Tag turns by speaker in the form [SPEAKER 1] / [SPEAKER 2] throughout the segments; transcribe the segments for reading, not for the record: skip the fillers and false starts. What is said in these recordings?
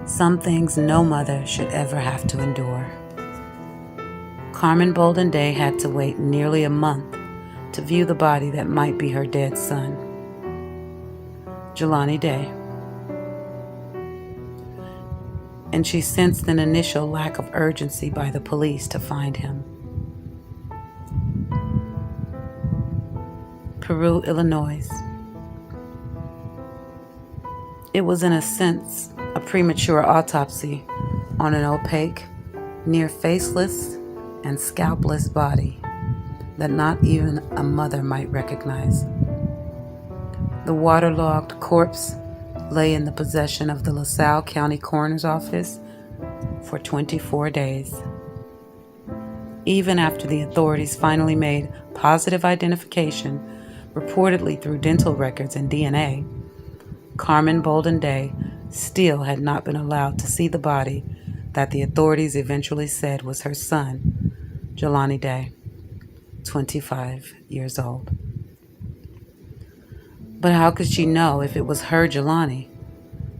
[SPEAKER 1] Some things no mother should ever have to endure. Carmen Bolden-Day had to wait nearly a month to view the body that might be her dead son, Jelani Day. And she sensed an initial lack of urgency by the police to find him. Peru, Illinois. It was in a sense a premature autopsy on an opaque, near faceless, and scalpless body that not even a mother might recognize. The waterlogged corpse lay in the possession of the LaSalle County Coroner's Office for 24 days. Even after the authorities finally made positive identification, reportedly through dental records and DNA, Carmen Bolden-Day still had not been allowed to see the body that the authorities eventually said was her son, Jelani Day, 25 years old. But how could she know if it was her Jelani,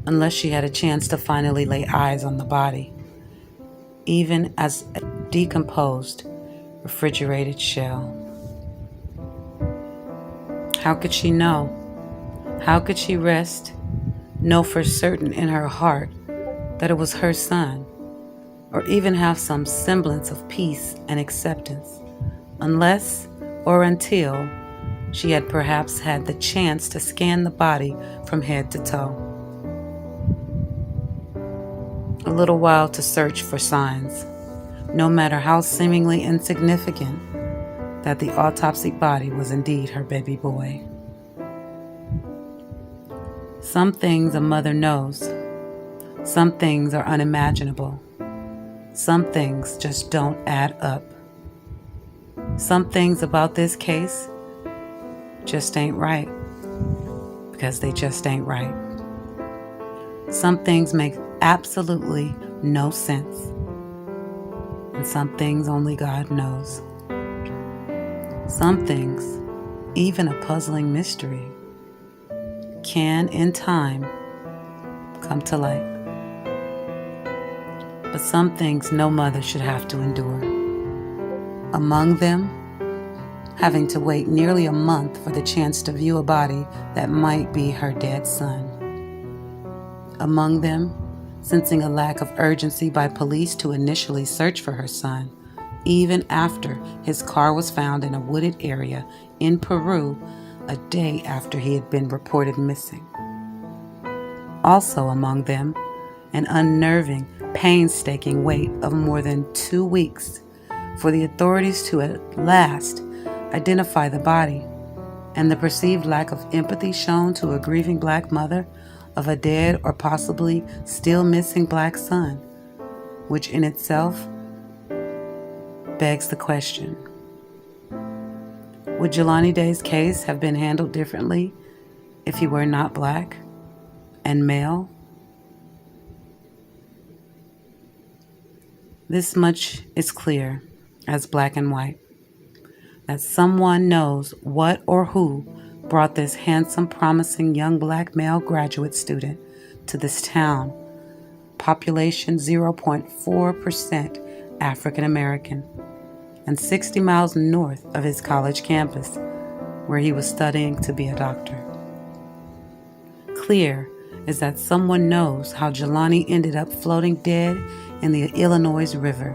[SPEAKER 1] unless she had a chance to finally lay eyes on the body, even as a decomposed, refrigerated shell? How could she know? How could she rest, know for certain in her heart that it was her son, or even have some semblance of peace and acceptance, unless or until she had perhaps had the chance to scan the body from head to toe? A little while to search for signs, no matter how seemingly insignificant, that the autopsy body was indeed her baby boy. Some things a mother knows. Some things are unimaginable. Some things just don't add up. Some things about this case just ain't right, because they just ain't right. Some things make absolutely no sense, and some things only God knows. Some things, even a puzzling mystery, can in time come to light. But some things no mother should have to endure. Among them, having to wait nearly a month for the chance to view a body that might be her dead son. Among them, sensing a lack of urgency by police to initially search for her son, even after his car was found in a wooded area in Peru a day after he had been reported missing. Also among them, an unnerving, painstaking wait of more than 2 weeks for the authorities to at last identify the body, and the perceived lack of empathy shown to a grieving black mother of a dead or possibly still missing black son, which in itself begs the question: would Jelani Day's case have been handled differently if he were not black and male? This much is clear as black and white, that someone knows what or who brought this handsome, promising young black male graduate student to this town, population 0.4% African American, and 60 miles north of his college campus, where he was studying to be a doctor. Clear is that someone knows how Jelani ended up floating dead in the Illinois River,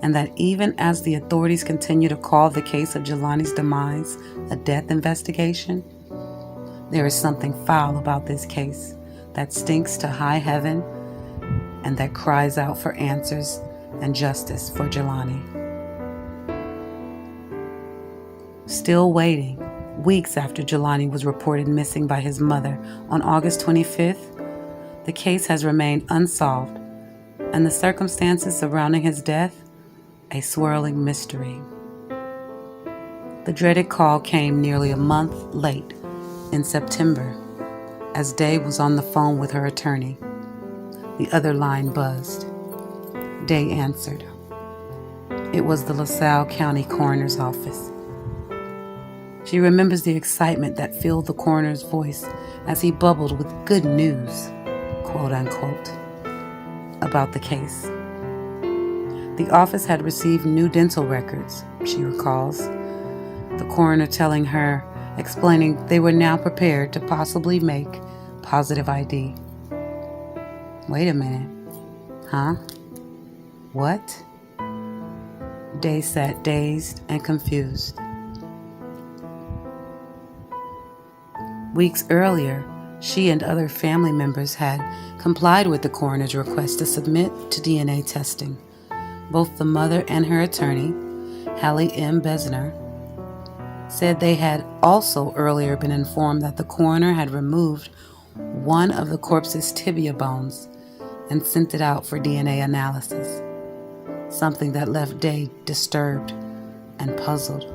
[SPEAKER 1] and that even as the authorities continue to call the case of Jelani's demise a death investigation, there is something foul about this case that stinks to high heaven and that cries out for answers and justice for Jelani. Still waiting, weeks after Jelani was reported missing by his mother on August 25th, the case has remained unsolved, and the circumstances surrounding his death a swirling mystery. The dreaded call came nearly a month late in September, as Day was on the phone with her attorney. The other line buzzed. Day answered. It was the LaSalle County Coroner's Office. She remembers the excitement that filled the coroner's voice as he bubbled with good news, quote unquote, about the case. The office had received new dental records, she recalls, the coroner telling her, explaining they were now prepared to possibly make positive ID. Wait a minute. Huh? What? Day sat dazed and confused. Weeks earlier, she and other family members had complied with the coroner's request to submit to DNA testing. Both the mother and her attorney, Hallie M. Besner, said they had also earlier been informed that the coroner had removed one of the corpse's tibia bones and sent it out for DNA analysis, something that left Day disturbed and puzzled.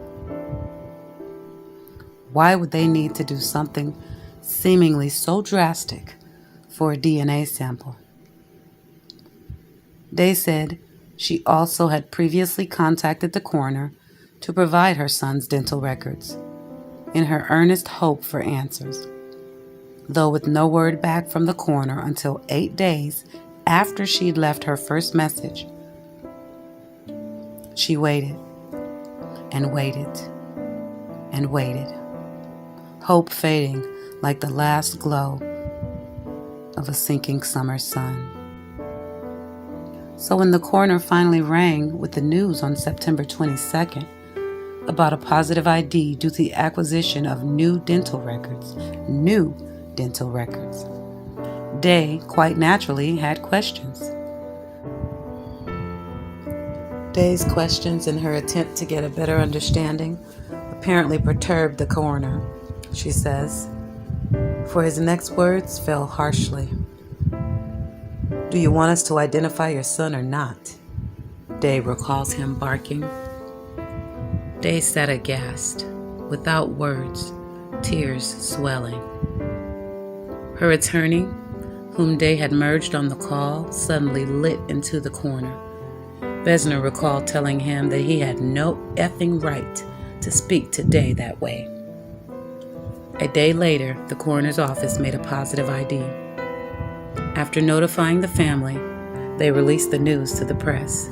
[SPEAKER 1] Why would they need to do something seemingly so drastic for a DNA sample? Day said she also had previously contacted the coroner to provide her son's dental records in her earnest hope for answers, though with no word back from the coroner until 8 days after she'd left her first message. She waited and waited and waited, hope fading like the last glow of a sinking summer sun. So when the coroner finally rang with the news on September 22nd about a positive ID due to the acquisition of new dental records, Day quite naturally had questions. Day's questions and her attempt to get a better understanding apparently perturbed the coroner, she says, for his next words fell harshly. "Do you want us to identify your son or not?" Day recalls him barking. Day sat aghast, without words, tears swelling. Her attorney, whom Day had merged on the call, suddenly lit into the corner. Besner recalled telling him that he had no effing right to speak to Day that way. A day later, the coroner's office made a positive ID. After notifying the family, they released the news to the press.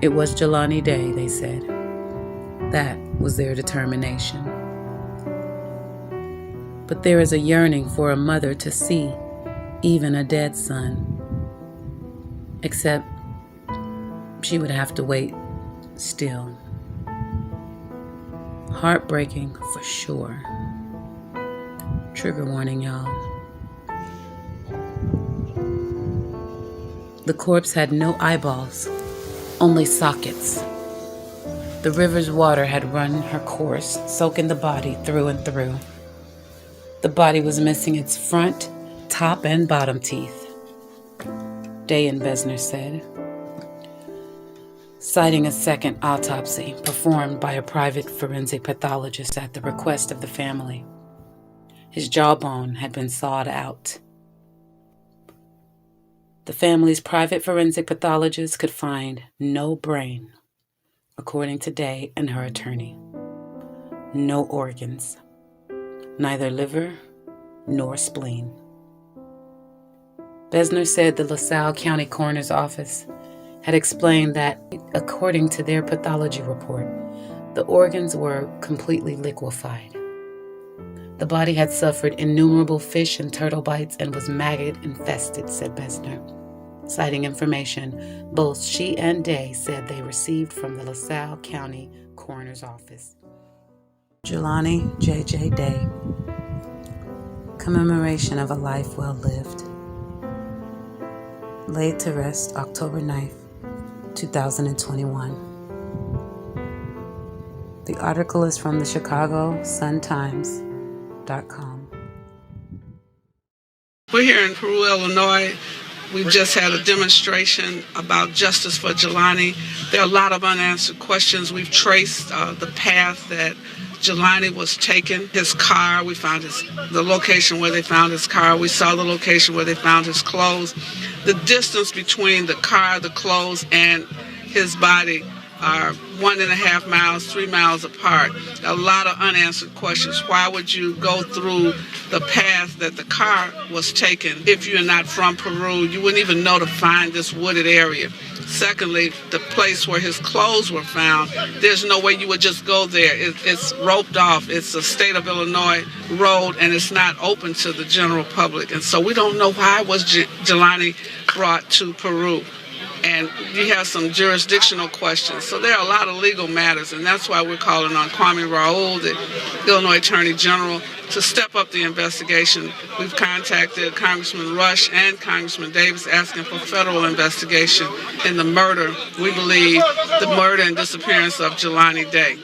[SPEAKER 1] It was Jelani Day, they said. That was their determination. But there is a yearning for a mother to see even a dead son. Except she would have to wait still. Heartbreaking for sure. Trigger warning, y'all. The corpse had no eyeballs, only sockets. The river's water had run her course, soaking the body through and through. The body was missing its front, top, and bottom teeth, Day and Besner said, citing a second autopsy performed by a private forensic pathologist at the request of the family. His jawbone had been sawed out. The family's private forensic pathologist could find no brain, according to Day and her attorney. No organs, neither liver nor spleen. Besner said the LaSalle County Coroner's Office had explained that, according to their pathology report, the organs were completely liquefied. The body had suffered innumerable fish and turtle bites and was maggot-infested, said Besner, citing information both she and Day said they received from the LaSalle County Coroner's Office. Jelani J.J. Day. Commemoration of a life well lived. Laid to rest October 9th, 2021. The article is from the Chicago Sun-Times.com.
[SPEAKER 2] We're here in Peru, Illinois. We've just had a demonstration about justice for Jelani. There are a lot of unanswered questions. We've traced the path that Jelani was taken. His car, we found the location where they found his car. We saw the location where they found his clothes. The distance between the car, the clothes, and his body are 1.5 miles, 3 miles apart. A lot of unanswered questions. Why would you go through the path that the car was taken if you're not from Peru? You wouldn't even know to find this wooded area. Secondly, the place where his clothes were found, there's no way you would just go there. It's roped off. It's a state of Illinois road, and it's not open to the general public. And so we don't know why was Jelani brought to Peru. And you have some jurisdictional questions. So there are a lot of legal matters, and that's why we're calling on Kwame Raoul, the Illinois Attorney General, to step up the investigation. We've contacted Congressman Rush and Congressman Davis asking for federal investigation in the murder, we believe, the murder and disappearance of Jelani Day.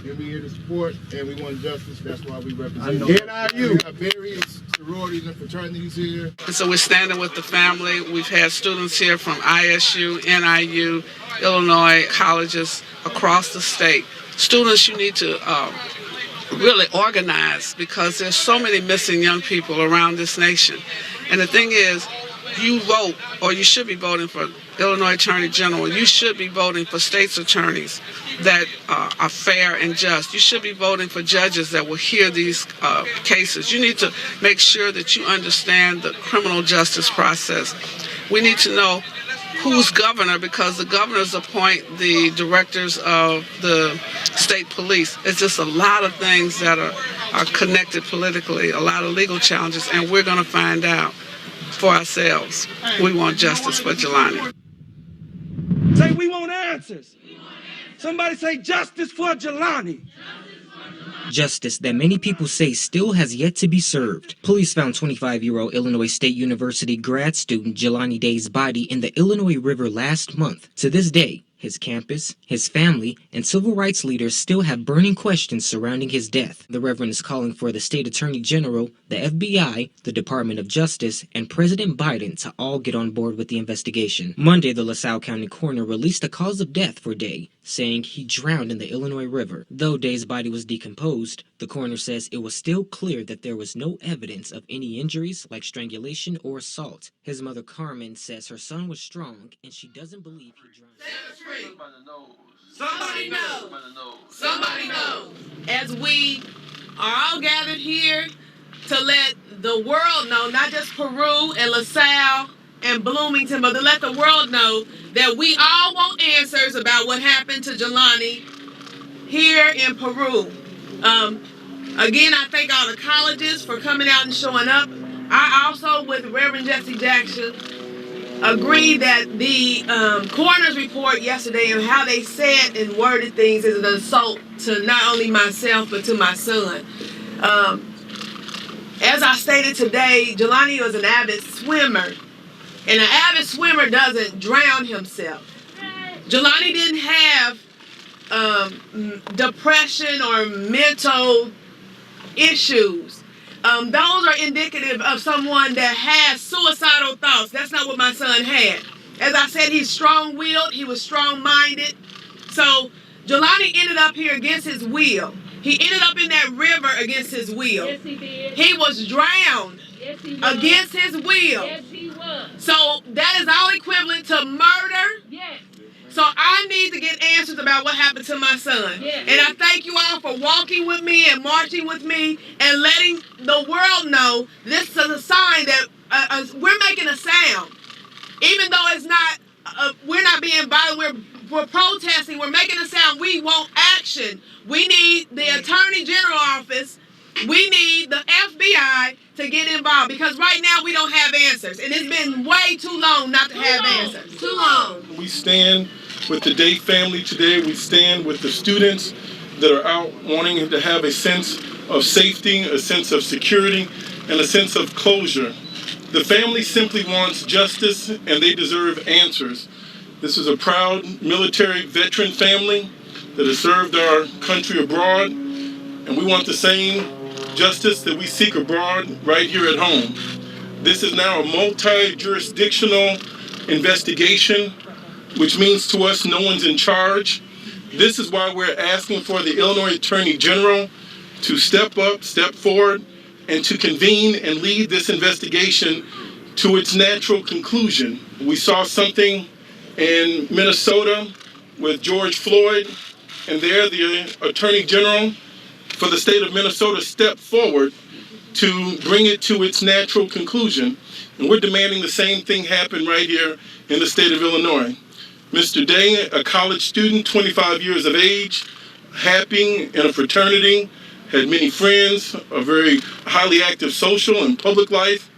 [SPEAKER 3] We're here to support, and we want justice. That's why we represent NIU. We have various sororities and fraternities here.
[SPEAKER 2] And so we're standing with the family. We've had students here from ISU, NIU, Illinois colleges across the state. Students, you need to really organize, because there's so many missing young people around this nation. And the thing is, you vote, or you should be voting for Illinois Attorney General. You should be voting for state's attorneys that are fair and just. You should be voting for judges that will hear these cases. You need to make sure that you understand the criminal justice process. We need to know who's governor, because the governors appoint the directors of the state police. It's just a lot of things that are connected politically, a lot of legal challenges, and we're going to find out for ourselves. We want justice for Jelani.
[SPEAKER 4] Say we want answers. Somebody say justice for Jelani.
[SPEAKER 5] Justice that many people say still has yet to be served. Police found 25-year-old Illinois State University grad student Jelani Day's body in the Illinois River last month. To this day, his campus, his family, and civil rights leaders still have burning questions surrounding his death. The Reverend is calling for the State Attorney General, the FBI, the Department of Justice, and President Biden to all get on board with the investigation. Monday, the LaSalle County coroner released a cause of death for Day, saying he drowned in the Illinois River. Though Day's body was decomposed, the coroner says it was still clear that there was no evidence of any injuries like strangulation or assault. His mother, Carmen, says her son was strong and she doesn't believe he drowned.
[SPEAKER 6] Somebody knows. Somebody knows. As we are all gathered here to let the world know, not just Peru and LaSalle and Bloomington, but to let the world know that we all want answers about what happened to Jelani here in Peru. Again, I thank all the colleges for coming out and showing up. I also, with Reverend Jesse Jackson, agree that the coroner's report yesterday and how they said and worded things is an assault to not only myself but to my son. As I stated today, Jelani was an avid swimmer, and an avid swimmer doesn't drown himself. Jelani didn't have depression or mental issues. Those are indicative of someone that has suicidal thoughts. That's not what my son had. As I said, he's strong-willed. He was strong-minded. So Jelani ended up here against his will. He ended up in that river against his will.
[SPEAKER 7] Yes, he did.
[SPEAKER 6] He was drowned.
[SPEAKER 7] Yes, he was.
[SPEAKER 6] Against his will.
[SPEAKER 7] Yes, he was.
[SPEAKER 6] So that is all equivalent to murder.
[SPEAKER 7] Yes.
[SPEAKER 6] So I need to get answers about what happened to my son.
[SPEAKER 7] Yes.
[SPEAKER 6] And I thank you all for walking with me and marching with me and letting the world know this is a sign that we're making a sound. Even though it's not, we're not being violent, we're protesting, we're making a sound. We want action. We need the Attorney General office. We need the FBI to get involved, because right now we don't have answers. And it's been way too long not to have answers. Too long.
[SPEAKER 8] We stand with the Day family today. We stand with the students that are out wanting to have a sense of safety, a sense of security, and a sense of closure. The family simply wants justice, and they deserve answers. This is a proud military veteran family that has served our country abroad, and we want the same justice that we seek abroad right here at home. This is now a multi-jurisdictional investigation, which means to us no one's in charge. This is why we're asking for the Illinois Attorney General to step up, step forward, and to convene and lead this investigation to its natural conclusion. We saw something in Minnesota with George Floyd, and there the Attorney General for the state of Minnesota stepped forward to bring it to its natural conclusion. And we're demanding the same thing happen right here in the state of Illinois. Mr. Day, a college student, 25 years of age, happy in a fraternity, had many friends, a very highly active social and public life,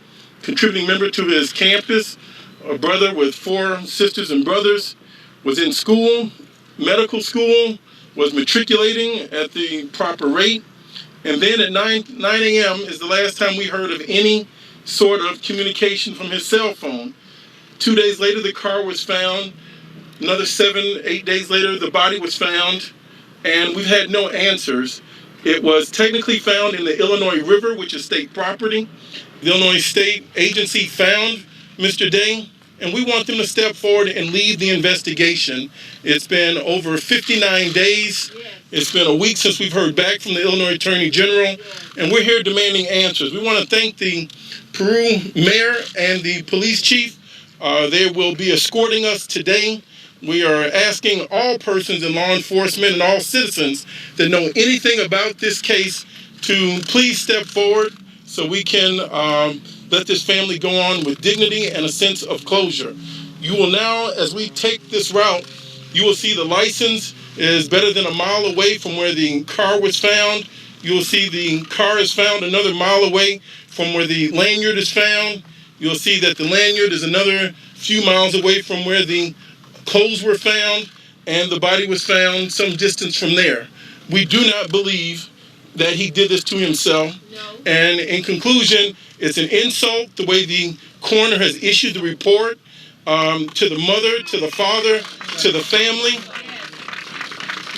[SPEAKER 8] contributing member to his campus, a brother with 4 sisters and brothers, was in school, medical school, was matriculating at the proper rate. And then at 9 a.m. is the last time we heard of any sort of communication from his cell phone. 2 days later, the car was found. Another 7, 8 days later, the body was found. And we've had no answers. It was technically found in the Illinois River, which is state property. The Illinois State Agency found Mr. Day, and we want them to step forward and lead the investigation. It's been over 59 days. It's been a week since we've heard back from the Illinois Attorney General, and we're here demanding answers. We want to thank the Peru mayor and the police chief. They will be escorting us today. We are asking all persons in law enforcement and all citizens that know anything about this case to please step forward so we can let this family go on with dignity and a sense of closure. You will now, as we take this route, you will see the license is better than a mile away from where the car was found. You will see the car is found another mile away from where the lanyard is found. You'll see that the lanyard is another few miles away from where the clothes were found, and the body was found some distance from there. We do not believe that he did this to himself. No. And in conclusion, it's an insult the way the coroner has issued the report to the mother, to the father, to the family.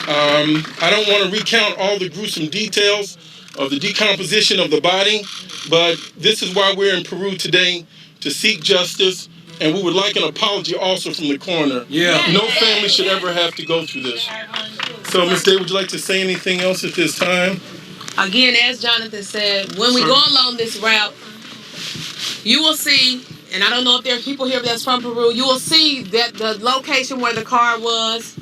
[SPEAKER 8] I don't want to recount all the gruesome details of the decomposition of the body, but this is why we're in Peru today, to seek justice. And we would like an apology also from the coroner. Yeah. No family should ever have to go through this. So, Ms. Day, would you like to say anything else at this time?
[SPEAKER 6] Again, as Jonathan said, when we go along this route, you will see, and I don't know if there are people here that's from Peru, you will see that the location where the car was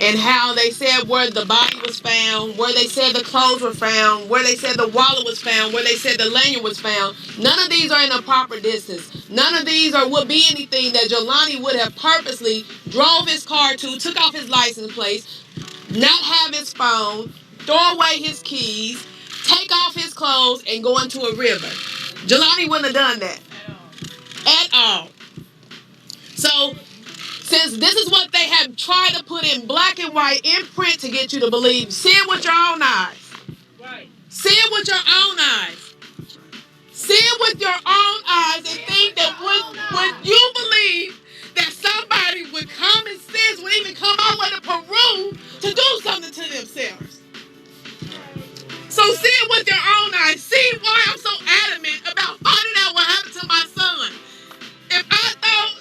[SPEAKER 6] and how they said where the body was found, where they said the clothes were found, where they said the wallet was found, where they said the lanyard was found. None of these are in a proper distance. None of these would be anything that Jelani would have purposely drove his car to, took off his license plate, not have his phone, throw away his keys, take off his clothes, and go into a river. Jelani wouldn't have done that. At all. So, since this is what they have tried to put in black and white in print to get you to believe, see it with your own eyes. Right. See it with your own eyes. See it with your own eyes and think that when you believe that somebody with common sense would even come all the way to Peru to do something to themselves. So see it with your own eyes. See why I'm so adamant about finding out what happened to my son. If I thought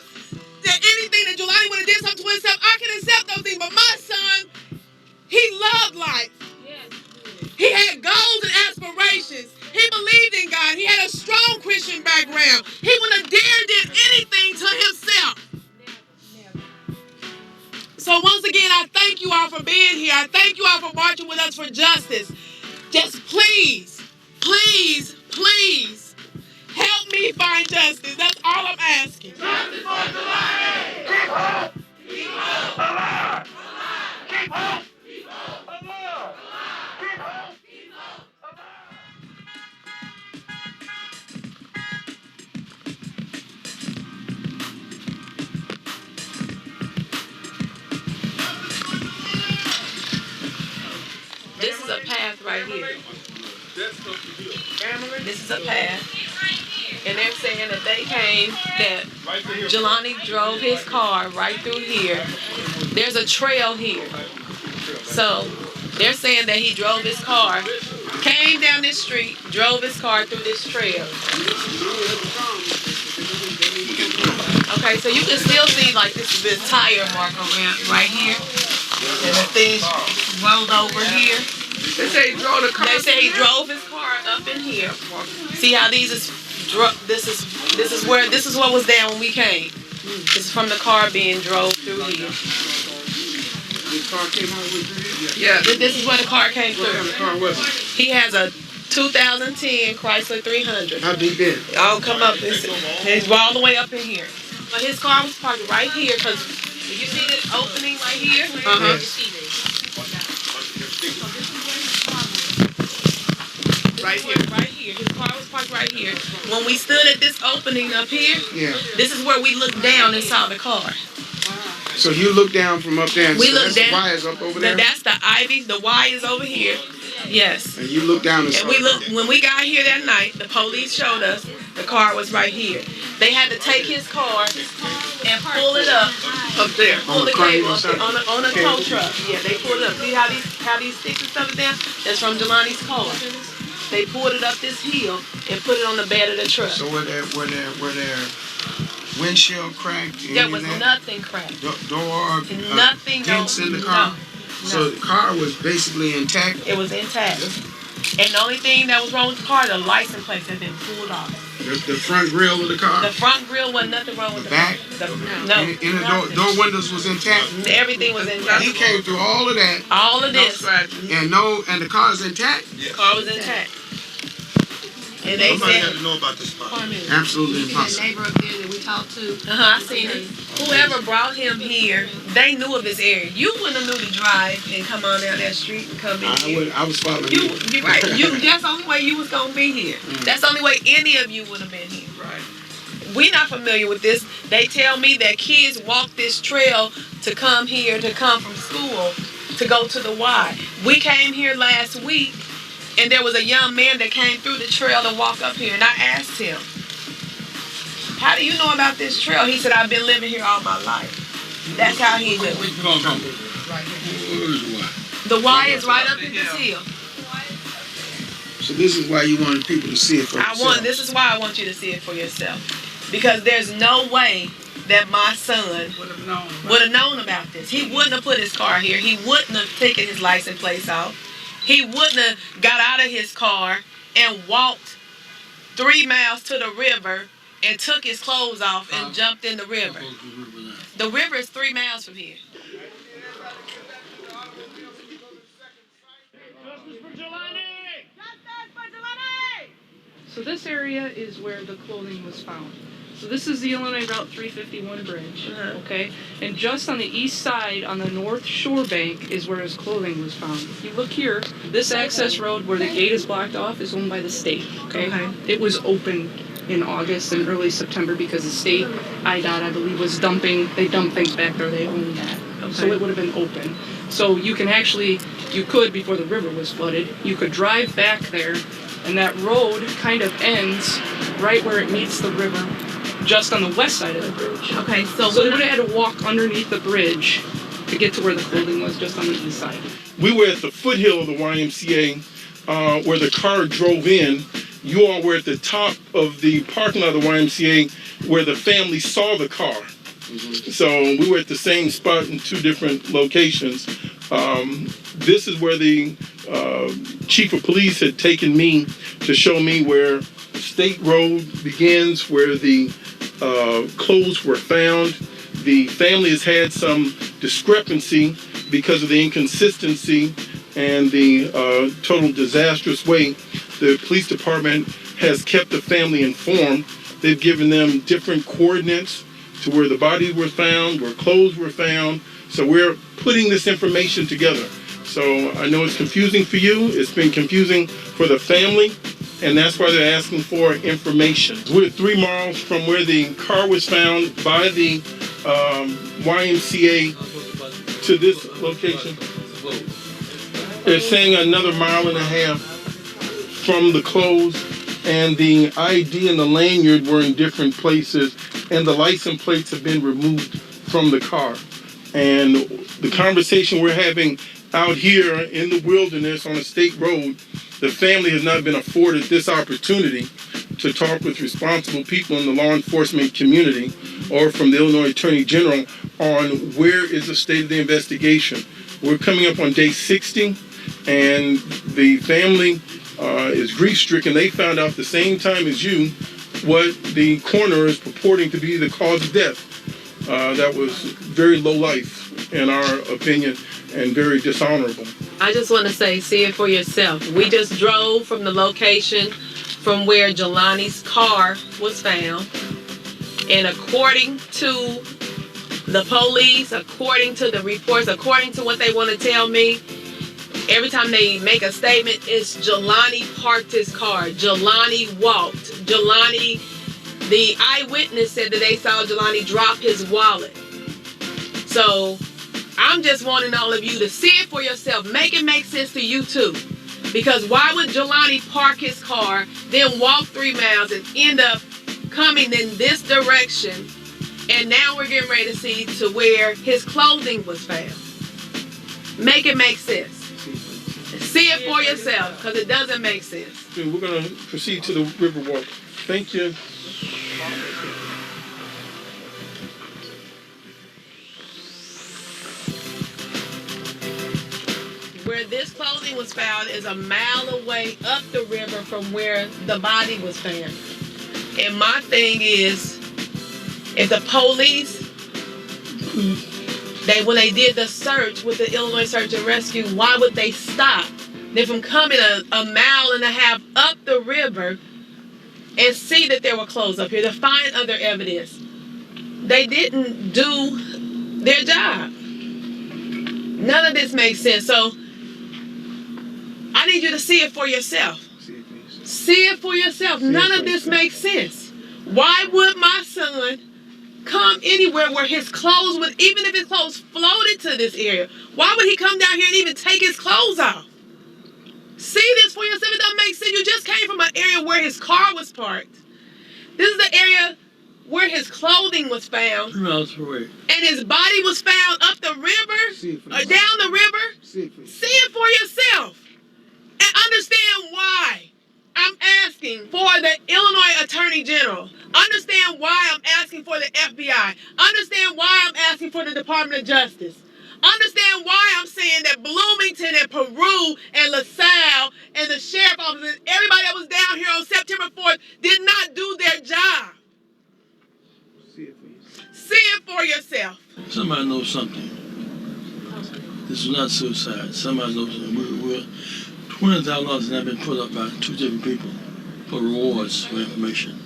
[SPEAKER 6] that anything that Jelani would have did something to himself, I can accept those things. But my son, he loved life. He had goals and aspirations. He believed in God. He had a strong Christian background. He wouldn't have dared did anything to himself. So once again, I thank you all for being here. I thank you all for marching with us for justice. Just please, please, please help me find justice. That's all I'm asking. Justice for Jelani! Keep hope! Keep hope! Alive! Keep hope! Keep hope! Alive! Keep hope! Keep hope! This is a path right here. This is a path. And they're saying that they came, that Jelani drove his car right through here. There's a trail here. So they're saying that he drove his car, came down this street, drove his car through this trail. Okay, so you can still see like this tire mark around right here. And the thing rolled over here.
[SPEAKER 2] They say he drove the car.
[SPEAKER 6] They say he drove his car up in here. See how these is this is what was there when we came. This is from the car being drove through here.
[SPEAKER 3] This car came out with you?
[SPEAKER 6] Yeah. This is where the car came through.
[SPEAKER 3] What kind of car was it?
[SPEAKER 6] He has a 2010 Chrysler 300.
[SPEAKER 3] How deep in?
[SPEAKER 6] I'll come up. He's all the way up in here. But his car was parked right here because you see this opening right here? Uh-huh. Right here. His car was parked right here. When we stood at this opening up here, this is where we looked down and saw the car.
[SPEAKER 3] So you look down from up there and
[SPEAKER 6] we look down.
[SPEAKER 3] The Y is up over there?
[SPEAKER 6] That's the ivy. The Y is over here. Yes.
[SPEAKER 3] And you look down and saw
[SPEAKER 6] we looked. When we got here that night, the police showed us the car was right here. They had to take his car and pull it up there. Pull the cable up there on a tow truck. Yeah, they pulled it up. See how these sticks and stuff are down? That's from Jelani's car. They pulled it up this hill and put it on the bed of the truck.
[SPEAKER 3] So were there windshield cracked?
[SPEAKER 6] There was nothing cracked.
[SPEAKER 3] Door?
[SPEAKER 6] Nothing.
[SPEAKER 3] Dents in the car? No. So the car was basically intact?
[SPEAKER 6] It was intact. And the only thing that was wrong with the car, the license plate had been pulled off.
[SPEAKER 3] The front grille of the car?
[SPEAKER 6] The front grille wasn't nothing wrong with the
[SPEAKER 3] back?
[SPEAKER 6] No.
[SPEAKER 3] And the door windows was intact?
[SPEAKER 6] Everything was intact.
[SPEAKER 3] He came through all of that.
[SPEAKER 6] All of this.
[SPEAKER 3] And the car is intact?
[SPEAKER 6] The car was intact. And they
[SPEAKER 7] Nobody
[SPEAKER 6] said,
[SPEAKER 7] had to know about this car.
[SPEAKER 3] Absolutely impossible.
[SPEAKER 9] That neighbor up there that we talked to.
[SPEAKER 6] I seen it. Whoever brought him here, they knew of his area. You wouldn't have knew to drive and come on down that street and come in here.
[SPEAKER 3] I was following
[SPEAKER 6] you. Right. That's the only way you was gonna be here. That's the only way any of you would have been here.
[SPEAKER 3] Right.
[SPEAKER 6] We're not familiar with this. They tell me that kids walk this trail to come here, to come from school, to go to the Y. We came here last week, and there was a young man that came through the trail to walk up here, and I asked him, how do you know about this trail? He said, I've been living here all my life. That's how he knew. The Y is right up in this hill.
[SPEAKER 3] So this is why you wanted people to see it for themselves.
[SPEAKER 6] This is why I want you to see it for yourself. Because there's no way that my son would have known about this. He wouldn't have put his car here. He wouldn't have taken his license plates off. He wouldn't have got out of his car and walked 3 miles to the river and took his clothes off and jumped in the river. The river is 3 miles from here.
[SPEAKER 10] So this area is where the clothing was found. So this is the Illinois Route 351 bridge, okay? And just on the east side, on the north shore bank, is where his clothing was found. If you look here, this access road where the gate is blocked off is owned by the state, okay? It was open in August and early September because the state, IDOT, I believe, was dumping, they dump things back there, they own that. So it would have been open. So you could, before the river was flooded, you could drive back there, and that road kind of ends right where it meets the river, just on the west side of the bridge.
[SPEAKER 6] Okay, so
[SPEAKER 10] they would have had to walk underneath the bridge to get to where the clothing was, just on the east side.
[SPEAKER 8] We were at the foothill of the YMCA where the car drove in. You all were at the top of the parking lot of the YMCA where the family saw the car. So we were at the same spot in 2 different locations. This is where the chief of police had taken me to show me where State Road begins, where the clothes were found. The family has had some discrepancy because of the inconsistency and the total disastrous way the police department has kept the family informed. They've given them different coordinates to where the bodies were found, where clothes were found. So we're putting this information together. So I know it's confusing for you. It's been confusing for the family, and that's why they're asking for information. We're 3 miles from where the car was found by the YMCA to this location. They're saying another 1.5 miles from the clothes, and the ID and the lanyard were in different places, and the license plates have been removed from the car. And the conversation we're having out here in the wilderness on a state road, the family has not been afforded this opportunity to talk with responsible people in the law enforcement community or from the Illinois Attorney General on where is the state of the investigation. We're coming up on day 60, and the family is grief-stricken. They found out the same time as you what the coroner is purporting to be the cause of death. That was very low life, in our opinion. and very dishonorable.
[SPEAKER 6] I just want to say, see it for yourself. We just drove from the location from where Jelani's car was found. And according to the police, according to the reports, according to what they want to tell me, every time they make a statement, it's Jelani parked his car. Jelani walked. Jelani, the eyewitness said that they saw Jelani drop his wallet. So I'm just wanting all of you to see it for yourself. Make it make sense to you too. Because why would Jelani park his car, then walk 3 miles and end up coming in this direction? And now we're getting ready to see to where his clothing was found. Make it make sense. See it for yourself, because it doesn't make sense.
[SPEAKER 8] We're going to proceed to the Riverwalk. Thank you.
[SPEAKER 6] Where this clothing was found is a mile away up the river from where the body was found. And my thing is, if the police, when they did the search with the Illinois Search and Rescue, why would they stop them from coming a mile and a half up the river and see that there were clothes up here to find other evidence? They didn't do their job. None of this makes sense. So I need you to see it for yourself. See it for yourself. None of this makes sense. Why would my son come anywhere where his clothes would, even if his clothes floated to this area, why would he come down here and even take his clothes off? See this for yourself. It doesn't make sense. You just came from an area where his car was parked. This is the area where his clothing was found.
[SPEAKER 7] 2 miles away.
[SPEAKER 6] And his body was found up the river, or down the river. See it for yourself. And understand why I'm asking for the Illinois Attorney General. Understand why I'm asking for the FBI. Understand why I'm asking for the Department of Justice. Understand why I'm saying that Bloomington and Peru and LaSalle and the sheriff office and everybody that was down here on September 4th did not do their job. See it for yourself.
[SPEAKER 7] Somebody knows something. This is not suicide. Somebody knows something. $20,000 has now been put up by 2 different people for rewards for information.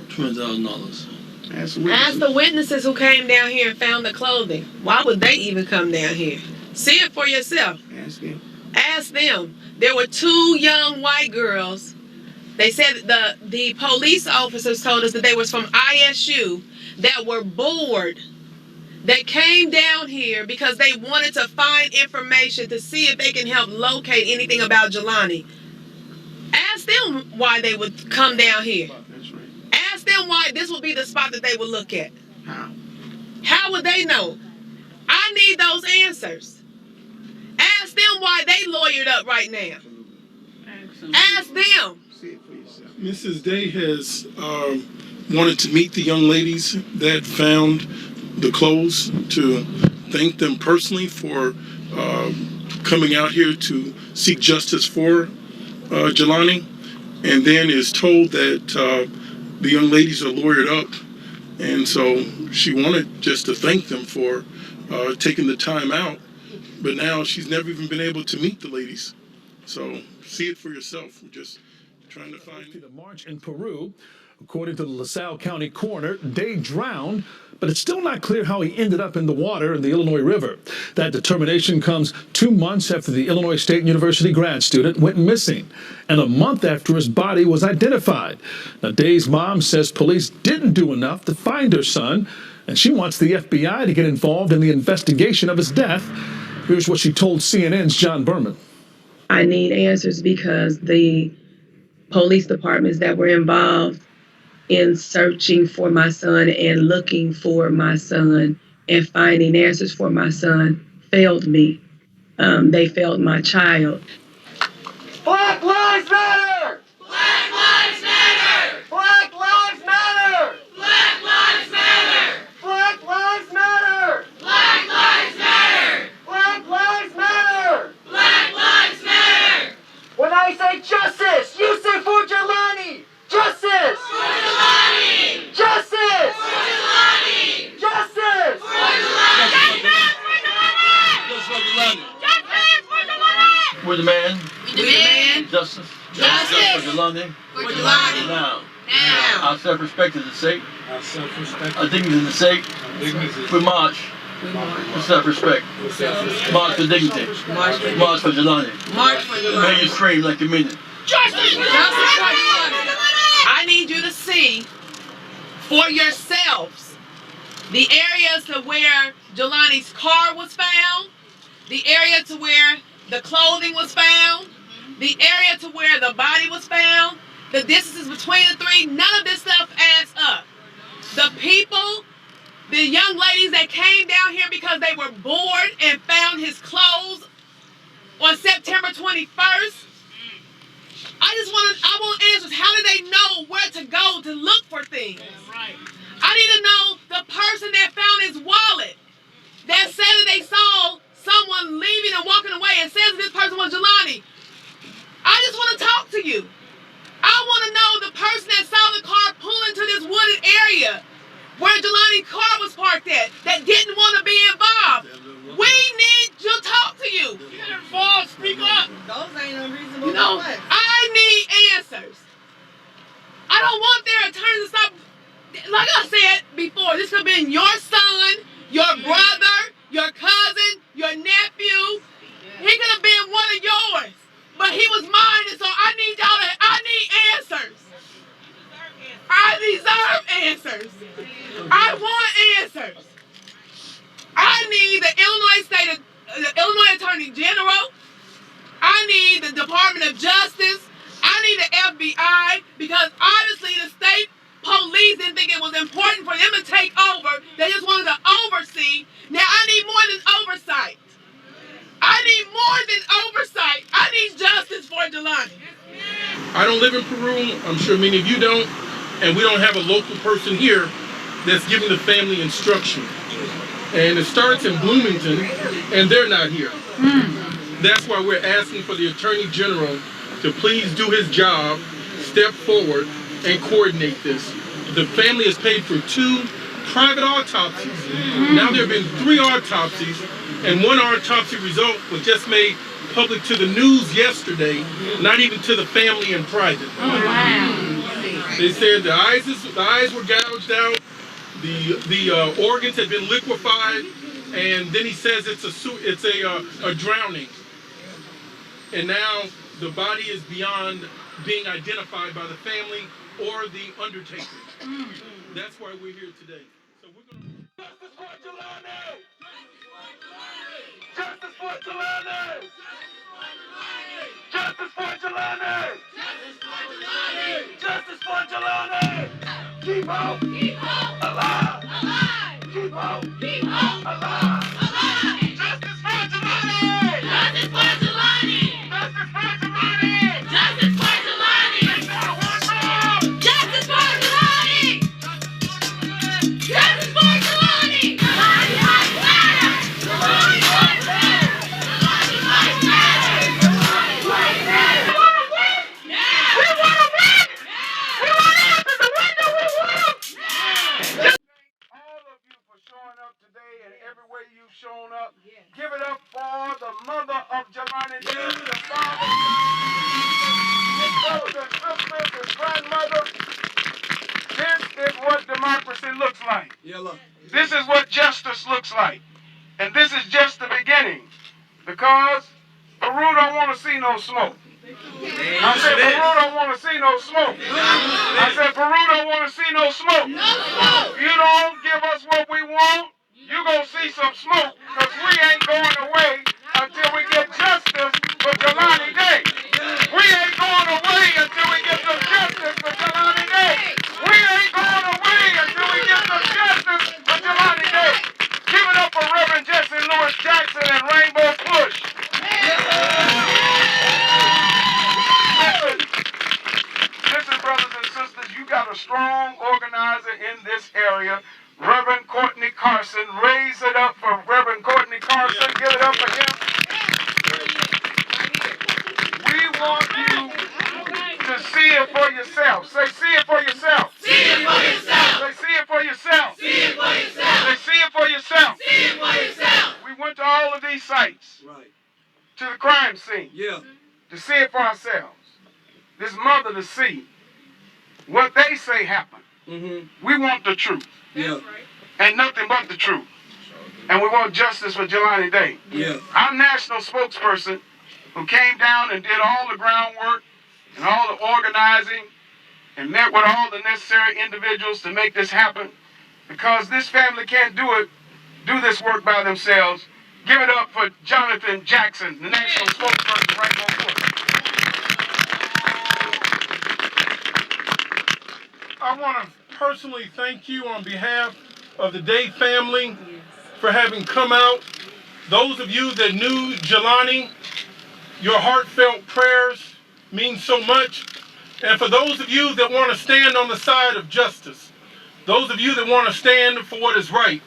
[SPEAKER 7] $20,000.
[SPEAKER 6] Ask the witnesses who came down here and found the clothing. Why would they even come down here? See it for yourself. Ask them. There were 2 young white girls. They said the police officers told us that they was from ISU that were bored, that came down here because they wanted to find information to see if they can help locate anything about Jelani. Ask them why they would come down here. Ask them why this would be the spot that they would look at. How would they know? I need those answers. Ask them why they lawyered up right now. Ask them.
[SPEAKER 8] Mrs. Day has wanted to meet the young ladies that found the clothes, to thank them personally for coming out here to seek justice for Jelani, and then is told that the young ladies are lawyered up, and so she wanted just to thank them for taking the time out, but now she's never even been able to meet the ladies. So see it for yourself. We're just trying to find
[SPEAKER 9] the march in Peru. According to the LaSalle County coroner, Day drowned, but it's still not clear how he ended up in the water in the Illinois River. That determination comes 2 months after the Illinois State University grad student went missing, and a month after his body was identified. Now, Day's mom says police didn't do enough to find her son, and she wants the FBI to get involved in the investigation of his death. Here's what she told CNN's John Berman.
[SPEAKER 11] I need answers because the police departments that were involved in searching for my son and looking for my son and finding answers for my son failed me. They failed my child.
[SPEAKER 12] Black Lives Matter! Black Lives Matter! Black Lives Matter! Black Lives Matter! Black Lives Matter! Black Lives Matter! Black Lives Matter! Black Lives Matter! When I say justice, you say for Jelani! Justice! For Jelani! Justice! For Jelani! Justice! For Jelani! Justice for Jelani!
[SPEAKER 7] We demand.
[SPEAKER 6] We demand
[SPEAKER 7] Justice.
[SPEAKER 6] justice
[SPEAKER 7] For Jelani.
[SPEAKER 6] for Jelani.
[SPEAKER 7] Now.
[SPEAKER 6] Now.
[SPEAKER 7] Our self-respect is at stake.
[SPEAKER 8] Our self-respect.
[SPEAKER 7] Our dignity is at stake. We march for self-respect. March for dignity. March for Jelani.
[SPEAKER 6] March for Jelani.
[SPEAKER 7] May you scream like you mean it.
[SPEAKER 6] Justice! Justice for Jelani. I need you to see for yourselves the areas to where Jelani's car was found, the area to where the clothing was found, the area to where the body was found, the distances between the three. None of this stuff adds up. The people, the young ladies that came down here because they were bored and found his clothes on September 21st. I want answers. How do they know where to go to look for things? I need to know the person that found his wallet that said that they saw someone leaving and walking away and says that this person was Jelani. I just want to talk to you. I want to know the person that saw the car pull into this wooded area where Jelani's car was parked at that didn't want to be involved. We need to talk to you. Speak up.
[SPEAKER 13] Those ain't unreasonable.
[SPEAKER 6] You know, I need answers. I don't want their attorneys to stop. Like I said before, this could have been your son, your brother, your cousin, your nephew. He could have been one of yours, but he was mine, and so I need answers. I deserve answers. I want answers. I need the Illinois Attorney General. I need the Department of Justice. I need the FBI, because obviously the state police didn't think it was important for them to take over. They just wanted to oversee. Now I need more than oversight. I need more than oversight. I need justice for Jelani.
[SPEAKER 8] I don't live in Peru. I'm sure many of you don't. And we don't have a local person here that's giving the family instruction. And it starts in Bloomington, and they're not here. That's why we're asking for the Attorney General to please do his job, step forward, and coordinate this. The family has paid for 2 private autopsies. Now there have been 3 autopsies, and 1 autopsy result was just made public to the news yesterday, not even to the family in private.
[SPEAKER 6] Oh, wow.
[SPEAKER 8] They said the eyes were gouged out, the organs had been liquefied, and then he says it's a drowning. And now the body is beyond being identified by the family or the undertaker. That's why we're here today. So we're going to... Justice for Jelani! Justice for Jelani! Justice for Jelani! Justice for Jelani! Keep hope! Keep hope! Alive! Alive! Keep hope! Keep hope! Alive! Alive! Justice for Jelani! Justice for Jelani! Justice for Jelani! Justice for Jelani! Justice for Jelani! Justice for Jelani! Jelani lives matter! Jelani lives matter! Jelani lives matter! Jelani lives matter! We want to win! We want to win! We want answers to win that we want!
[SPEAKER 3] All of you for showing up today, and every way you've shown up. Give it up for the mother of Jelani, the father, his brothers and sisters, his grandmother. This is what democracy looks like. This is what justice looks like. And this is just the beginning. Because Peru don't want to see no smoke. I said Peru don't want to see no smoke. I said Peru don't want to see no smoke. If you don't give us what we want, you gonna see some smoke, because we ain't going away until we get justice for Jelani Day. We ain't going away until we get some justice for Jelani Day. We ain't going away until we get some justice for Jelani Day. Give it up for Reverend Jesse Lewis Jackson and Rainbow Push. Listen, brothers and sisters, you got a strong organizer in this area, Reverend Courtney Carson. Raise it up for Reverend Courtney Carson. Give it up for him. We want you to see it for yourself. Say, see it for yourself.
[SPEAKER 6] See it for yourself.
[SPEAKER 3] Say, see it for yourself.
[SPEAKER 6] See it for yourself.
[SPEAKER 3] Say, see it for yourself.
[SPEAKER 6] See it for yourself.
[SPEAKER 3] We went to all of these sites to the crime scene.
[SPEAKER 4] Yeah.
[SPEAKER 3] To see it for ourselves. This mother to see what they say happened. We want the truth.
[SPEAKER 4] Yeah.
[SPEAKER 3] And nothing but the truth. And we want justice for Jelani Day.
[SPEAKER 4] Yeah.
[SPEAKER 3] Our national spokesperson who came down and did all the groundwork and all the organizing and met with all the necessary individuals to make this happen, because this family can't do this work by themselves. Give it up for Jonathan Jackson, the national spokesperson right before.
[SPEAKER 8] I want to personally thank you on behalf of the Day family for having come out. Those of you that knew Jelani, your heartfelt prayers mean so much. And for those of you that want to stand on the side of justice, those of you that want to stand for what is right,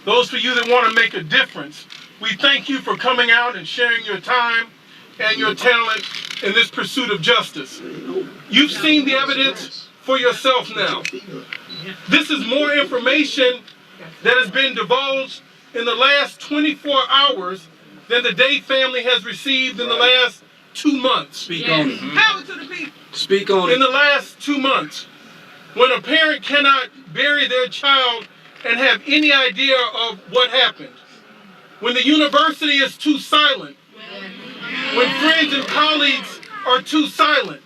[SPEAKER 8] those of you that want to make a difference, we thank you for coming out and sharing your time and your talent in this pursuit of justice. You've seen the evidence for yourself now. This is more information that has been divulged in the last 24 hours than the Day family has received in the last 2 months.
[SPEAKER 4] Speak on it.
[SPEAKER 6] Power to the people.
[SPEAKER 4] Speak on
[SPEAKER 8] In
[SPEAKER 4] it.
[SPEAKER 8] the last 2 months, when a parent cannot bury their child and have any idea of what happened, when the university is too silent, when friends and colleagues are too silent,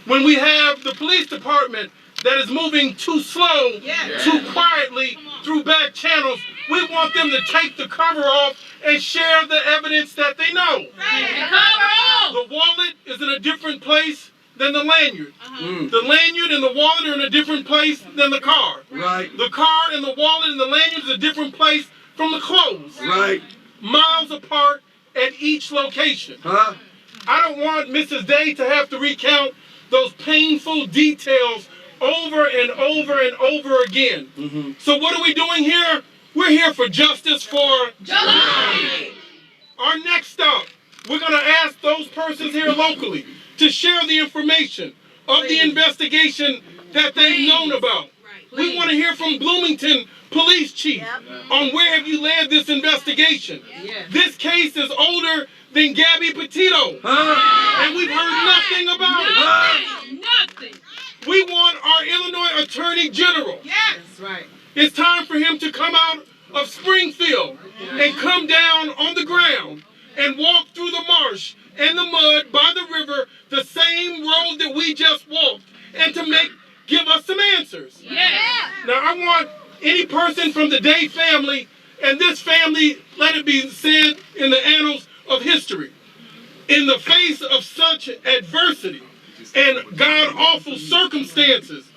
[SPEAKER 8] when we have the police department that is moving too slow, too quietly through back channels, we want them to take the cover off and share the evidence that they know. The wallet is in a different place than the lanyard. The lanyard and the wallet are in a different place than the car.
[SPEAKER 4] Right.
[SPEAKER 8] The car and the wallet and the lanyard is a different place from the clothes.
[SPEAKER 4] Right.
[SPEAKER 8] Miles apart at each location.
[SPEAKER 4] Huh?
[SPEAKER 8] I don't want Mrs. Day to have to recount those painful details over and over and over again. So what are we doing here? We're here for justice for Jelani. Our next stop, we're going to ask those persons here locally to share the information of the investigation that they've known about. We want to hear from Bloomington Police Chief on where have you led this investigation. This case is older than Gabby Petito, and we've heard nothing about it.
[SPEAKER 6] Nothing.
[SPEAKER 8] We want our Illinois Attorney General.
[SPEAKER 6] That's right.
[SPEAKER 8] It's time for him to come out of Springfield and come down on the ground and walk through the marsh and the mud by the river, the same road that we just walked, and to give us some answers. Now I want any person from the Day family, and this family, let it be said in the annals of history, in the face of such adversity and god-awful circumstances,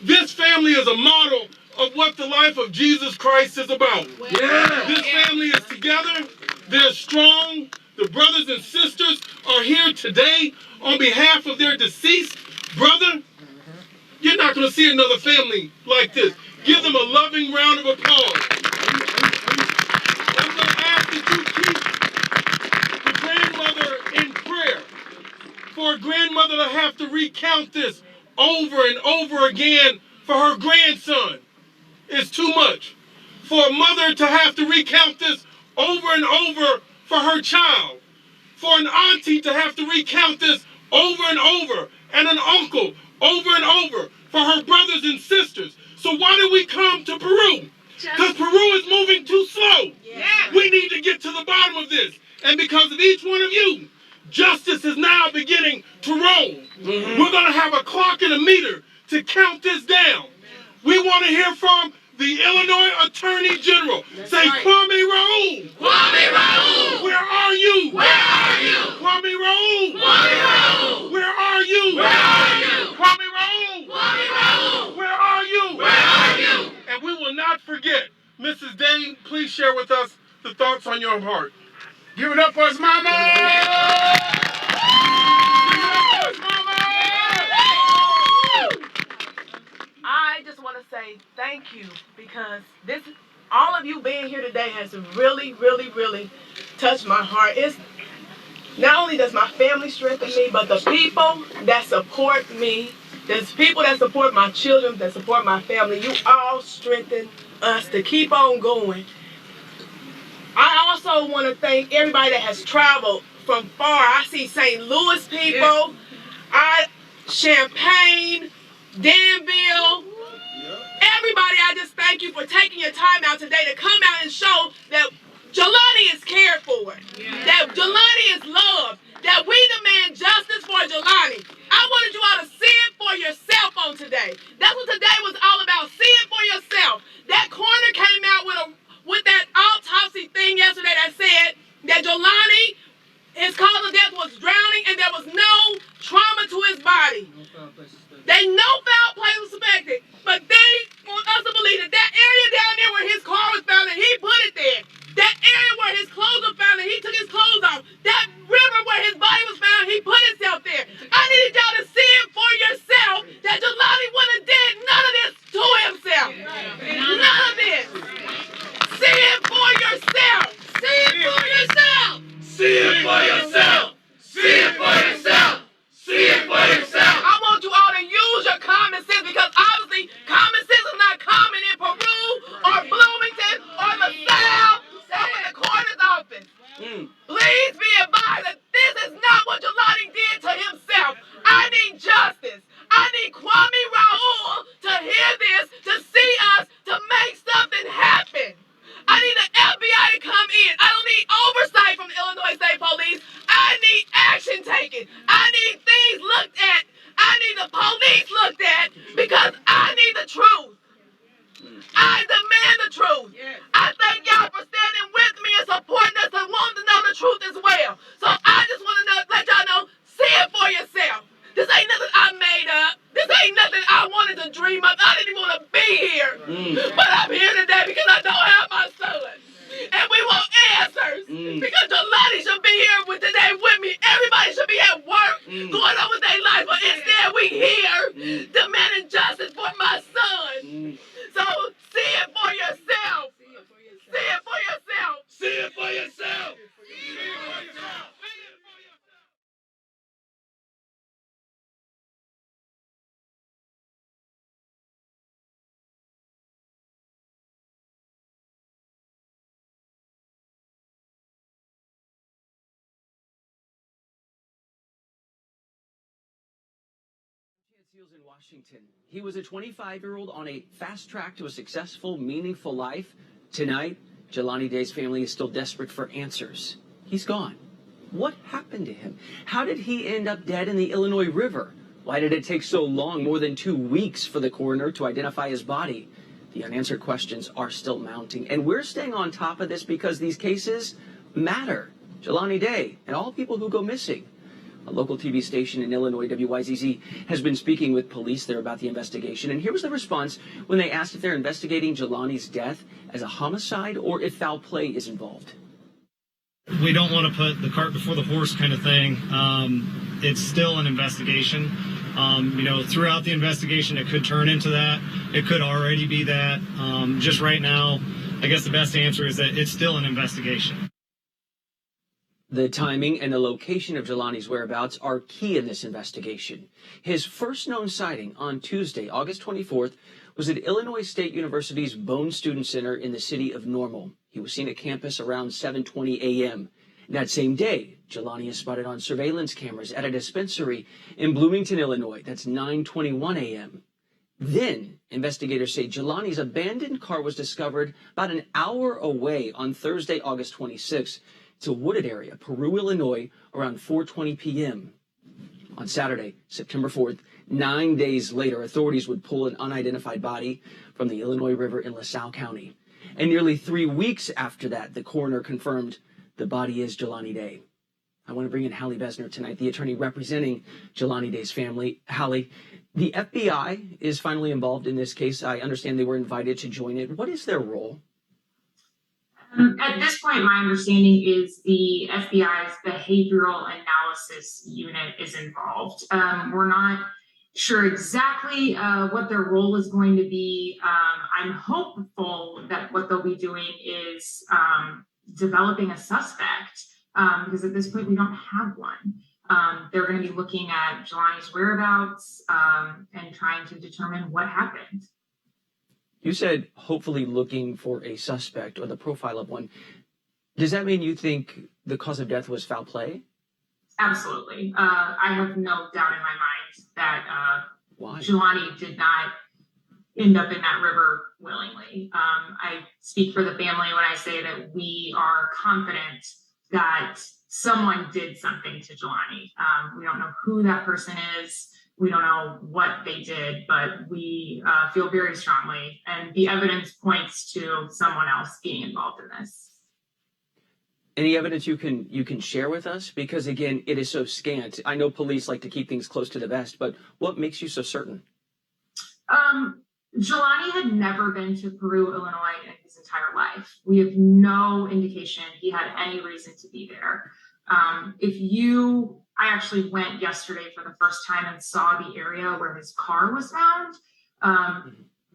[SPEAKER 8] this family is a model of what the life of Jesus Christ is about. This family is together. They're strong. The brothers and sisters are here today on behalf of their deceased brother. You're not going to see another family like this. Give them a loving round of applause. I'm going to ask that you keep the grandmother in prayer. For a grandmother to have to recount this over and over again for her grandson is too much. For a mother to have to recount this over and over for her child. For an auntie to have to recount this over and over. And an uncle over and over for her brothers and sisters. So why did we come to Peru? Because Peru is moving too slow. We need to get to the bottom of this. And because of each one of you, justice is now beginning to roll. We're going to have a clock and a meter to count this down. We want to hear from the Illinois Attorney General. Say, Kwame Raoul.
[SPEAKER 12] Kwame Raoul.
[SPEAKER 8] Where are you?
[SPEAKER 12] Where are you?
[SPEAKER 8] Kwame Raoul.
[SPEAKER 12] Kwame Raoul.
[SPEAKER 8] Where are you?
[SPEAKER 12] Where are you?
[SPEAKER 8] Kwame Raoul.
[SPEAKER 12] Kwame Raoul.
[SPEAKER 8] Where are you?
[SPEAKER 12] Where are you?
[SPEAKER 8] And we will not forget. Mrs. Day, please share with us the thoughts on your heart.
[SPEAKER 3] Give it up for us, mama!
[SPEAKER 6] I just want to say thank you, because all of you being here today has really, really, really touched my heart. It's not only does my family strengthen me, but the people that support me, there's people that support my children, that support my family. You all strengthen us to keep on going. I also want to thank everybody that has traveled from far. I see St. Louis people, Champaign, Danville. Everybody, I just thank you for taking your time out today to come out and show that Jelani is cared for, that Jelani is loved, that we demand justice for Jelani. I wanted you all to see it for yourself on today. That's what today was all about. See it for yourself. That coroner came out with that autopsy thing yesterday that said that Jelani, his cause of death was drowning and there was no trauma to his body. They no foul play was suspected, but they want us to believe that that area down there where his car was found and he put it there, that area where his clothes were found and he took his clothes off, that river where his body was found, he put himself there. I needed y'all to see it for yourself that Jelani wouldn't have did none of this to himself. None of this. See it for yourself. See it for yourself.
[SPEAKER 12] See it for yourself. See it for yourself. See it for yourself.
[SPEAKER 6] I want you all to use your common sense because obviously common sense is not common in Peru or Bloomington or LaSalle or in the coroner's office. Please be advised that this is not what Jelani did to himself. I need justice. I need Kwame Raoul to hear this, to see us, to make something happen. I need the FBI to come in. I don't need oversight from the Illinois State Police. I need action taken. I need things looked at. I need the police looked at because I need the truth. I demand the truth. I thank y'all for standing with me and supporting us and wanting to know the truth as well. So I just want to let y'all know, see it for yourself. This ain't nothing I made up. This ain't nothing I wanted to dream up. I didn't even want to be here. But I'm here today because I don't have my son. And we want answers. Because Jelani should be here today with me. Everybody should be at work, going on with their life. But instead we here demanding justice for my son. So see it for yourself. See it for yourself.
[SPEAKER 12] See it for yourself. See it for yourself.
[SPEAKER 13] In Washington. He was a 25-year-old on a fast track to a successful, meaningful life. Tonight, Jelani Day's family is still desperate for answers. He's gone. What happened to him? How did he end up dead in the Illinois River? Why did it take so long, more than 2 weeks, for the coroner to identify his body? The unanswered questions are still mounting, and we're staying on top of this because these cases matter. Jelani Day and all people who go missing. A local TV station in Illinois, WYZZ, has been speaking with police there about the investigation. And here was the response when they asked if they're investigating Jelani's death as a homicide or if foul play is involved.
[SPEAKER 14] We don't want to put the cart before the horse kind of thing. It's still an investigation. Throughout the investigation, it could turn into that. It could already be that. Just right now, I guess the best answer is that it's still an investigation.
[SPEAKER 13] The timing and the location of Jelani's whereabouts are key in this investigation. His first known sighting on Tuesday, August 24th, was at Illinois State University's Bone Student Center in the city of Normal. He was seen at campus around 7:20 a.m. That same day, Jelani is spotted on surveillance cameras at a dispensary in Bloomington, Illinois. That's 9:21 a.m. Then, investigators say Jelani's abandoned car was discovered about an hour away on Thursday, August 26th. It's a wooded area, Peru, Illinois, around 4:20 p.m. On Saturday, September 4th, 9 days later, authorities would pull an unidentified body from the Illinois River in LaSalle County. And nearly 3 weeks after that, the coroner confirmed the body is Jelani Day. I want to bring in Hallie Besner tonight, the attorney representing Jelani Day's family. Hallie, the FBI is finally involved in this case. I understand they were invited to join it. What is their role?
[SPEAKER 15] At this point, my understanding is the FBI's behavioral analysis unit is involved. We're not sure exactly what their role is going to be. I'm hopeful that what they'll be doing is developing a suspect because at this point we don't have one. They're going to be looking at Jelani's whereabouts and trying to determine what happened.
[SPEAKER 13] You said hopefully looking for a suspect or the profile of one. Does that mean you think the cause of death was foul play?
[SPEAKER 15] Absolutely. I have no doubt in my mind that Jelani did not end up in that river willingly. I speak for the family when I say that we are confident that someone did something to Jelani. We don't know who that person is. We don't know what they did, but we feel very strongly, and the evidence points to someone else being involved in this.
[SPEAKER 13] Any evidence you can share with us? Because again, it is so scant. I know police like to keep things close to the vest, but what makes you so certain?
[SPEAKER 15] Jelani had never been to Peru, Illinois in his entire life. We have no indication he had any reason to be there. I actually went yesterday for the first time and saw the area where his car was found.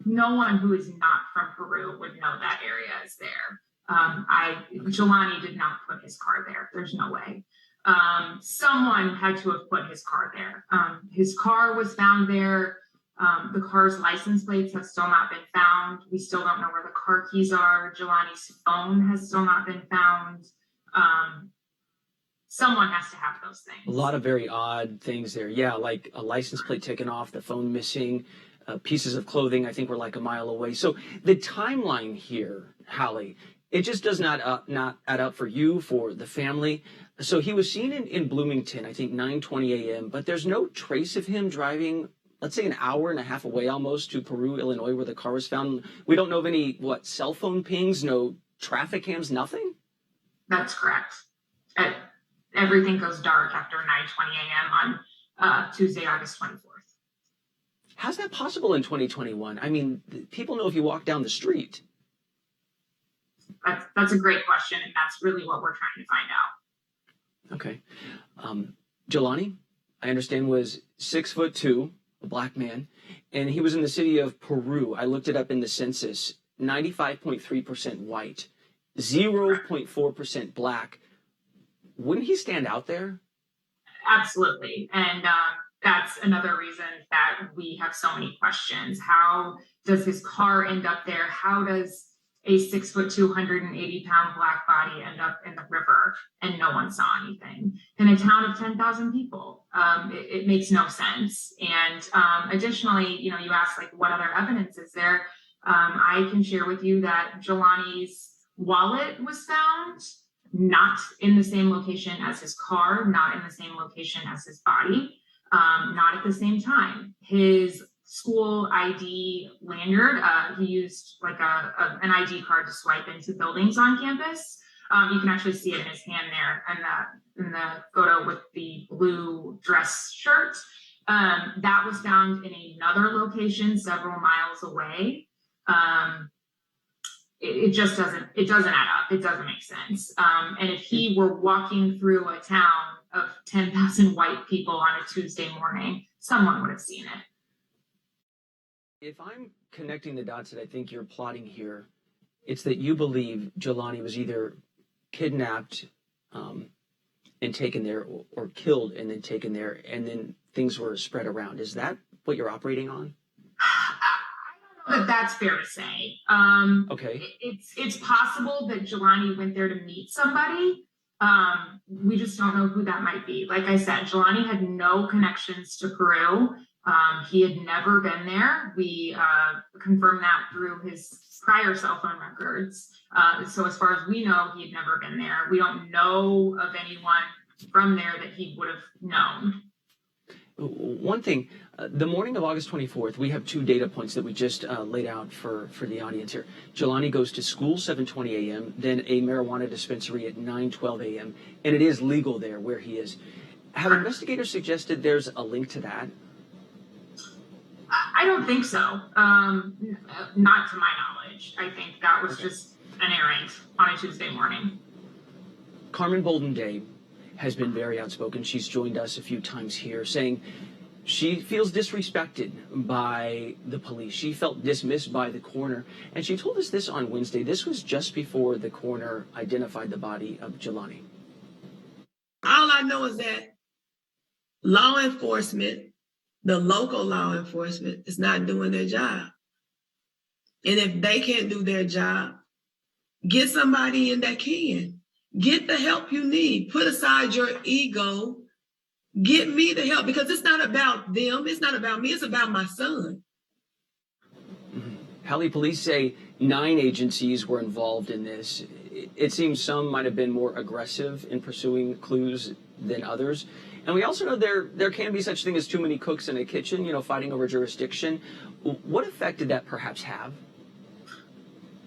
[SPEAKER 15] No one who is not from Peru would know that area is there. Jelani did not put his car there. There's no way. Someone had to have put his car there. His car was found there. The car's license plates have still not been found. We still don't know where the car keys are. Jelani's phone has still not been found. Someone has to have those things.
[SPEAKER 13] A lot of very odd things there. Yeah, like a license plate taken off, the phone missing, pieces of clothing I think were like a mile away. So the timeline here, Hallie, it just does not add up for you, for the family. So he was seen in Bloomington, I think 9:20 a.m., but there's no trace of him driving, let's say, an hour and a half away almost to Peru, Illinois, where the car was found. We don't know of any, cell phone pings, no traffic cams, nothing?
[SPEAKER 15] That's correct. Everything goes dark after 9:20 a.m. on Tuesday, August 24th.
[SPEAKER 13] How's that possible in 2021? I mean, people know if you walk down the street.
[SPEAKER 15] That's a great question, and that's really what we're trying to find out.
[SPEAKER 13] Okay. Jelani, I understand, was 6'2", a black man, and he was in the city of Peru. I looked it up in the census, 95.3% white, 0.4% black. Wouldn't he stand out there?
[SPEAKER 15] Absolutely. And that's another reason that we have so many questions. How does his car end up there? How does a 6'2", 180-pound black body end up in the river and no one saw anything? In a town of 10,000 people, it makes no sense. And additionally, you asked, what other evidence is there? I can share with you that Jelani's wallet was found not in the same location as his car, not in the same location as his body, not at the same time. His school ID lanyard, he used an ID card to swipe into buildings on campus. You can actually see it in his hand there, and in the photo with the blue dress shirt. That was found in another location several miles away. It just doesn't add up. It doesn't make sense. And if he were walking through a town of 10,000 white people on a Tuesday morning, someone would have seen it.
[SPEAKER 13] If I'm connecting the dots that I think you're plotting here, it's that you believe Jelani was either kidnapped and taken there, or killed and then taken there, and then things were spread around. Is that what you're operating on?
[SPEAKER 15] That's fair to say.
[SPEAKER 13] Okay.
[SPEAKER 15] It's possible that Jelani went there to meet somebody. We just don't know who that might be. Like I said, Jelani had no connections to Peru. He had never been there. We confirmed that through his prior cell phone records. So as far as we know, he had never been there. We don't know of anyone from there that he would have known.
[SPEAKER 13] One thing, the morning of August 24th, we have two data points that we just laid out for the audience here. Jelani goes to school 7:20 a.m., then a marijuana dispensary at 9:12 a.m., and it is legal there where he is. Have investigators suggested there's a link to that?
[SPEAKER 15] I don't think so. Not to my knowledge. I think that was just an errand on a Tuesday morning.
[SPEAKER 13] Carmen Bolden-Day has been very outspoken. She's joined us a few times here saying she feels disrespected by the police. She felt dismissed by the coroner. And she told us this on Wednesday. This was just before the coroner identified the body of Jelani.
[SPEAKER 16] All I know is that law enforcement, the local law enforcement, is not doing their job. And if they can't do their job, get somebody in that can. Get the help you need. Put aside your ego Get me the help, because it's not about them. It's not about me. It's about my son.
[SPEAKER 13] Hallie, police say 9 agencies were involved in this. It seems some might have been more aggressive in pursuing clues than others. And we also know there can be such thing as too many cooks in a kitchen, fighting over jurisdiction. What effect did that perhaps have?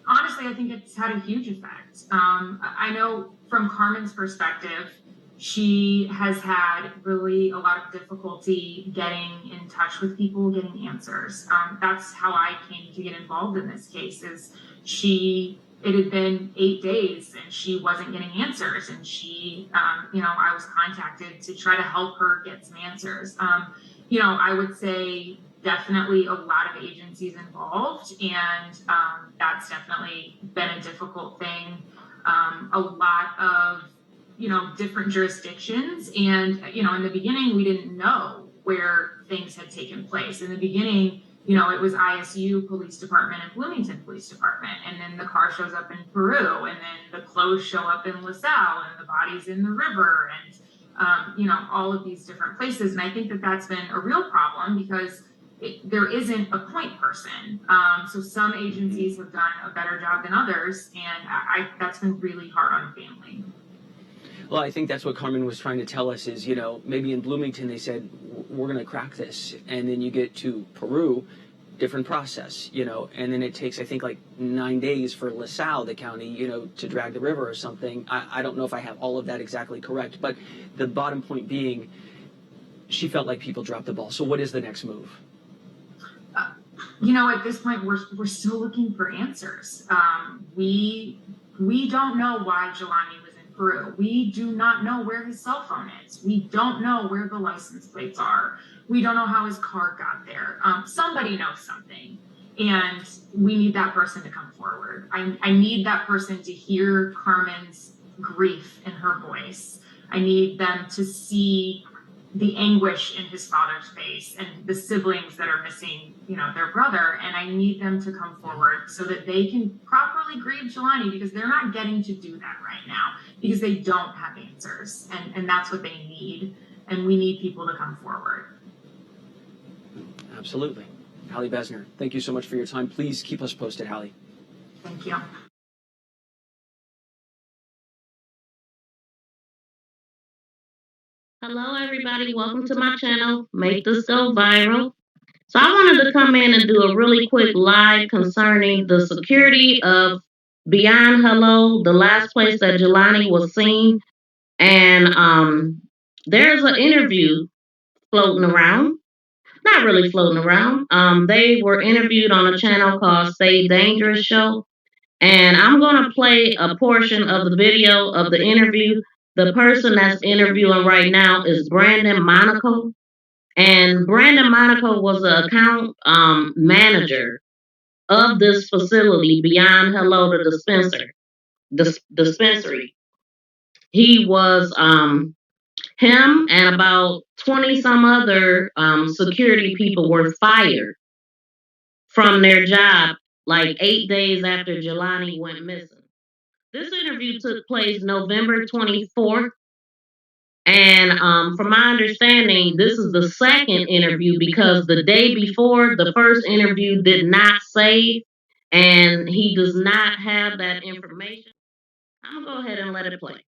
[SPEAKER 15] Honestly, I think it's had a huge effect. I know from Carmen's perspective, she has had really a lot of difficulty getting in touch with people, getting answers. That's how I came to get involved in this case. It had been 8 days and she wasn't getting answers, and I was contacted to try to help her get some answers. I would say definitely a lot of agencies involved, and that's definitely been a difficult thing. A lot of different jurisdictions, and in the beginning we didn't know where things had taken place. In the beginning, it was ISU Police Department and Bloomington Police Department, and then the car shows up in Peru, and then the clothes show up in LaSalle, and the body's in the river, and all of these different places. And I think that that's been a real problem because there isn't a point person. So some agencies have done a better job than others, and that's been really hard on the family.
[SPEAKER 13] Well, I think that's what Carmen was trying to tell us is, maybe in Bloomington they said, we're going to crack this. And then you get to Peru, different process, and then it takes, I think, like 9 days for LaSalle, the county, to drag the river or something. I don't know if I have all of that exactly correct, but the bottom point being, she felt like people dropped the ball. So what is the next move?
[SPEAKER 15] At this point, we're still looking for answers. We don't know why Jelani was in Peru. We do not know where his cell phone is. We don't know where the license plates are. We don't know how his car got there. Somebody knows something, and we need that person to come forward. I need that person to hear Carmen's grief in her voice. I need them to see the anguish in his father's face and the siblings that are missing, their brother. And I need them to come forward so that they can properly grieve Jelani, because they're not getting to do that right now because they don't have answers. And that's what they need. And we need people to come forward.
[SPEAKER 13] Absolutely. Hallie Besner, thank you so much for your time. Please keep us posted, Hallie.
[SPEAKER 15] Thank you.
[SPEAKER 17] Hello, everybody. Welcome to my channel. Make this go viral. So I wanted to come in and do a really quick live concerning the security of Beyond Hello, the last place that Jelani was seen. And there's an interview floating around. Not really floating around. They were interviewed on a channel called Stay Dangerous Show. And I'm going to play a portion of the video of the interview. The person that's interviewing right now is Brandon Monaco. And Brandon Monaco was the account manager of this facility, Beyond Hello, the dispensary. He was him and about 20 some other security people were fired from their job like 8 days after Jelani went missing. This interview took place November 24th. And from my understanding, this is the second interview because the day before, the first interview did not save, and he does not have that information. I'm going to go ahead and let it play.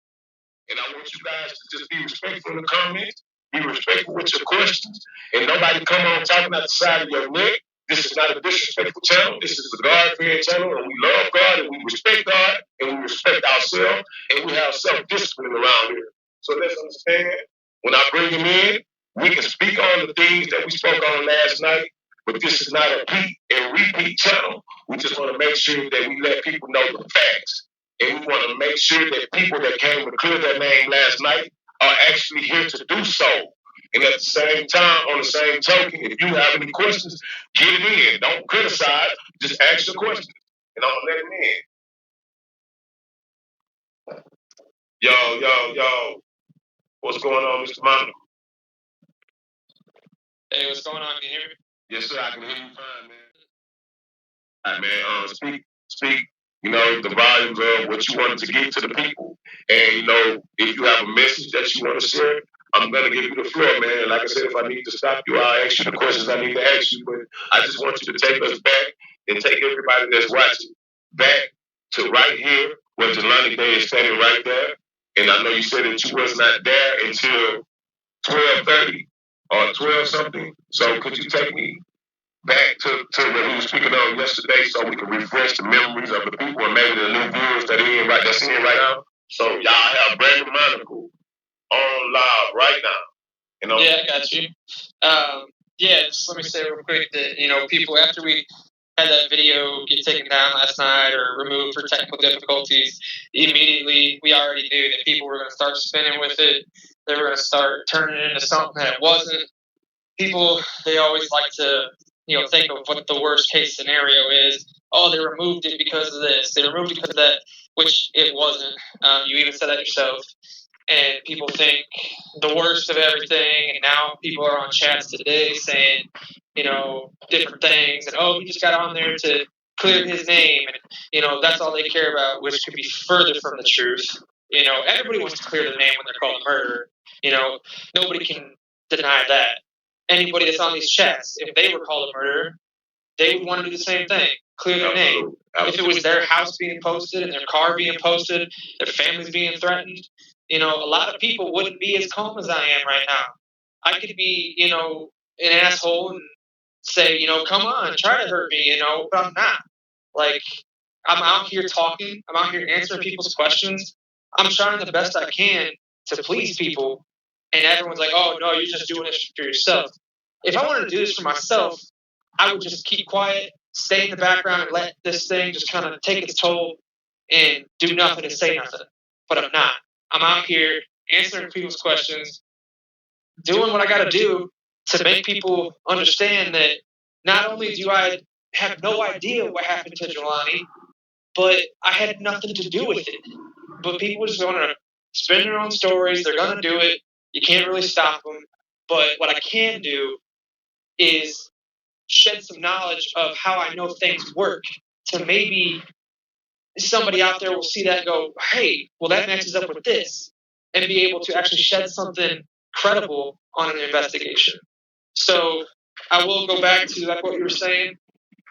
[SPEAKER 3] And I want you guys to just be respectful in the comments, be respectful with your questions, and nobody come on talking out the side of your neck. This is not a disrespectful channel. This is a God-fearing channel, and we love God, and we respect God, and we respect ourselves, and we have self-discipline around here. So let's understand, when I bring him in, we can speak on the things that we spoke on last night, but this is not a repeat channel. We just want to make sure that we let people know the facts. And we want to make sure that people that came to clear their name last night are actually here to do so. And at the same time, on the same token, if you have any questions, get it in. Don't criticize. Just ask your questions. And I'm going to let them in. Yo. What's going on, Mr. Monaco?
[SPEAKER 18] Hey, what's going on? Can you hear me?
[SPEAKER 3] Yes, sir. I can hear you fine, man. All right, man. Speak. The volumes of what you wanted to get to the people. And, if you have a message that you want to share,
[SPEAKER 19] I'm going to give you the floor, man. And like I said, if I need to stop you, I'll ask you the questions I need to ask you. But I just want you to take us back and take everybody that's watching back to right here where Jelani Day is standing right there. And I know you said that you was not there until 12:30 or 12 something. So could you take me back to what we were speaking on yesterday so we can refresh the memories of the people and maybe the new viewers that's in right now? So y'all have Brandon Monaco on live right now. You know?
[SPEAKER 18] Yeah, I got you. Just let me say real quick that, people, after we had that video get taken down last night or removed for technical difficulties, immediately we already knew that people were going to start spinning with it. They were going to start turning it into something that it wasn't. People, they always like to, think of what the worst case scenario is. Oh, they removed it because of this. They removed it because of that, which it wasn't. You even said that yourself. And people think the worst of everything, and now people are on chats today saying, different things, and he just got on there to clear his name, and that's all they care about, which could be further from the truth. Everybody wants to clear their name when they're called a murderer. Nobody can deny that. Anybody that's on these chats, if they were called a murderer, they would want to do the same thing, clear their name. If it was their house being posted and their car being posted, their families being threatened, a lot of people wouldn't be as calm as I am right now. I could be, an asshole and say, come on, try to hurt me, but I'm not. Like, I'm out here talking. I'm out here answering people's questions. I'm trying the best I can to please people. And everyone's like, oh, no, you're just doing this for yourself. If I wanted to do this for myself, I would just keep quiet, stay in the background, and let this thing just kind of take its toll and do nothing and say nothing. But I'm not. I'm out here answering people's questions, doing what I got to do to make people understand that not only do I have no idea what happened to Jelani, but I had nothing to do with it. But people just want to spin their own stories. They're going to do it. You can't really stop them. But what I can do is shed some knowledge of how I know things work to maybe somebody out there will see that and go, hey, well, that matches up with this, and be able to actually shed something credible on an investigation. So I will go back to like what you were saying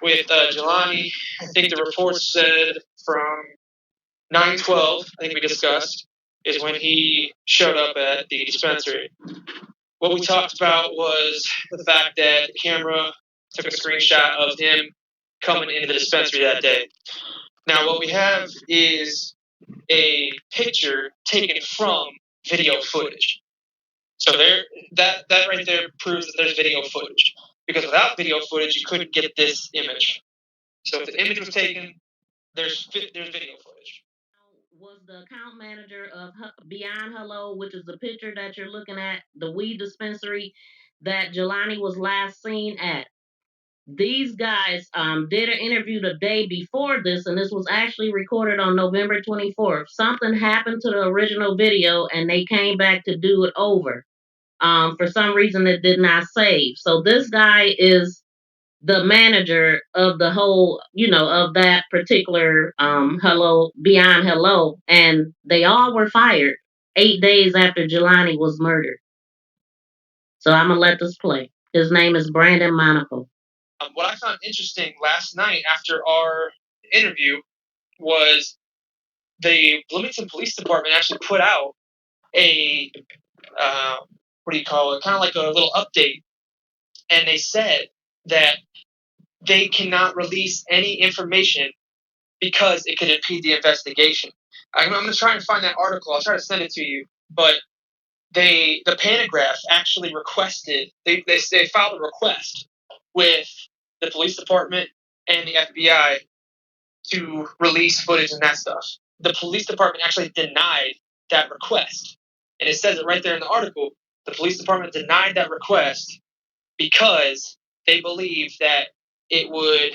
[SPEAKER 18] with Jelani. I think the report said from 9/12, I think we discussed, is when he showed up at the dispensary. What we talked about was the fact that the camera took a screenshot of him coming into the dispensary that day. Now, what we have is a picture taken from video footage. So that right there proves that there's video footage. Because without video footage, you couldn't get this image. So if the image was taken, there's video footage.
[SPEAKER 17] Was the account manager of Beyond Hello, which is the picture that you're looking at, the weed dispensary that Jelani was last seen at. These guys did an interview the day before this, and this was actually recorded on November 24th. Something happened to the original video, and they came back to do it over. For some reason, it did not save. So this guy is the manager of the whole, of that particular Hello, Beyond Hello, and they all were fired 8 days after Jelani was murdered. So I'm gonna let this play. His name is Brandon Monaco.
[SPEAKER 18] What I found interesting last night after our interview was the Bloomington Police Department actually put out a, what do you call it, kind of like a little update. And they said that they cannot release any information because it could impede the investigation. I'm going to try and find that article. I'll try to send it to you. But the Panagraph actually requested, they filed a request with the police department and the FBI to release footage and that stuff. The police department actually denied that request. And it says it right there in the article. The police department denied that request because they believe that it would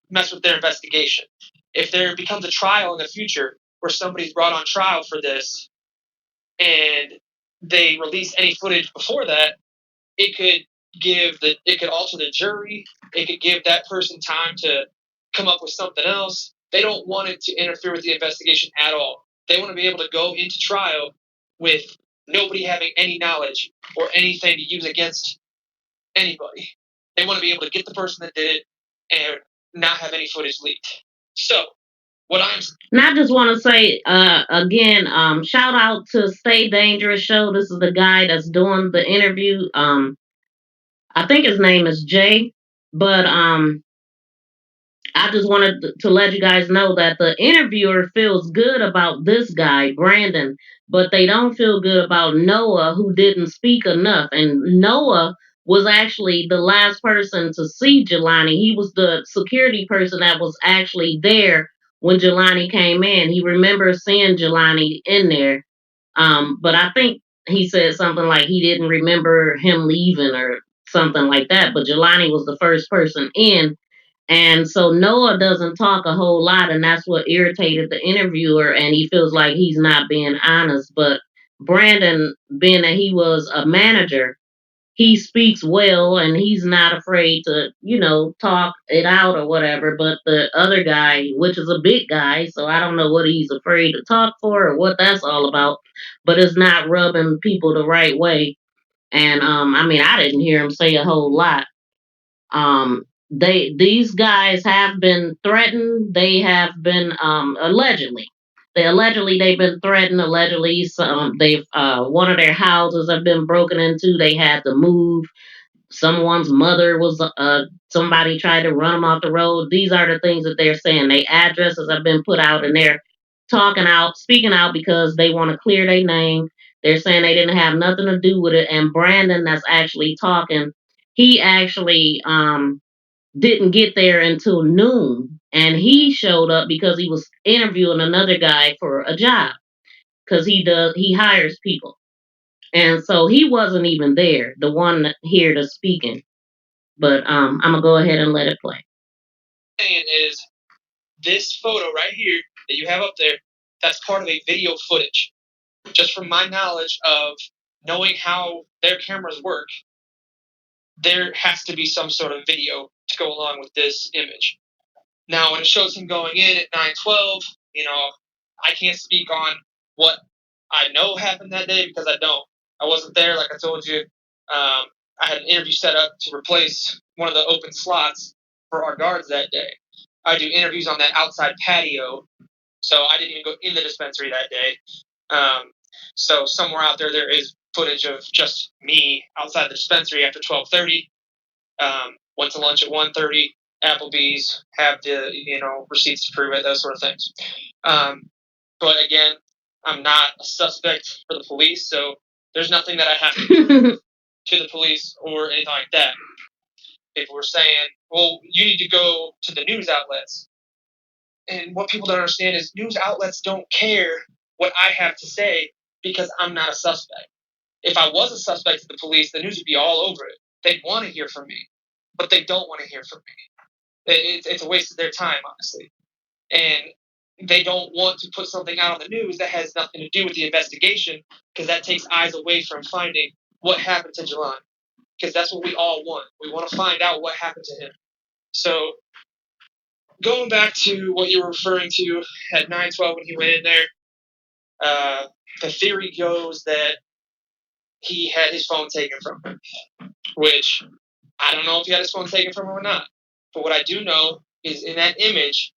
[SPEAKER 18] mess with their investigation. If there becomes a trial in the future where somebody's brought on trial for this and they release any footage before that, it could alter the jury. It could give that person time to come up with something else. They don't want it to interfere with the investigation at all. They want to be able to go into trial with nobody having any knowledge or anything to use against anybody. They want to be able to get the person that did it and not have any footage leaked. So, what I'm
[SPEAKER 17] And I just want to say again, shout out to Stay Dangerous Show. This is the guy that's doing the interview. I think his name is Jay, but I just wanted to let you guys know that the interviewer feels good about this guy, Brandon, but they don't feel good about Noah, who didn't speak enough. And Noah was actually the last person to see Jelani. He was the security person that was actually there when Jelani came in. He remembers seeing Jelani in there. But I think he said something like he didn't remember him leaving or something like that. But Jelani was the first person in. And so Noah doesn't talk a whole lot, and that's what irritated the interviewer, and he feels like he's not being honest. But Brandon, being that he was a manager, he speaks well and he's not afraid to, talk it out or whatever. But the other guy, which is a big guy, so I don't know what he's afraid to talk for or what that's all about, but it's not rubbing people the right way. And I didn't hear him say a whole lot. These guys have been threatened. They have been they've been threatened. Allegedly, they've one of their houses have been broken into. They had to move. Someone's mother was somebody tried to run them off the road. These are the things that they're saying. Their addresses have been put out, and they're speaking out because they want to clear their name. They're saying they didn't have nothing to do with it. And Brandon, that's actually talking, he actually didn't get there until noon, and he showed up because he was interviewing another guy for a job because he hires people, and so he wasn't even there, the one here to speaking. But I'm gonna go ahead and let it play.
[SPEAKER 18] saying is this photo right here that you have up there, that's part of a video footage. Just from my knowledge of knowing how their cameras work, there has to be some sort of video to go along with this image. Now, when it shows him going in at 9:12, I can't speak on what I know happened that day because I don't. I wasn't there, like I told you. I had an interview set up to replace one of the open slots for our guards that day. I do interviews on that outside patio, so I didn't even go in the dispensary that day. So somewhere out there is footage of just me outside the dispensary after 12:30. Went to lunch at 1:30. Applebee's, have the receipts to prove it, those sort of things. But again, I'm not a suspect for the police, so there's nothing that I have to prove to the police or anything like that. People were saying, well, you need to go to the news outlets. And what people don't understand is news outlets don't care what I have to say because I'm not a suspect. If I was a suspect to the police, the news would be all over it. They'd want to hear from me, but they don't want to hear from me. It's a waste of their time, honestly. And they don't want to put something out on the news that has nothing to do with the investigation because that takes eyes away from finding what happened to Jelani. Because that's what we all want. We want to find out what happened to him. So going back to what you were referring to at 9:12 when he went in there, the theory goes that he had his phone taken from him, which I don't know if he had his phone taken from him or not. But what I do know is in that image,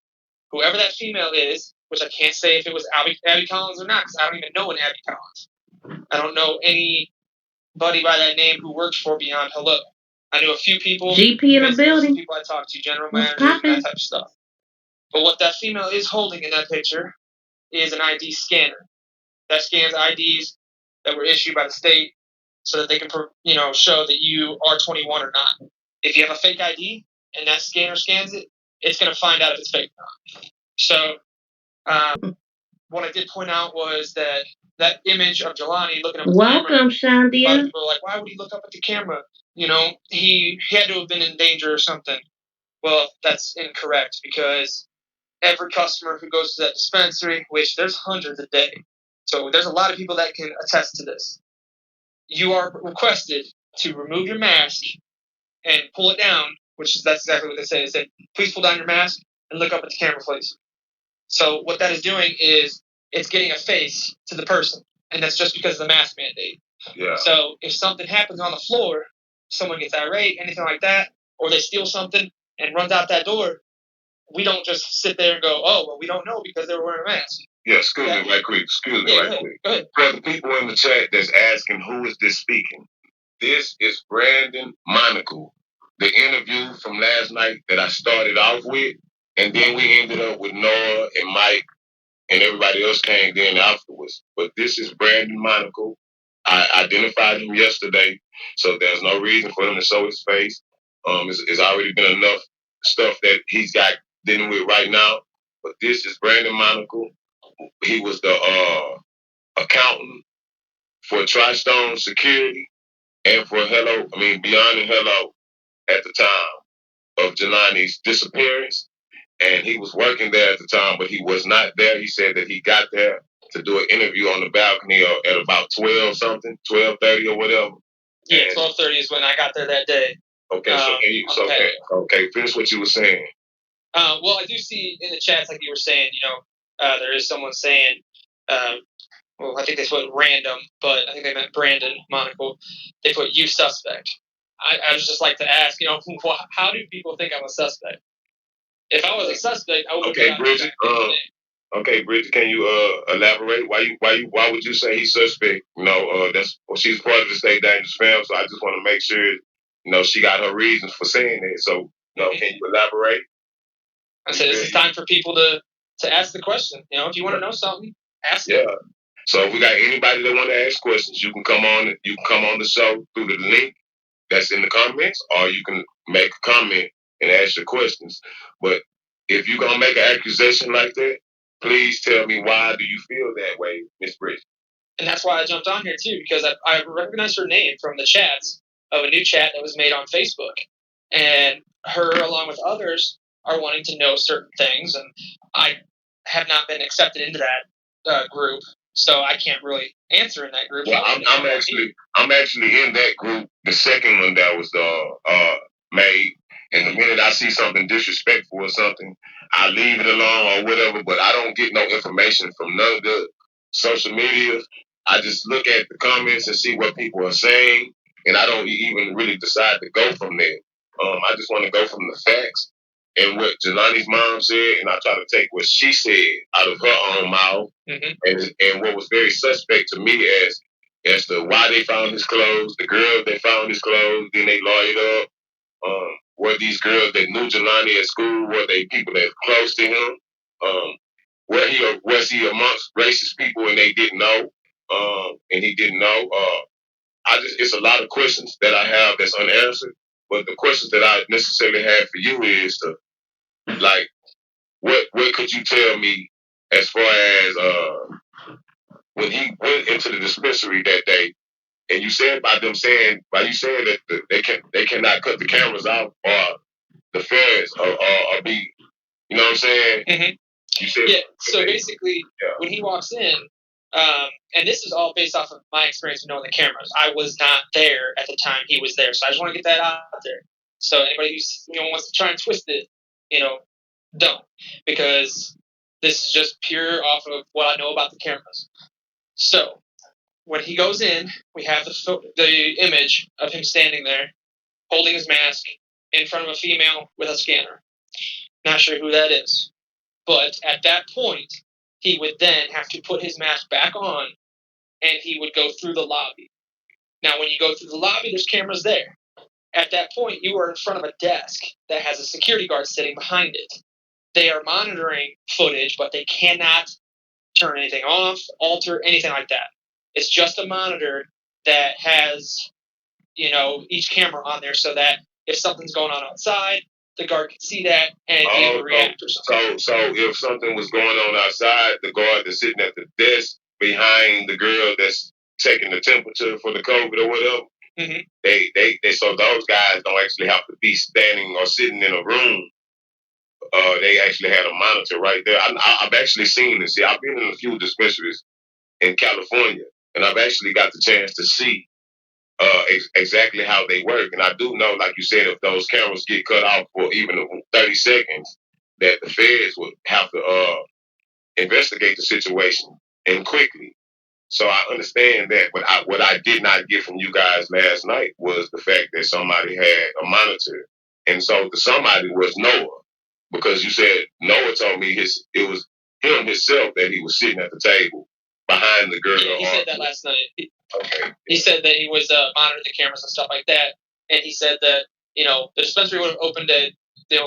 [SPEAKER 18] whoever that female is, which I can't say if it was Abby Collins or not, because I don't even know an Abby Collins. I don't know anybody by that name who works for Beyond Hello. I knew a few people.
[SPEAKER 17] GP in the building.
[SPEAKER 18] People I talked to, general managers, and that type of stuff. But what that female is holding in that picture is an ID scanner that scans IDs that were issued by the state so that they can, show that you are 21 or not. If you have a fake ID and that scanner scans it, it's going to find out if it's fake or not. So, what I did point out was that image of Jelani looking up at the camera.
[SPEAKER 17] Welcome, Shandia.
[SPEAKER 18] A lot of people are like, why would he look up at the camera? He had to have been in danger or something. Well, that's incorrect because every customer who goes to that dispensary, which there's hundreds a day, so there's a lot of people that can attest to this. You are requested to remove your mask and pull it down, that's exactly what they say. They say, please pull down your mask and look up at the camera, please. So what that is doing is it's getting a face to the person. and that's just because of the mask mandate.
[SPEAKER 19] Yeah.
[SPEAKER 18] So if something happens on the floor, someone gets irate, anything like that, or they steal something and runs out that door, we don't just sit there and go, oh, well, we don't know because they were wearing a mask.
[SPEAKER 19] Yeah, excuse me right quick.
[SPEAKER 18] Go ahead.
[SPEAKER 19] For the people in the chat that's asking who is this speaking, this is Brandon Monaco, the interview from last night that I started off with, and then we ended up with Noah and Mike, and everybody else came in afterwards. But this is Brandon Monaco. I identified him yesterday, so there's no reason for him to show his face. It's already been enough stuff that he's got dealing with right now. But this is Brandon Monaco. He was the accountant for TriStone Security and for Beyond and Hello at the time of Jelani's disappearance. And he was working there at the time, but he was not there. He said that he got there to do an interview on the balcony at about 12:30 or whatever.
[SPEAKER 18] Yeah, 12:30 is when I got there that day.
[SPEAKER 19] Okay, finish what you were saying.
[SPEAKER 18] Well, I do see in the chats, like you were saying, there is someone saying, well, I think they put random, but I think they meant Brandon Monaco. They put you suspect. I would just like to ask, how do people think I'm a suspect? If I was a suspect, I would.
[SPEAKER 19] Okay, Bridget. Bridget, can you elaborate? Why would you say he's suspect? She's part of the State Dangerous fam, so I just want to make sure, she got her reasons for saying it. So, can you elaborate?
[SPEAKER 18] I said this is time for people to ask the question. If you want to know something, ask it.
[SPEAKER 19] Yeah. So if we got anybody that want to ask questions, you can come on the show through the link that's in the comments, or you can make a comment and ask your questions. But if you're gonna make an accusation like that, please tell me why do you feel that way, Miss Bridget?
[SPEAKER 18] And that's why I jumped on here too, because I recognized her name from the chats of a new chat that was made on Facebook, and her along with others are wanting to know certain things, and I have not been accepted into that group, so I can't really answer in that group.
[SPEAKER 19] Well, I'm actually in that group, the second one that was made. And the minute I see something disrespectful or something, I leave it alone or whatever. But I don't get no information from none of the social media. I just look at the comments and see what people are saying, and I don't even really decide to go from there. I just want to go from the facts and what Jelani's mom said, and I try to take what she said out of her own mouth, and what was very suspect to me as to why they found his clothes, the girls that found his clothes, then they lawyered up. Were these girls that knew Jelani at school? Were they people that were close to him? Was he amongst racist people and they didn't know? And he didn't know? It's a lot of questions that I have that's unanswered. But the questions that I necessarily have for you is what could you tell me as far as when he went into the dispensary that day? And you said by you saying that they cannot cut the cameras off or the feds or be, you know what I'm saying?
[SPEAKER 18] Mm-hmm.
[SPEAKER 19] You said
[SPEAKER 18] so basically, when he walks in, and this is all based off of my experience of knowing the cameras. I was not there at the time he was there, so I just want to get that out there. So anybody who wants to try and twist it, don't, because this is just pure off of what I know about the cameras. So when he goes in, we have the image of him standing there, holding his mask in front of a female with a scanner. Not sure who that is. But at that point, he would then have to put his mask back on, and he would go through the lobby. Now, when you go through the lobby, there's cameras there. At that point, you are in front of a desk that has a security guard sitting behind it. They are monitoring footage, but they cannot turn anything off, alter, anything like that. It's just a monitor that has, each camera on there so that if something's going on outside, the guard can see that and be able to react or something.
[SPEAKER 19] So if something was going on outside, the guard that's sitting at the desk behind the girl that's taking the temperature for the COVID or whatever, so those guys don't actually have to be standing or sitting in a room. They actually had a monitor right there. I've actually seen this. See, I've been in a few dispensaries in California, and I've actually got the chance to see exactly how they work. And I do know, like you said, if those cameras get cut off for even 30 seconds, that the feds would have to investigate the situation and quickly. So I understand that, but what I did not get from you guys last night was the fact that somebody had a monitor, and so the somebody was Noah, because you said Noah told me it was him himself that he was sitting at the table behind the girl.
[SPEAKER 18] Yeah, he said that last night.
[SPEAKER 19] Okay.
[SPEAKER 18] He said that he was monitoring the cameras and stuff like that, and he said that the dispensary would have opened at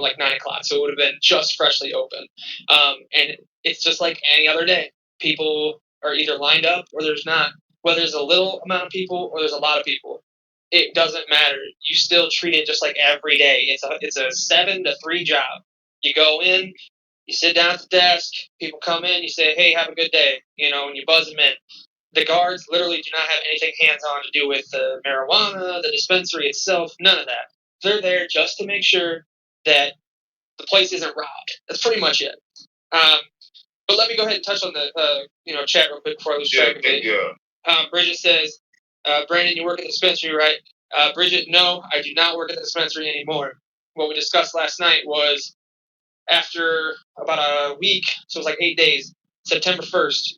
[SPEAKER 18] like 9 o'clock, so it would have been just freshly open. And it's just like any other day. People are either lined up or there's not. Whether there's a little amount of people or there's a lot of people, it doesn't matter. You still treat it just like every day. It's a 7 to 3 job. You go in, you sit down at the desk, people come in, you say, hey, have a good day, and you buzz them in. The guards literally do not have anything hands-on to do with the marijuana, the dispensary itself, none of that. They're there just to make sure that the place isn't robbed. That's pretty much it. But let me go ahead and touch on the chat real quick before I lose track of it.
[SPEAKER 19] Yeah.
[SPEAKER 18] Bridget says, Brandon, you work at the dispensary, right? Bridget, no, I do not work at the dispensary anymore. What we discussed last night was after about a week, so it was like 8 days, September 1st,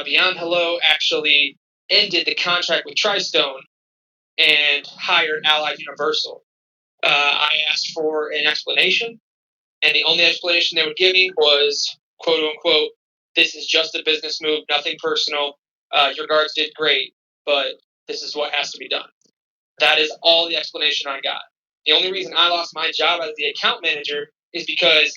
[SPEAKER 18] Beyond Hello actually ended the contract with TriStone and hired Allied Universal. I asked for an explanation, and the only explanation they would give me was, quote unquote, this is just a business move, nothing personal. Your guards did great, but this is what has to be done. That is all the explanation I got. The only reason I lost my job as the account manager is because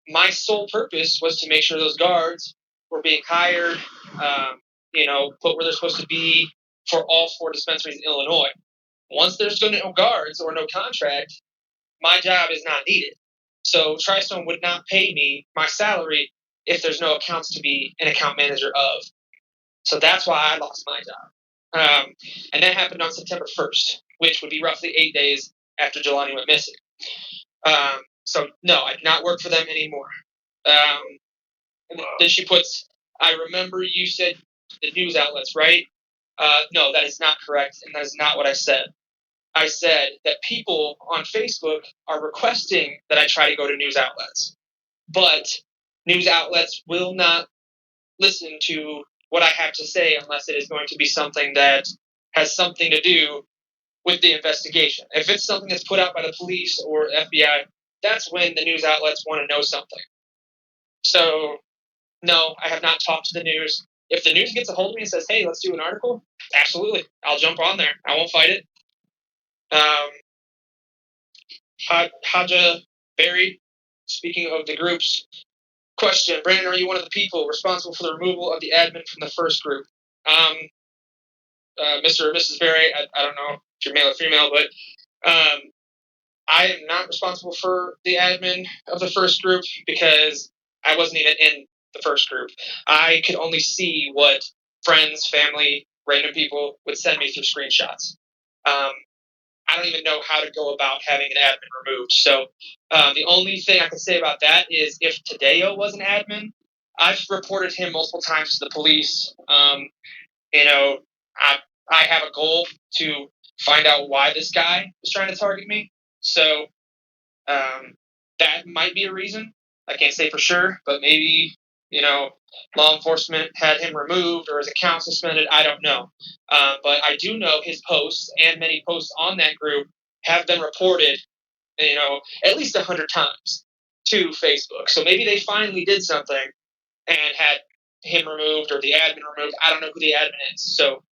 [SPEAKER 18] my sole purpose was to make sure those guards were being hired, put where they're supposed to be for all 4 dispensaries in Illinois. Once there's no guards or no contract, my job is not needed. So TriStone would not pay me my salary if there's no accounts to be an account manager of. So that's why I lost my job. And that happened on September 1st, which would be roughly 8 days after Jelani went missing. So no, I do not work for them anymore. Then she puts, I remember you said the news outlets, right? No, that is not correct, and that is not what I said. I said that people on Facebook are requesting that I try to go to news outlets, but news outlets will not listen to what I have to say unless it is going to be something that has something to do with the investigation. If it's something that's put out by the police or FBI, that's when the news outlets want to know something. So, no, I have not talked to the news. If the news gets a hold of me and says, hey, let's do an article, absolutely. I'll jump on there. I won't fight it. Haja Berry, speaking of the groups, question, Brandon, are you one of the people responsible for the removal of the admin from the first group? Mr. or Mrs. Berry, I don't know if you're male or female, but I am not responsible for the admin of the first group because I wasn't even in the first group. I could only see what friends, family, random people would send me through screenshots. I don't even know how to go about having an admin removed. So the only thing I can say about that is if Tadeo was an admin, I've reported him multiple times to the police. I have a goal to find out why this guy is trying to target me. So that might be a reason. I can't say for sure, but maybe, law enforcement had him removed or his account suspended. I don't know. But I do know his posts and many posts on that group have been reported, at least 100 times to Facebook. So maybe they finally did something and had him removed or the admin removed. I don't know who the admin is. So,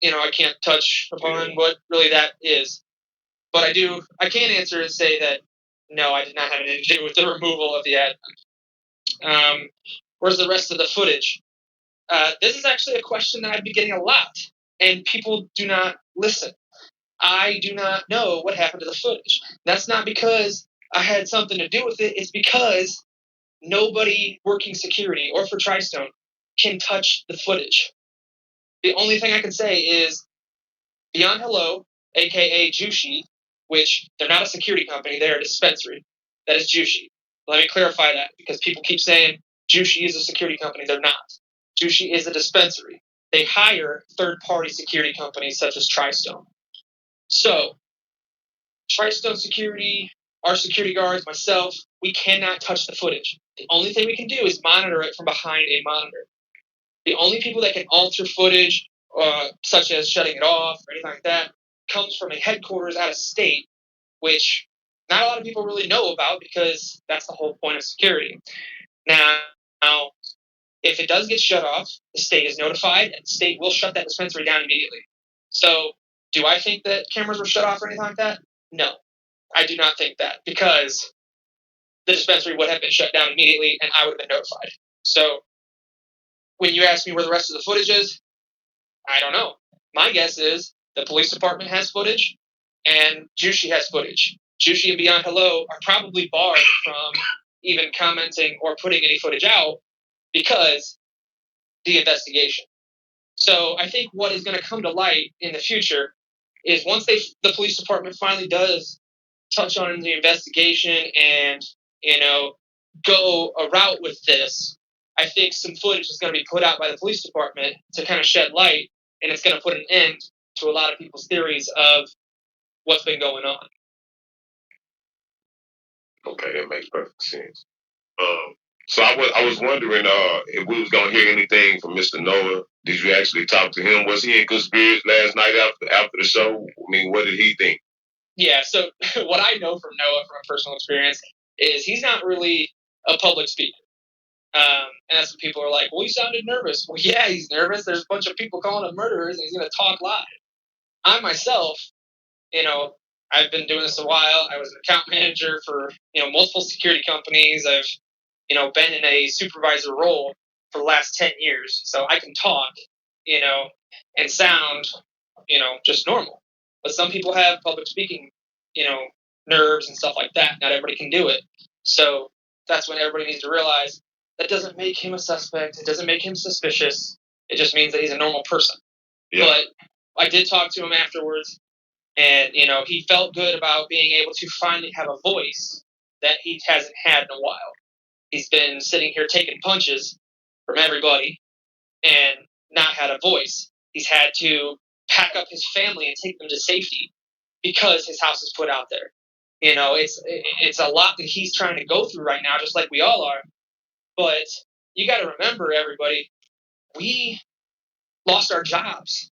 [SPEAKER 18] I can't touch upon what really that is. But I can answer and say that, no, I did not have anything to do with the removal of the admin. Where's the rest of the footage? This is actually a question that I've been getting a lot, and people do not listen. I do not know what happened to the footage. That's not because I had something to do with it. It's because nobody working security or for TriStone can touch the footage. The only thing I can say is Beyond Hello, a.k.a. Jushi, which they're not a security company, they're a dispensary. That is Jushi. Let me clarify that because people keep saying Jushi is a security company. They're not. Jushi is a dispensary. They hire third-party security companies such as TriStone. So, TriStone Security, our security guards, myself, we cannot touch the footage. The only thing we can do is monitor it from behind a monitor. The only people that can alter footage, such as shutting it off or anything like that, comes from a headquarters out of state, which not a lot of people really know about because that's the whole point of security. Now, if it does get shut off, the state is notified, and the state will shut that dispensary down immediately. So, do I think that cameras were shut off or anything like that? No, I do not think that, because the dispensary would have been shut down immediately, and I would have been notified. So, when you ask me where the rest of the footage is, I don't know. My guess is the police department has footage, and Jushi has footage. Jushi and Beyond Hello are probably barred from even commenting or putting any footage out because the investigation. So I think what is going to come to light in the future is once the police department finally does touch on the investigation and, go a route with this, I think some footage is going to be put out by the police department to kind of shed light, and it's going to put an end to a lot of people's theories of what's been going on.
[SPEAKER 19] Okay, that makes perfect sense. So I was wondering if we was gonna hear anything from Mr. Noah. Did you actually talk to him? Was he in good spirits last night after the show? I mean, what did he think?
[SPEAKER 18] Yeah, so what I know from Noah from a personal experience is he's not really a public speaker. And that's what people are like, well, he sounded nervous. Well, yeah, he's nervous. There's a bunch of people calling him murderers, and he's going to talk live. I myself, I've been doing this a while. I was an account manager for, multiple security companies. I've, been in a supervisor role for the last 10 years. So I can talk, and sound, just normal. But some people have public speaking, nerves and stuff like that. Not everybody can do it. So that's when everybody needs to realize that doesn't make him a suspect. It doesn't make him suspicious. It just means that he's a normal person. Yeah. But I did talk to him afterwards, and, he felt good about being able to finally have a voice that he hasn't had in a while. He's been sitting here taking punches from everybody and not had a voice. He's had to pack up his family and take them to safety because his house is put out there. It's a lot that he's trying to go through right now, just like we all are. But you got to remember, everybody, we lost our jobs.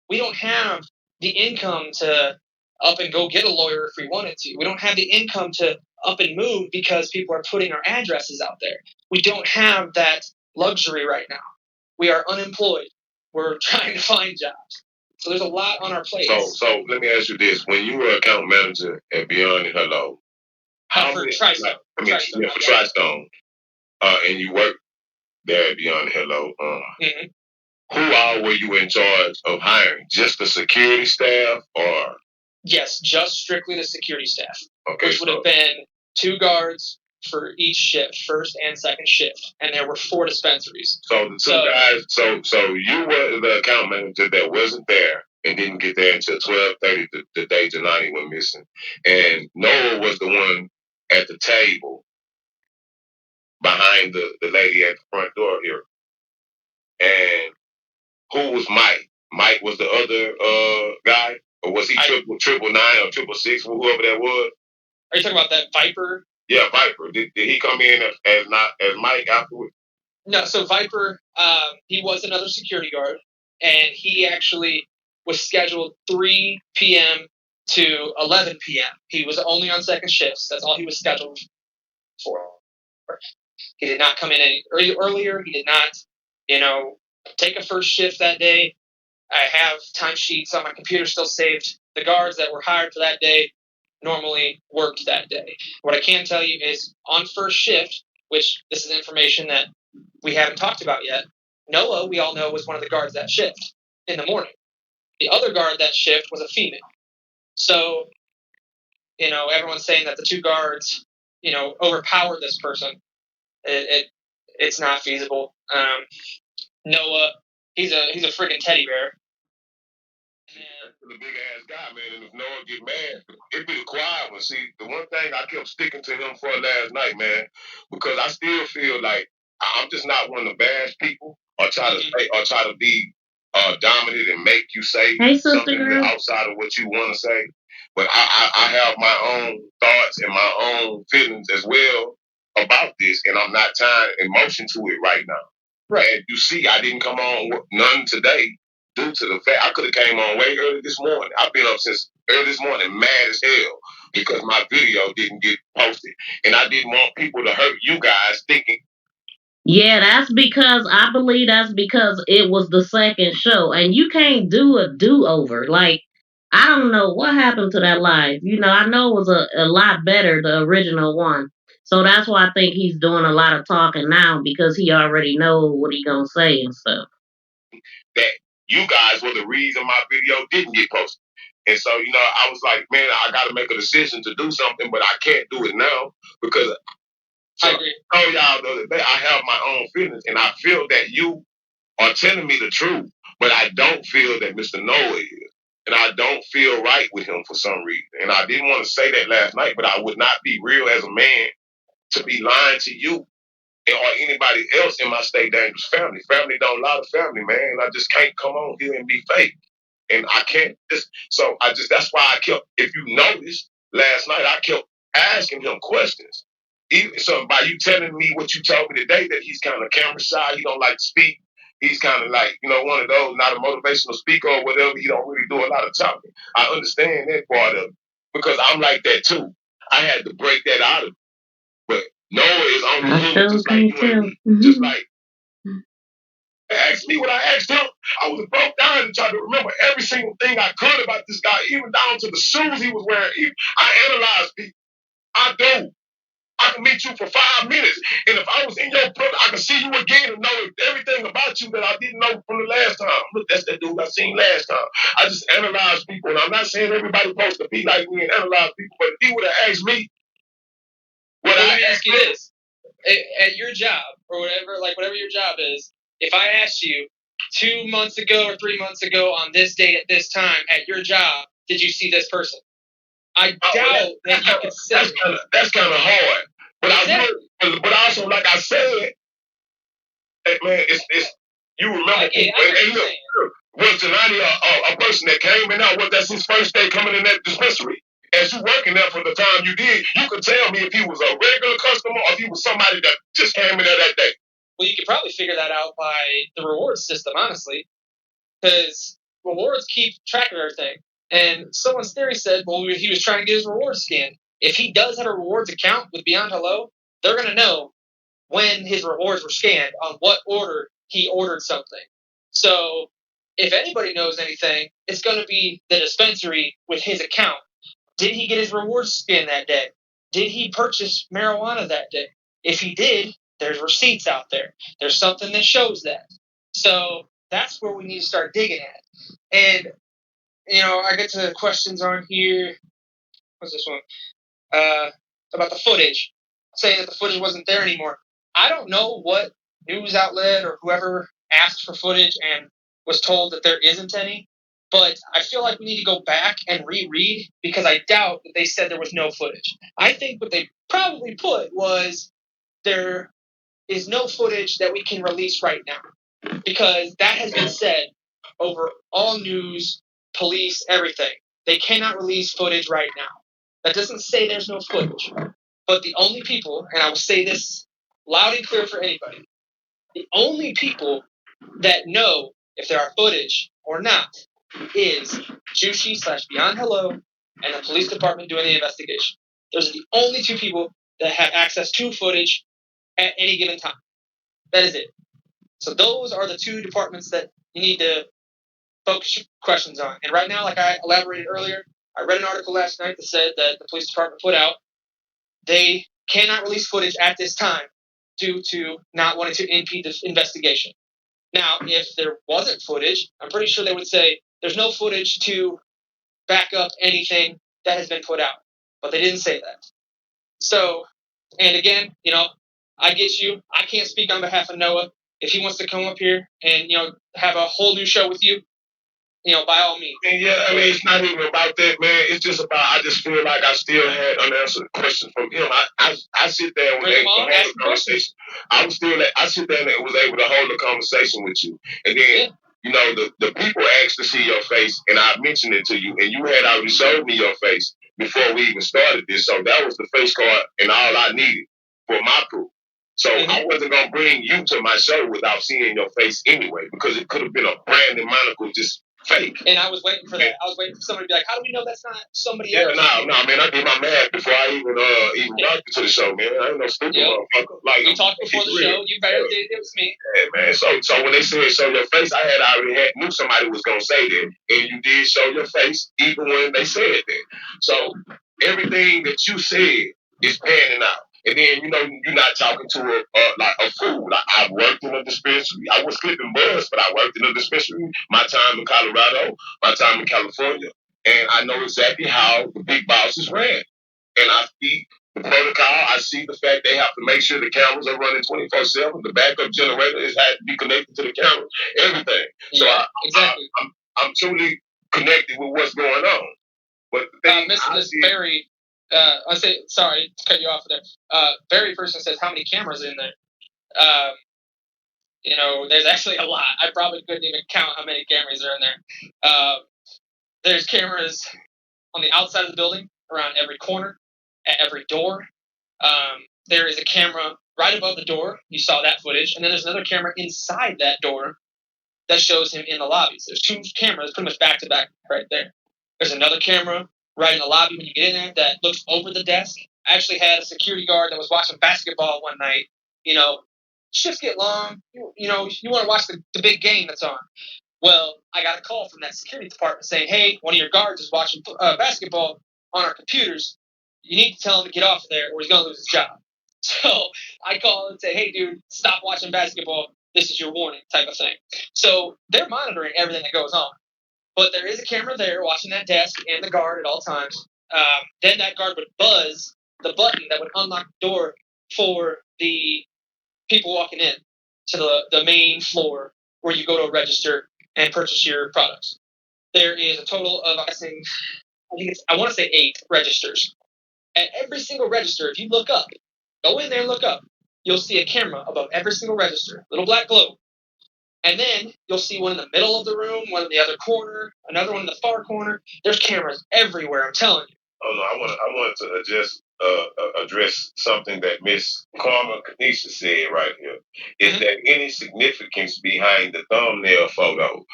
[SPEAKER 18] We don't have the income to up and go get a lawyer if we wanted to. We don't have the income to up and move because people are putting our addresses out there. We don't have that luxury right now. We are unemployed. We're trying to find jobs. So there's a lot on our plate.
[SPEAKER 19] So let me ask you this. When you were account manager at Beyond and Hello,
[SPEAKER 18] for Tri-Stone.
[SPEAKER 19] For Tri-Stone, and you worked there at Beyond and Hello, who all were you in charge of hiring? Just the security staff or?
[SPEAKER 18] Yes, just strictly the security staff, which would have been 2 guards for each shift, first and second shift, and there were 4 dispensaries.
[SPEAKER 19] So the 2 guys. So you were the account manager that wasn't there and didn't get there until 12:30 the day Jelani went missing, and Noah was the one at the table behind the lady at the front door here. And who was Mike? Mike was the other guy, or was he triple nine or 666, whoever that was?
[SPEAKER 18] Are you talking about that Viper?
[SPEAKER 19] Yeah, Viper. Did he come in as Mike afterwards?
[SPEAKER 18] No, so Viper, he was another security guard, and he actually was scheduled 3 p.m. to 11 p.m. He was only on second shifts. That's all he was scheduled for. He did not come in any earlier. He did not, take a first shift that day. I have timesheets on my computer still saved. The guards that were hired for that day normally worked that day. What I can tell you is on first shift, which this is information that we haven't talked about yet, Noah, we all know, was one of the guards that shift in the morning. The other guard that shift was a female. So, everyone's saying that the 2 guards, overpowered this person. It's not feasible. Noah, he's a freaking teddy bear.
[SPEAKER 19] The big ass guy, man, and if Noah get mad, it'd be the quiet one. See, the one thing I kept sticking to him for last night, man, because I still feel like I'm just not one of the bad people or try to be dominant and make you say something outside of what you want to say. But I have my own thoughts and my own feelings as well about this, and I'm not tying emotion to it right now. Right. And you see, I didn't come on none today due to the fact I could have came on way early this morning. I've been up since early this morning, mad as hell, because my video didn't get posted, and I didn't want people to hurt you guys thinking.
[SPEAKER 17] Yeah, I believe that's because it was the second show, and you can't do a do-over. Like, I don't know what happened to that live. I know it was a lot better, the original one. So that's why I think he's doing a lot of talking now, because he already knows what he gonna say and stuff.
[SPEAKER 19] That you guys were the reason my video didn't get posted. And so, I was like, man, I got to make a decision to do something, but I can't do it now because I told y'all the other day, I have my own feelings, and I feel that you are telling me the truth, but I don't feel that Mr. Noah is. And I don't feel right with him for some reason. And I didn't want to say that last night, but I would not be real as a man to be lying to you or anybody else in my Stay Dangerous family. Family don't lie to family, man. I just can't come on here and be fake. And I can't that's why I kept, if you noticed last night, I kept asking him questions. So by you telling me what you told me today, that he's kind of camera shy, he don't like to speak. He's kind of like, one of those, not a motivational speaker or whatever. He don't really do a lot of talking. I understand that part of it because I'm like that too. I had to break that out of him. But Noah is only human, just like you and me. Just like asked me what I asked him. I was broke down and tried to remember every single thing I could about this guy, even down to the shoes he was wearing. I analyzed people. I do. I can meet you for 5 minutes, and if I was in your presence, I can see you again and know everything about you that I didn't know from the last time. Look, that's that dude I seen last time. I just analyze people, and I'm not saying everybody's supposed to be like me and analyze people, but if he would have asked me,
[SPEAKER 18] let me ask you this. At your job, or whatever your job is, if I asked you 2 months ago or 3 months ago on this date at this time at your job, did you see this person? I doubt that you could say
[SPEAKER 19] that's kind of hard. But but also, like I said, man, it's you remember. And look, was Jelani a person that came in out? That's his first day coming in that dispensary. As you working there for the time you did, you could tell me if he was a regular customer or if he was somebody that just came in there that day.
[SPEAKER 18] Well, you could probably figure that out by the rewards system, honestly, because rewards keep track of everything. And someone's theory said, well, he was trying to get his rewards scanned. If he does have a rewards account with Beyond Hello, they're going to know when his rewards were scanned, on what order he ordered something. So if anybody knows anything, it's going to be the dispensary with his account. Did he get his rewards scanned that day? Did he purchase marijuana that day? If he did, there's receipts out there. There's something that shows that. So that's where we need to start digging at. And, I get to questions on here. What's this one? About the footage. Saying that the footage wasn't there anymore. I don't know what news outlet or whoever asked for footage and was told that there isn't any. But I feel like we need to go back and reread because I doubt that they said there was no footage. I think what they probably put was there is no footage that we can release right now because that has been said over all news, police, everything. They cannot release footage right now. That doesn't say there's no footage. But the only people, and I will say this loud and clear for anybody, the only people that know if there are footage or not is Jushi/Beyond Hello and the police department doing the investigation. Those are the only two people that have access to footage at any given time. That is it. So those are the two departments that you need to focus questions on. And right now, like I elaborated earlier, I read an article last night that said that the police department put out they cannot release footage at this time due to not wanting to impede this investigation. Now, if there wasn't footage, I'm pretty sure they would say there's no footage to back up anything that has been put out. But they didn't say that. So, and again, I get you. I can't speak on behalf of Noah. If he wants to come up here and, have a whole new show with you, by all means.
[SPEAKER 19] And yeah, I mean, it's not even about that, man. It's just about, I just feel like I still had unanswered questions from him. I sit there and was able to hold a conversation. I sit there and was able to hold a conversation with you. And then, the people asked to see your face, and I mentioned it to you, and you had already showed me your face before we even started this. So that was the face card and all I needed for my proof. So I wasn't gonna bring you to my show without seeing your face anyway, because it could have been a Brandon Monaco just fake.
[SPEAKER 18] And I was waiting for that. I was waiting for somebody to be like, how do we know that's not somebody else?
[SPEAKER 19] No, man, I did my math before I even brought you to the show, man. I ain't no stupid motherfucker. Like,
[SPEAKER 18] we talked before the show. You validated it was me.
[SPEAKER 19] Yeah, man. So when they said show your face, I knew somebody was gonna say that, and you did show your face even when they said that. So everything that you said is panning out. And then, you're not talking to a fool. Like, I worked in a dispensary. I was clipping buzz, but I worked in a dispensary. My time in Colorado, my time in California. And I know exactly how the big bosses ran. And I see the protocol. I see the fact they have to make sure the cameras are running 24/7. The backup generator has to be connected to the camera. Everything. So
[SPEAKER 18] exactly.
[SPEAKER 19] I'm truly connected with what's going on. But the thing
[SPEAKER 18] Barry, I say sorry to cut you off there. Barry person says how many cameras are in there. There's actually a lot. I probably couldn't even count how many cameras are in there. There's cameras on the outside of the building, around every corner, at every door. There is a camera right above the door. You saw that footage. And then there's another camera inside that door that shows him in the lobbies. There's two cameras pretty much back to back right there. There's another camera right in the lobby when you get in there that looks over the desk. I actually had a security guard that was watching basketball one night. Shifts get long. You want to watch the big game that's on. Well, I got a call from that security department saying, hey, one of your guards is watching basketball on our computers. You need to tell him to get off of there or he's going to lose his job. So I call and say, hey, dude, stop watching basketball. This is your warning type of thing. So they're monitoring everything that goes on. But there is a camera there watching that desk and the guard at all times. Then that guard would buzz the button that would unlock the door for the people walking in to the main floor where you go to register and purchase your products. There is a total of, I want to say 8 registers. At every single register, if you look up, go in there and look up, you'll see a camera above every single register, little black globe. And then you'll see one in the middle of the room, one in the other corner, another one in the far corner. There's cameras everywhere, I'm telling you.
[SPEAKER 19] Oh no, I want to address something that Miss Carmen Kanisha said right here. Is there any significance behind the thumbnail photo?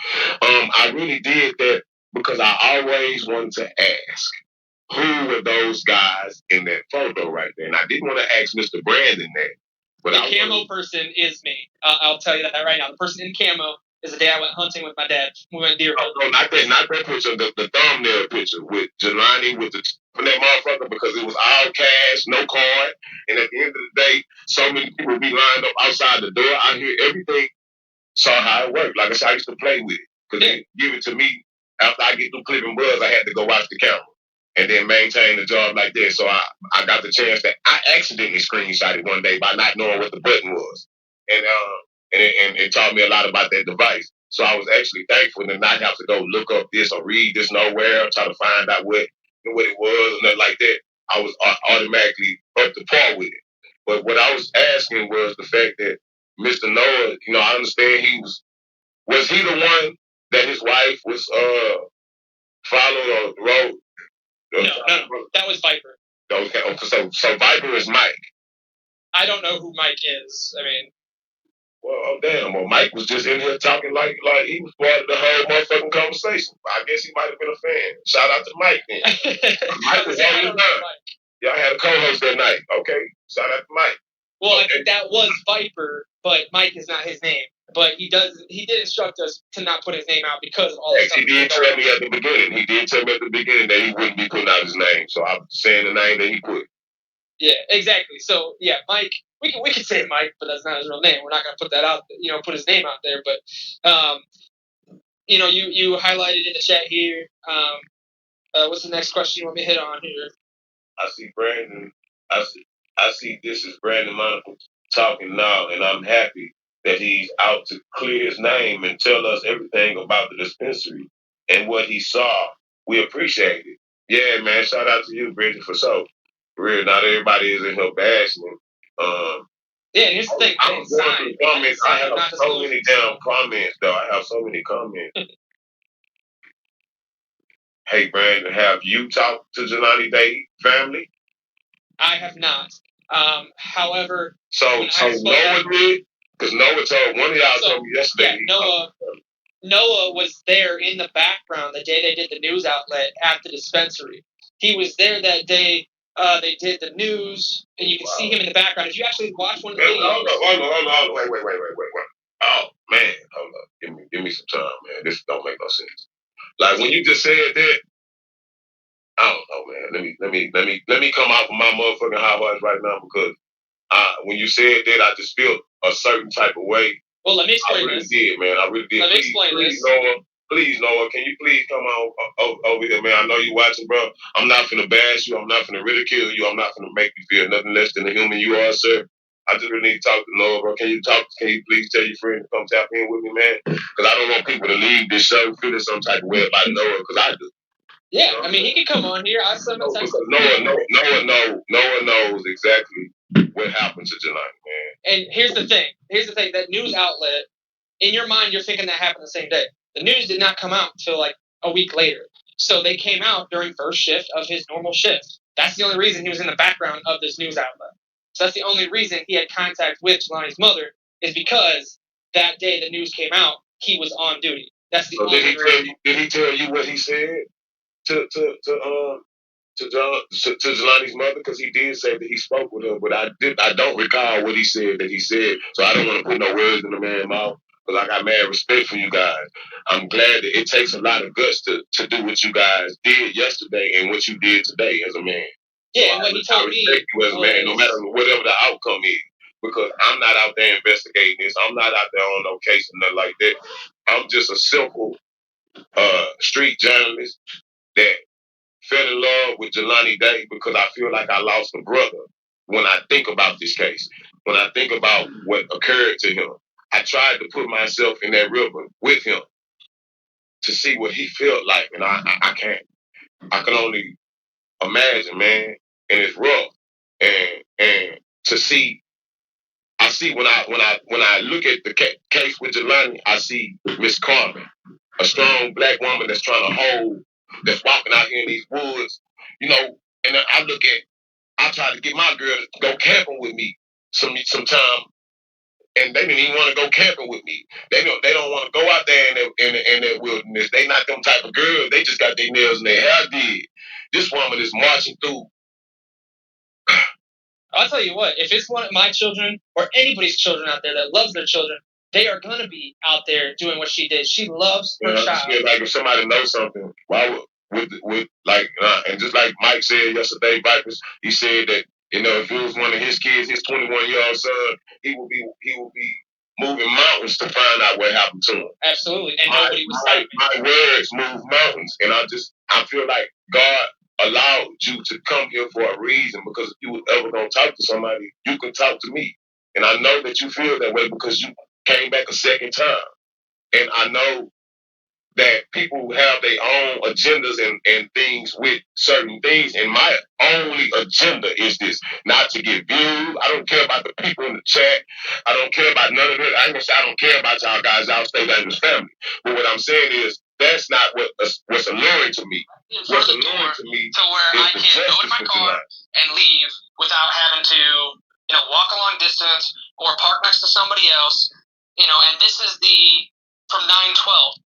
[SPEAKER 19] I really did that because I always wanted to ask, who were those guys in that photo right there? And I didn't want to ask Mr. Brandon that. But
[SPEAKER 18] the camo person is me. I'll tell you that right now. The person in camo is the day I went hunting with my dad. We went deer hunting.
[SPEAKER 19] No, not that picture. The thumbnail picture with Jelani with that motherfucker, because it was all cash, no card. And at the end of the day, so many people be lined up outside the door. I hear everything. Saw how it worked. Like I said, I used to play with it because they give it to me after I get through clipping buzz. I had to go watch the camera and then maintain the job like that. So I got the chance that I accidentally screenshot it one day by not knowing what the button was. And it taught me a lot about that device. So I was actually thankful to not have to go look up this or read this nowhere or try to find out what it was or nothing like that. I was automatically up to par with it. But what I was asking was the fact that Mr. Noah, I understand was he the one that his wife was following or rode?
[SPEAKER 18] No, that was Viper.
[SPEAKER 19] Okay, so Viper is Mike.
[SPEAKER 18] I don't know who Mike is. I mean,
[SPEAKER 19] well, damn. Well, Mike was just in here talking like he was part of the whole motherfucking conversation. I guess he might have been a fan. Shout out to Mike then. Mike was on his time. Yeah, I had a co-host that night. Okay, shout out to Mike.
[SPEAKER 18] Well, I think that was Viper, but Mike is not his name. But he did instruct us to not put his name out because of all this stuff.
[SPEAKER 19] He did tell me at the beginning. That he wouldn't be putting out his name. So I'm saying the name that he put.
[SPEAKER 18] Yeah, exactly. So yeah, Mike. We can say Mike, but that's not his real name. We're not gonna put that out. Put his name out there. But you highlighted in the chat here. What's the next question you want me to hit on here?
[SPEAKER 19] I see Brandon. I see this is Brandon Monaco talking now, and I'm happy that he's out to clear his name and tell us everything about the dispensary and what he saw. We appreciate it. Yeah, man. Shout out to you, Bridget, for so. For real, not everybody is in here bashing him.
[SPEAKER 18] Yeah, here's the thing.
[SPEAKER 19] I'm going through comments. I have so many damn comments, though. I have so many comments. Hey, Brandon, have you talked to Jelani Day family?
[SPEAKER 18] I have not.
[SPEAKER 6] However,
[SPEAKER 19] So Noah did, because Noah told one of y'all told me yesterday.
[SPEAKER 6] Yeah, Noah was there in the background the day they did the news outlet at the dispensary. He was there that day. They did the news, and you can see him in the background. If you actually watch one of the videos.
[SPEAKER 19] Hold on. Wait. Oh man, hold up. Give me some time, man. This don't make no sense. Like when you just said that, I don't know, man. Let me come out from my motherfucking high horse right now because when you said that, I just feel a certain type of way.
[SPEAKER 6] Well, let me explain
[SPEAKER 19] I really
[SPEAKER 6] this.
[SPEAKER 19] did, man. I really did.
[SPEAKER 6] Let me explain this.
[SPEAKER 19] Please, Noah, can you please come on over here, man? I know you watching, bro. I'm not finna bash you. I'm not finna ridicule you. I'm not finna make you feel nothing less than the human you are, sir. I just really need to talk to Noah, bro. Can you please tell your friend to come tap in with me, man? Because I don't want people to leave this show feeling some type of way about Noah, because I do.
[SPEAKER 6] Yeah, I mean, he can come on here. I sent him a text.
[SPEAKER 19] Noah knows exactly what happened to Jelani, man.
[SPEAKER 6] And here's the thing. That news outlet, in your mind, you're thinking that happened the same day. The news did not come out until like a week later. So they came out during first shift of his normal shift. That's the only reason he was in the background of this news outlet. So that's the only reason he had contact with Jelani's mother is because that day the news came out, he was on duty. That's the only reason.
[SPEAKER 19] Did he tell you what he said to Jelani's mother? Because he did say that he spoke with her, but I don't recall what he said that he said. So I don't want to put no words in the man's mouth. Because I got mad respect for you guys. I'm glad that it takes a lot of guts to do what you guys did yesterday and what you did today as a man.
[SPEAKER 6] Yeah, and what he told me
[SPEAKER 19] respect you as a man, no matter whatever the outcome is. Because I'm not out there investigating this. I'm not out there on no case or nothing like that. I'm just a simple street journalist that fell in love with Jelani Day because I feel like I lost a brother when I think about this case. When I think about what occurred to him. I tried to put myself in that river with him to see what he felt like, and I can't. I can only imagine, man, and it's rough. And to see, I see when I look at the case with Jelani, I see Miss Carmen, a strong black woman that's trying to that's walking out here in these woods, you know. And I try to get my girl to go camping with me sometime. And they didn't even want to go camping with me. They don't want to go out there in that wilderness. They not them type of girls. They just got their nails and their hair did. This woman is marching through.
[SPEAKER 6] I'll tell you what, if it's one of my children or anybody's children out there that loves their children, they are going to be out there doing what she did. She loves her child.
[SPEAKER 19] Like if somebody knows something, why would like, and just like Mike said yesterday, Vipers, he said that, you know, if it was one of his kids, his 21-year-old son, he will be moving mountains to find out what happened to him.
[SPEAKER 6] Absolutely. And nobody was saying
[SPEAKER 19] my words move mountains. And I feel like God allowed you to come here for a reason, because if you were ever going to talk to somebody, you can talk to me. And I know that you feel that way because you came back a second time. And I know that people have their own agendas and things with certain things. And my only agenda is this, not to get views. I don't care about the people in the chat. I don't care about none of it. I ain't gonna say I don't care about y'all guys out stay down in this family. But what I'm saying is that's not what's alluring to me. What's alluring to me
[SPEAKER 6] to where I can go to my car and leave without having to, walk a long distance or park next to somebody else, and this is from 9/12.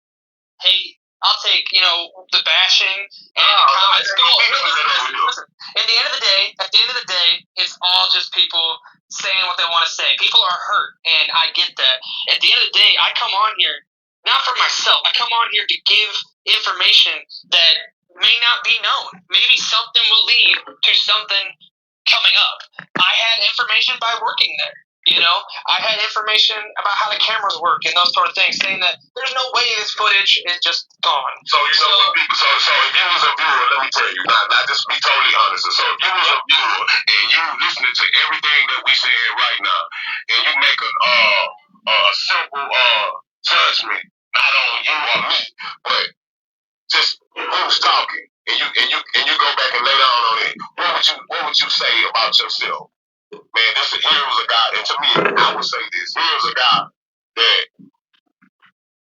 [SPEAKER 6] Hey, I'll take, the bashing and the comments. Listen, at the end of the day, it's all just people saying what they want to say. People are hurt, and I get that. At the end of the day, I come on here, not for myself. I come on here to give information that may not be known. Maybe something will lead to something coming up. I had information by working there. I had information about how the cameras work and those sort of things, saying that there's no way this footage is just gone.
[SPEAKER 19] So if you was a viewer, let me tell you, not just be totally honest. So if you was a viewer and you listening to everything that we saying right now, and you make a simple judgment, not on you or me, but just who's talking, and you go back and lay down on it, what would you say about yourself? Man, here was a guy, and to me, I would say this. Here was a guy that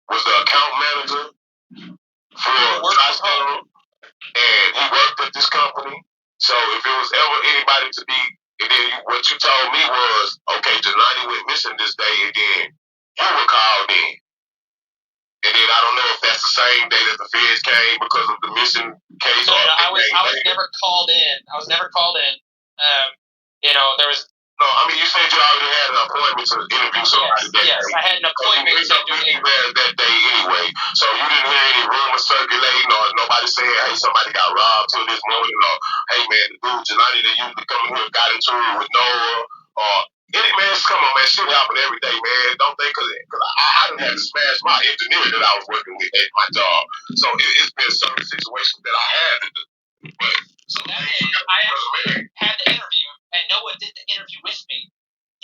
[SPEAKER 19] was the account manager for Tri-State, and he worked at this company. So if it was ever anybody to be, and then what you told me was, okay, Jelani went missing this day, and then you were called in. And then I don't know if that's the same day that the feds came because of the missing case.
[SPEAKER 18] So I was never called in. I was never called in. There was.
[SPEAKER 19] No, I mean, you said you already had an appointment to interview somebody that day.
[SPEAKER 18] Yes, I had an appointment to do
[SPEAKER 19] that day anyway. So you didn't hear any rumors circulating or nobody saying, hey, somebody got robbed till this morning, or hey, man, the dude Jelani that usually come here got into it with Noah, or any man, come on, man, shit happen every day, man. Don't think because I done had to smash my engineer that I was working with at my job. So it's been some situations that I had to do. But
[SPEAKER 18] so that day, I actually had the interview, and Noah did the interview with me.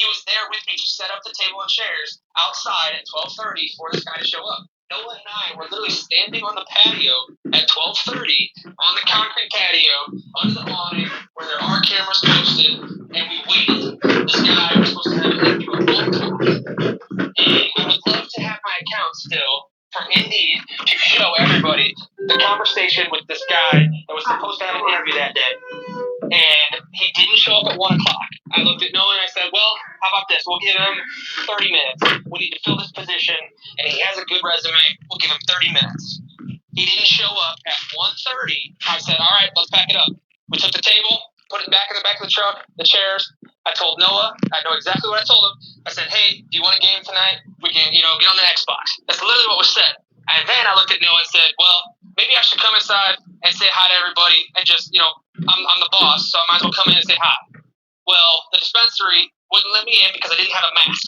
[SPEAKER 18] He was there with me to set up the table and chairs outside at 12:30 for this guy to show up. Noah and I were literally standing on the patio at 12:30 on the concrete patio under the awning where there are cameras posted, and we waited. This guy was supposed to have an interview at 1 o'clock. And I would love to have my account still from Indeed to show everybody the conversation with this guy that was supposed to have an interview that day. And he didn't show up at 1 o'clock. I looked at Noah and I said, well, how about this? We'll give him 30 minutes. We need to fill this position, and he has a good resume. We'll give him 30 minutes. He didn't show up at 1:30. I said, all right, let's pack it up. We took the table, put it back in the back of the truck, the chairs. I told Noah, I know exactly what I told him. I said, hey, do you want a game tonight? We can, get on the Xbox. That's literally what was said. And then I looked at Noah and said, well, maybe I should come inside and say hi to everybody and just, I'm the boss, so I might as well come in and say hi. Well, the dispensary wouldn't let me in because I didn't have a mask.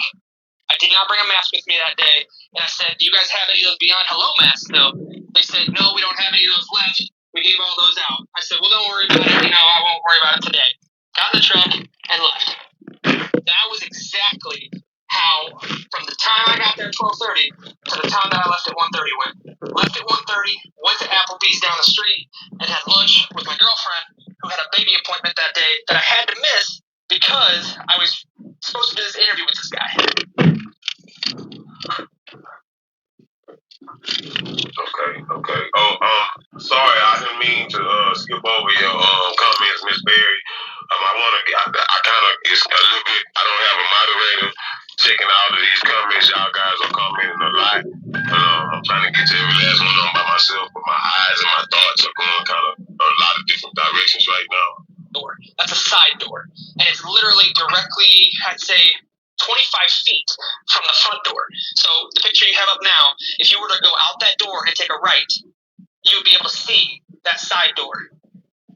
[SPEAKER 18] I did not bring a mask with me that day. And I said, do you guys have any of those Beyond Hello masks still? They said, no, we don't have any of those left. We gave all those out. I said, well, don't worry about it. I won't worry about it today. Got in the truck and left. That was exactly how, from the time I got there at 12:30 to the time that I left at 1:30 went. Left at 1:30, went to Applebee's down the street, and had lunch with my girlfriend, who had a baby appointment that day that I had to miss because I was supposed to do this interview with this guy.
[SPEAKER 19] Okay. Sorry, I didn't mean to skip over your comments, Miss Berry. It's a little bit, I don't have a moderator checking all of these comments. Y'all guys are commenting a lot. I'm trying to get to every last one of them by myself, but my eyes and my thoughts are going kind of a lot of different directions right now.
[SPEAKER 18] That's a side door. And it's literally directly, I'd say, 25 feet from the front door. So the picture you have up now, if you were to go out that door and take a right, you would be able to see that side door.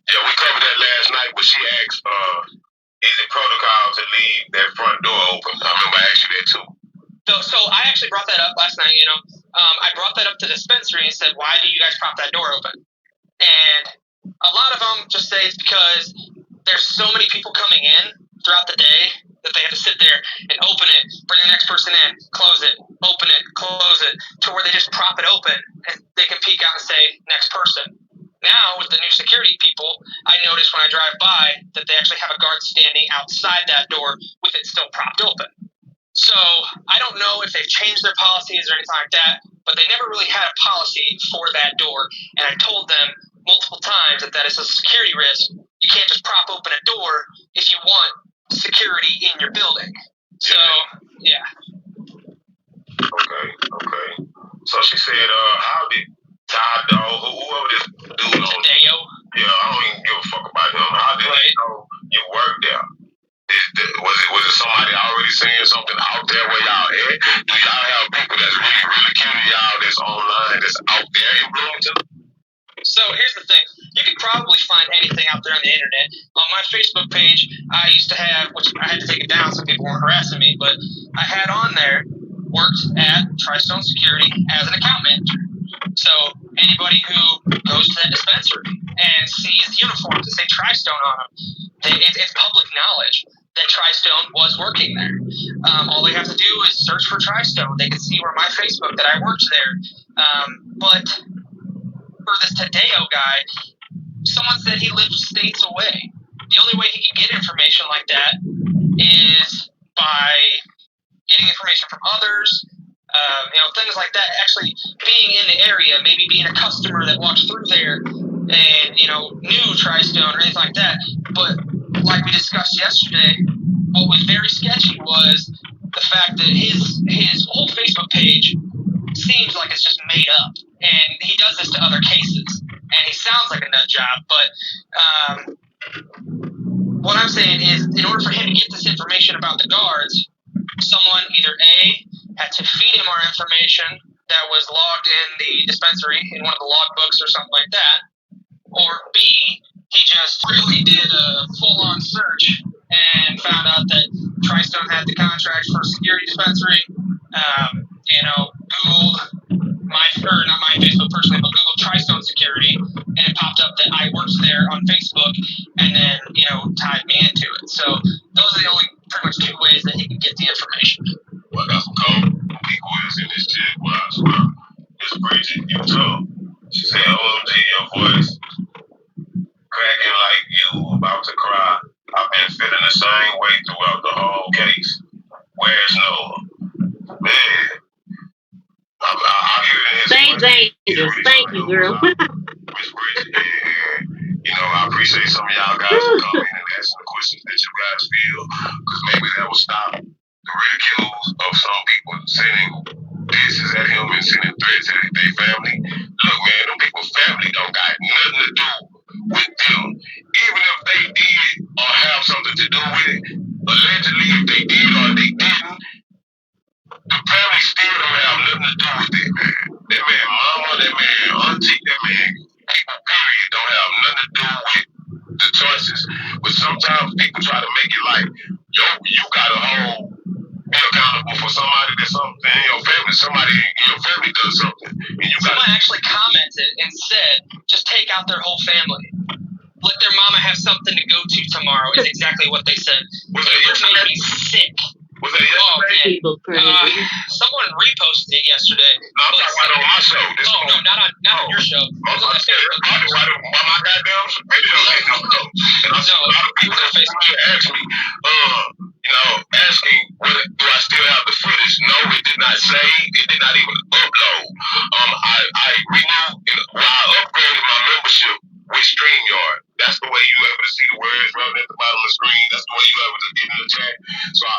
[SPEAKER 19] Yeah, we covered that last night, but she asked, is it protocol to leave that front door open? I remember I asked you that too.
[SPEAKER 18] So I actually brought that up last night, I brought that up to the dispensary and said, why do you guys prop that door open? And a lot of them just say it's because there's so many people coming in throughout the day that they have to sit there and open it, bring the next person in, close it, open it, close it, to where they just prop it open and they can peek out and say, next person. Now, with the new security people, I notice when I drive by that they actually have a guard standing outside that door with it still propped open. So I don't know if they've changed their policies or anything like that, but they never really had a policy for that door. And I told them multiple times that is a security risk. You can't just prop open a door if you want security in your building. So, yeah.
[SPEAKER 19] Okay. So she said, how did Todd, whoever this dude on, yeah, I don't even give a fuck about him. How did he know you worked there? Was it somebody already saying something out there where y'all at? Do y'all have people that's really cute to y'all that's online, that's out there in Bloomington?
[SPEAKER 18] So here's the thing. You could probably find anything out there on the internet. On my Facebook page, I used to have, which I had to take it down so people weren't harassing me, but I had on there, worked at Tri-Stone Security as an account manager. So anybody who goes to that dispensary and sees uniforms that say Tri-Stone on them, it's public knowledge that Tri-Stone was working there. All they have to do is search for Tri-Stone. They can see where my Facebook that I worked there. But for this Tadeo guy, someone said he lived states away. The only way he can get information like that is by getting information from others, things like that. Actually being in the area, maybe being a customer that walked through there and, knew Tri-Stone or anything like that. But like we discussed yesterday, what was very sketchy was the fact that his whole Facebook page seems like it's just made up, and he does this to other cases, and he sounds like a nut job. But what I'm saying is, in order for him to get this information about the guards, someone either A, had to feed him our information that was logged in the dispensary in one of the log books or something like that, or B, he just really did a full-on search and found out that Tristone had the contract for a security dispensary. Googled not my Facebook personally, but Googled Tristone Security, and it popped up that I worked there on Facebook, and then, tied me into it. So those are the only pretty much two ways that he could get the information.
[SPEAKER 19] Well, I got some cold people is in this shit. Well, Miss Bridget, you tough. She said, OMG, your voice cracking like you about to cry. I've been feeling the same way throughout the whole case. Where's Noah? Man, I hear it in his
[SPEAKER 17] Stay
[SPEAKER 19] voice.
[SPEAKER 17] dangerous. Thank you, girl.
[SPEAKER 19] Miss Bridget, I appreciate some of y'all guys for coming and asking the questions that you guys feel, because maybe that will stop the ridicule of some people sending dishes at him and sending threats at their family. Look, man, them people's family don't got nothing to do with them. Even if they did or have something to do with it, allegedly, if they did or they didn't, the family still don't have nothing to do with it, man. That man mama, that man auntie, that man people, period, don't have nothing to do with the choices. But sometimes people try to make it like, yo, you gotta be accountable for somebody that's something in your family. Somebody in your family does something. And you
[SPEAKER 18] Someone actually commented and said, just take out their whole family. Let their mama have something to go to tomorrow is exactly what they said.
[SPEAKER 19] Was that yesterday?
[SPEAKER 18] Made me sick.
[SPEAKER 19] Was that yesterday?
[SPEAKER 18] Someone reposted it yesterday.
[SPEAKER 19] No, I'm talking about on my show.
[SPEAKER 18] No, not on your show.
[SPEAKER 19] I'm talking about my goddamn video. And I see a lot of people that ask me, asking, do I still have the footage? No, it did not save. It did not even upload. I renewed, I upgraded my membership with StreamYard. That's the way you able to see the words running at the bottom of the screen. That's the way you able to get in the chat. So I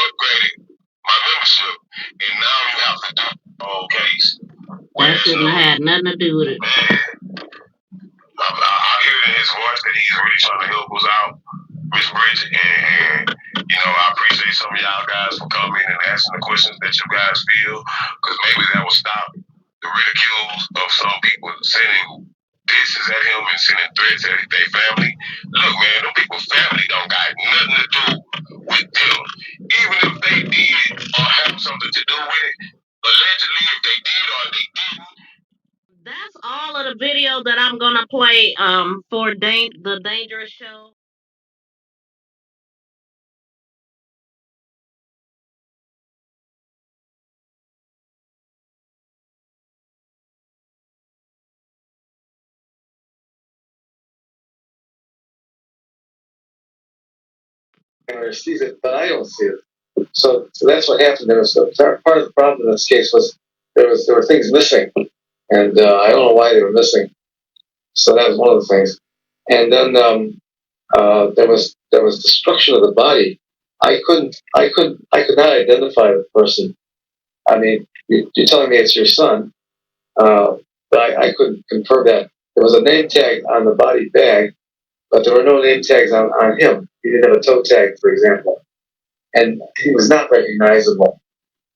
[SPEAKER 19] upgraded my membership, and now you have to do the whole case.
[SPEAKER 17] That shouldn't have had nothing to do with it.
[SPEAKER 19] Man, I hear it in his voice that he's really trying to help us out, Miss Bridget, and I appreciate some of y'all guys for coming and asking the questions that you guys feel, because maybe that will stop the ridicule of some people sending dishes at him and sending threats at their family. Look, man, them people's family don't got nothing to do with them. Even if they did or have something to do with it, allegedly, if they did or they didn't.
[SPEAKER 17] That's all of the video that I'm gonna play for the Dangerous Show.
[SPEAKER 20] Sees it, but I don't see it. So that's what happened. There was part of the problem in this case was there were things missing, and I don't know why they were missing. So that was one of the things. And then there was destruction of the body. I could not identify the person. I mean, you're telling me it's your son, but I couldn't confirm that. There was a name tag on the body bag, but there were no name tags on him. He didn't have a toe tag, for example. And he was not recognizable.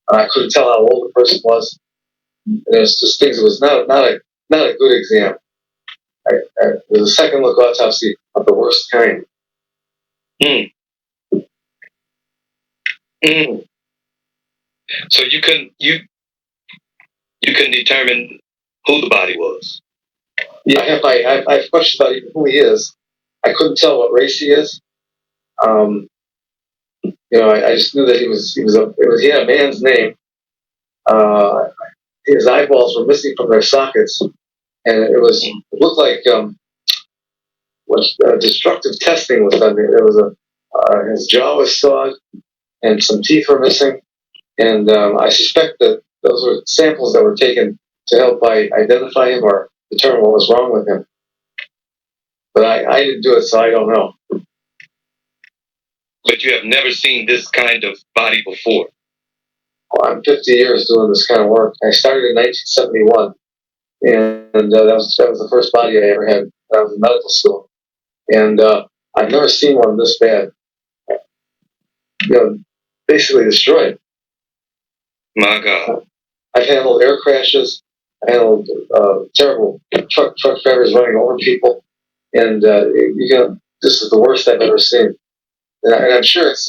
[SPEAKER 20] I couldn't tell how old the person was. There's just things. It was not a good exam. It was a second look autopsy of the worst kind.
[SPEAKER 21] So you can determine who the body was.
[SPEAKER 20] Yeah, I have questions about even who he is. I couldn't tell what race he is. I just knew that he had a man's name. His eyeballs were missing from their sockets, and it looked like destructive testing was done. There was his jaw was sawed, and some teeth were missing, and I suspect that those were samples that were taken to help identify him or determine what was wrong with him. But I didn't do it, so I don't know.
[SPEAKER 21] But you have never seen this kind of body before.
[SPEAKER 20] Well, I'm 50 years doing this kind of work. I started in 1971, and that was the first body I ever had. I was in medical school, and I've never seen one this bad. Basically destroyed.
[SPEAKER 21] My God.
[SPEAKER 20] I've handled air crashes. I handled terrible truck drivers running over people, and this is the worst I've ever seen. And I'm sure it's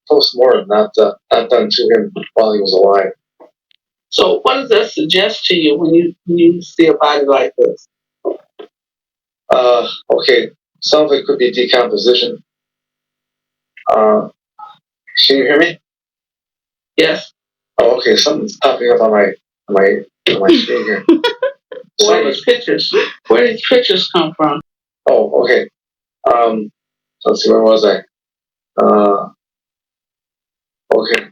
[SPEAKER 20] post-mortem, not done to him while he was alive.
[SPEAKER 2] So what does that suggest to you when you see a body like this?
[SPEAKER 20] Okay, some of it could be decomposition. Can you hear me?
[SPEAKER 2] Yes.
[SPEAKER 20] Oh, okay. Something's popping up on my screen here.
[SPEAKER 2] Where do these pictures come from?
[SPEAKER 20] Oh, okay. Let's see. Where was I? Okay.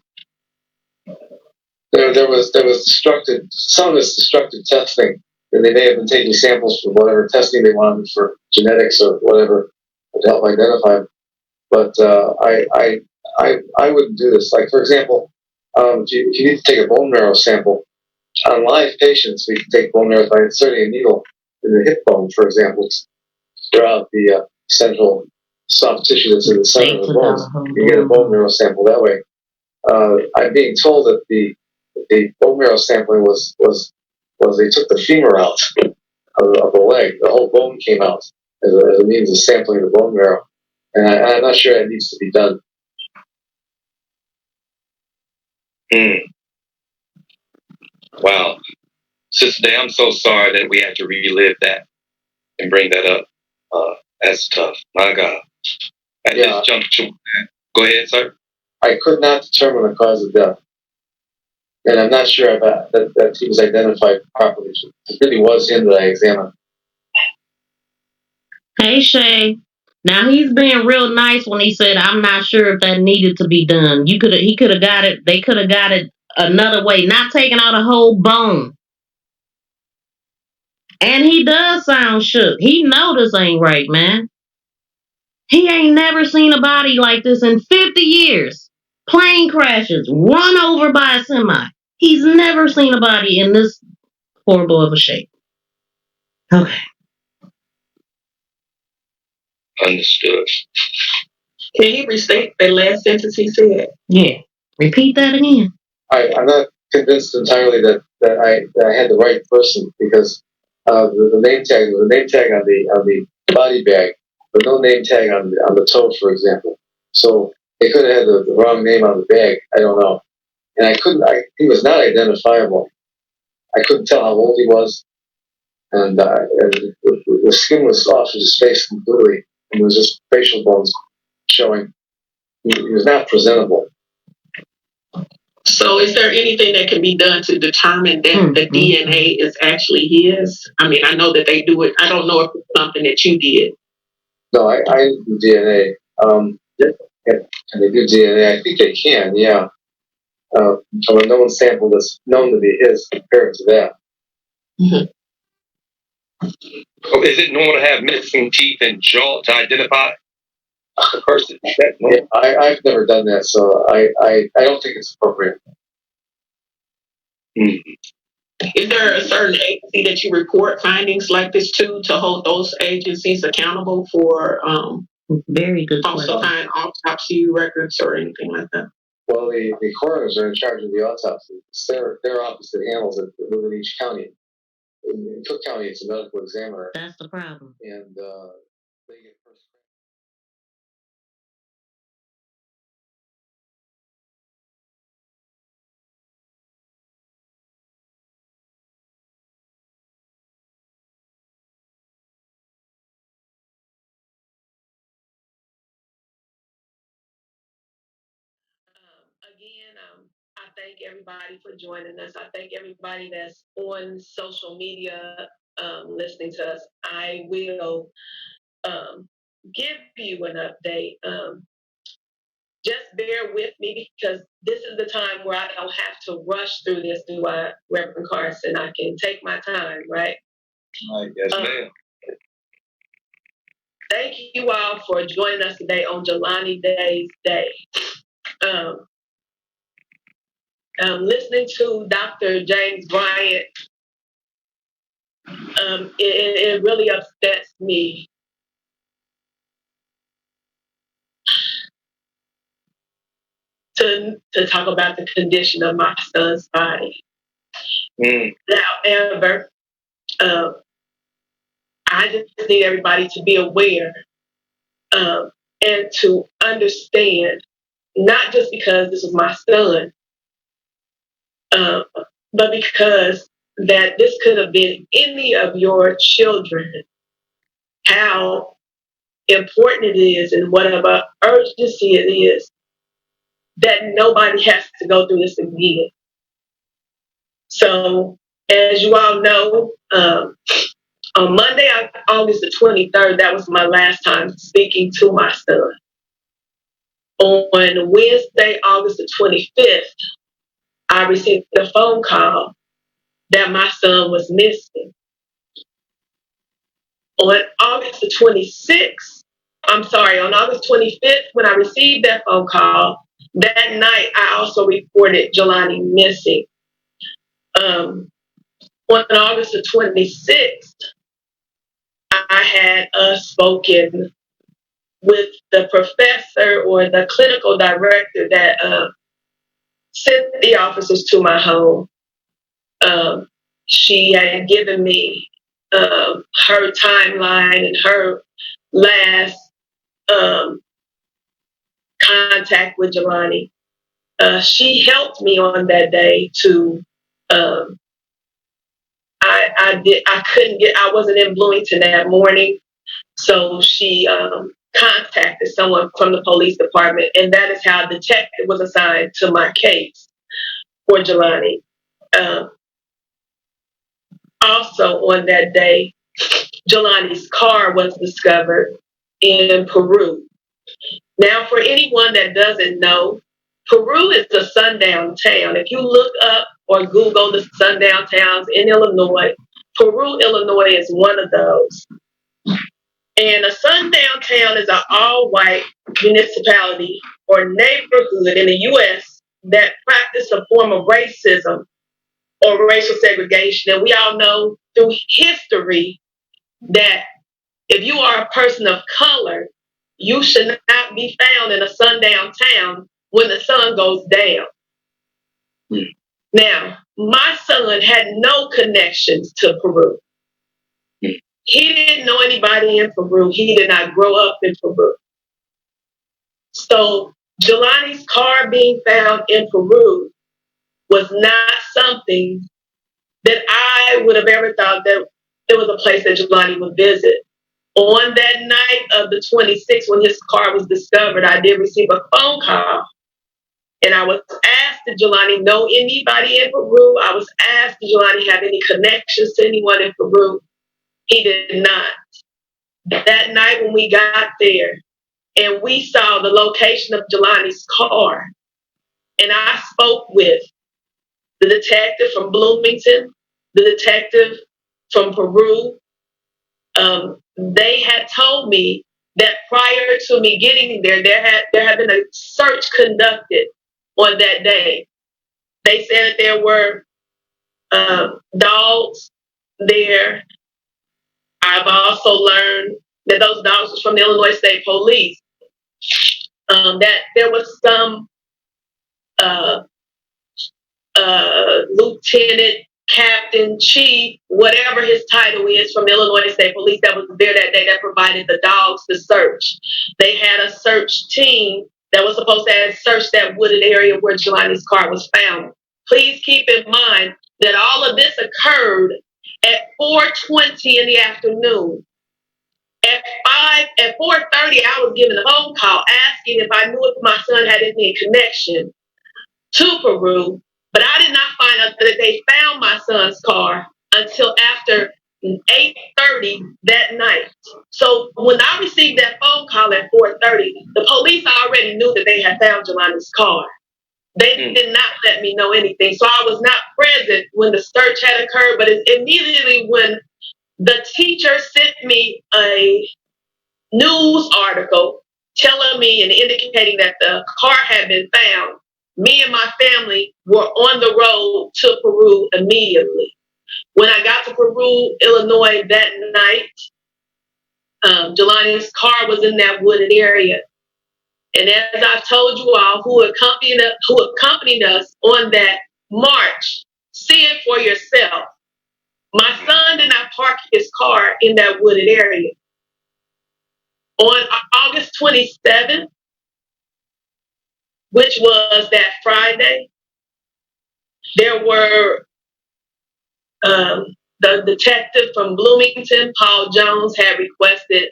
[SPEAKER 20] There was some of it's destructive testing, and they may have been taking samples for whatever testing they wanted for genetics or whatever to help identify them. But I wouldn't do this. Like, for example, if you need to take a bone marrow sample on live patients, we can take bone marrow by inserting a needle in the hip bone, for example, throughout the central soft tissue that's in the center of the bones. You get a bone marrow sample that way. I'm being told that the bone marrow sampling was they took the femur out of the leg. The whole bone came out as a means of sampling the bone marrow. And I'm not sure that needs to be done.
[SPEAKER 21] Wow. Sister Day, I'm so sorry that we had to relive that and bring that up. That's tough. My God. At this juncture. Go ahead, sir.
[SPEAKER 20] I could not determine the cause of death. And I'm not sure that he was identified properly. It really was him that I examined.
[SPEAKER 17] Hey, Shay. Now he's being real nice when he said, "I'm not sure if that needed to be done." He could have got it. They could have got it another way, not taking out a whole bone. And he does sound shook. He know this ain't right, man. He ain't never seen a body like this in 50 years. Plane crashes, run over by a semi. He's never seen a body in this horrible of a shape. Okay.
[SPEAKER 21] Understood.
[SPEAKER 2] Can he restate the last sentence he said?
[SPEAKER 17] Yeah. Repeat that again.
[SPEAKER 20] I'm not convinced entirely that I had the right person, because the name tag on the body bag, but no name tag on the toe, for example. So they could have had the wrong name on the bag. I don't know. And he was not identifiable. I couldn't tell how old he was, and the skin was off his face completely, and there was just facial bones showing. He was not presentable.
[SPEAKER 2] So is there anything that can be done to determine that the DNA is actually his? I mean, I know that they do it. I don't know if it's something that you did.
[SPEAKER 20] No, I do DNA. And they do DNA. I think they can, yeah. From a known sample that's known to be his compared to that.
[SPEAKER 21] Mm-hmm. Oh, is it normal to have missing teeth and jaw to identify the person?
[SPEAKER 20] Yeah, I've never done that, so I don't think it's appropriate.
[SPEAKER 2] Is there a certain agency that you report findings like this to hold those agencies accountable for
[SPEAKER 17] very good
[SPEAKER 2] falsifying autopsy records or anything like that?
[SPEAKER 20] Well, the coroners are in charge of the autopsy. It's their office that handles it within each county. In Cook County, it's a medical examiner.
[SPEAKER 17] That's the problem.
[SPEAKER 20] And they get first.
[SPEAKER 2] Again, I thank everybody for joining us. I thank everybody that's on social media listening to us. I will give you an update. Just bear with me, because this is the time where I don't have to rush through this, do I, Reverend Carson? I can take my time, right?
[SPEAKER 21] Yes, ma'am.
[SPEAKER 11] Thank you all for joining us today on Jelani Day's Day. Listening to Dr. James Bryant, it really upsets me to talk about the condition of my son's body. However, I just need everybody to be aware and to understand, not just because this is my son, but because that this could have been any of your children, how important it is and what about urgency it is that nobody has to go through this again. So, as you all know, on Monday, August the 23rd, that was my last time speaking to my son. On Wednesday, August the 25th, I received a phone call that my son was missing. On August the 26th, on August 25th, when I received that phone call, that night I also reported Jelani missing. On August the 26th, I had spoken with the professor or the clinical director that sent the officers to my home. She had given me her timeline and her last contact with Jelani. She helped me on that day to. I wasn't in Bloomington that morning, so she contacted someone from the police department, and that is how a detective was assigned to my case for Jelani. Also on that day, Jelani's car was discovered in Peru. Now, for anyone that doesn't know, Peru is a sundown town. If you look up or Google the sundown towns in Illinois, Peru, Illinois is one of those. And a sundown town is an all-white municipality or neighborhood in the U.S. that practice a form of racism or racial segregation. And we all know through history that if you are a person of color, you should not be found in a sundown town when the sun goes down. Now, my son had no connections to Peru. He didn't know anybody in Peru. He did not grow up in Peru. So Jelani's car being found in Peru was not something that I would have ever thought that there was a place that Jelani would visit. On that night of the 26th, when his car was discovered, I did receive a phone call. And I was asked, did Jelani know anybody in Peru? I was asked, did Jelani have any connections to anyone in Peru? He did not. That night when we got there and we saw the location of Jelani's car, and I spoke with the detective from Bloomington, the detective from Peru, they had told me that prior to me getting there, there had been a search conducted on that day. They said that there were dogs there. I've also learned that those dogs were from the Illinois State Police. That there was some lieutenant, captain, chief, whatever his title is from the Illinois State Police that was there that day that provided the dogs to search. They had a search team that was supposed to have searched that wooded area where Jelani's car was found. Please keep in mind that all of this occurred at 4:20 in the afternoon. At 4:30, I was given a phone call asking if I knew if my son had any connection to Peru, but I did not find out that they found my son's car until after 8:30 that night. So when I received that phone call at 4:30, the police already knew that they had found Jelani's car. They did not let me know anything. So I was not present when the search had occurred, but immediately when the teacher sent me news article telling me and indicating that the car had been found, me and my family were on the road to Peru immediately. When I got to Peru, Illinois that night, Jelani's car was in that wooded area. And as I told you all, who accompanied us on that march, see it for yourself. My son did not park his car in that wooded area. On August 27th, which was that Friday, there were the detective from Bloomington, Paul Jones, had requested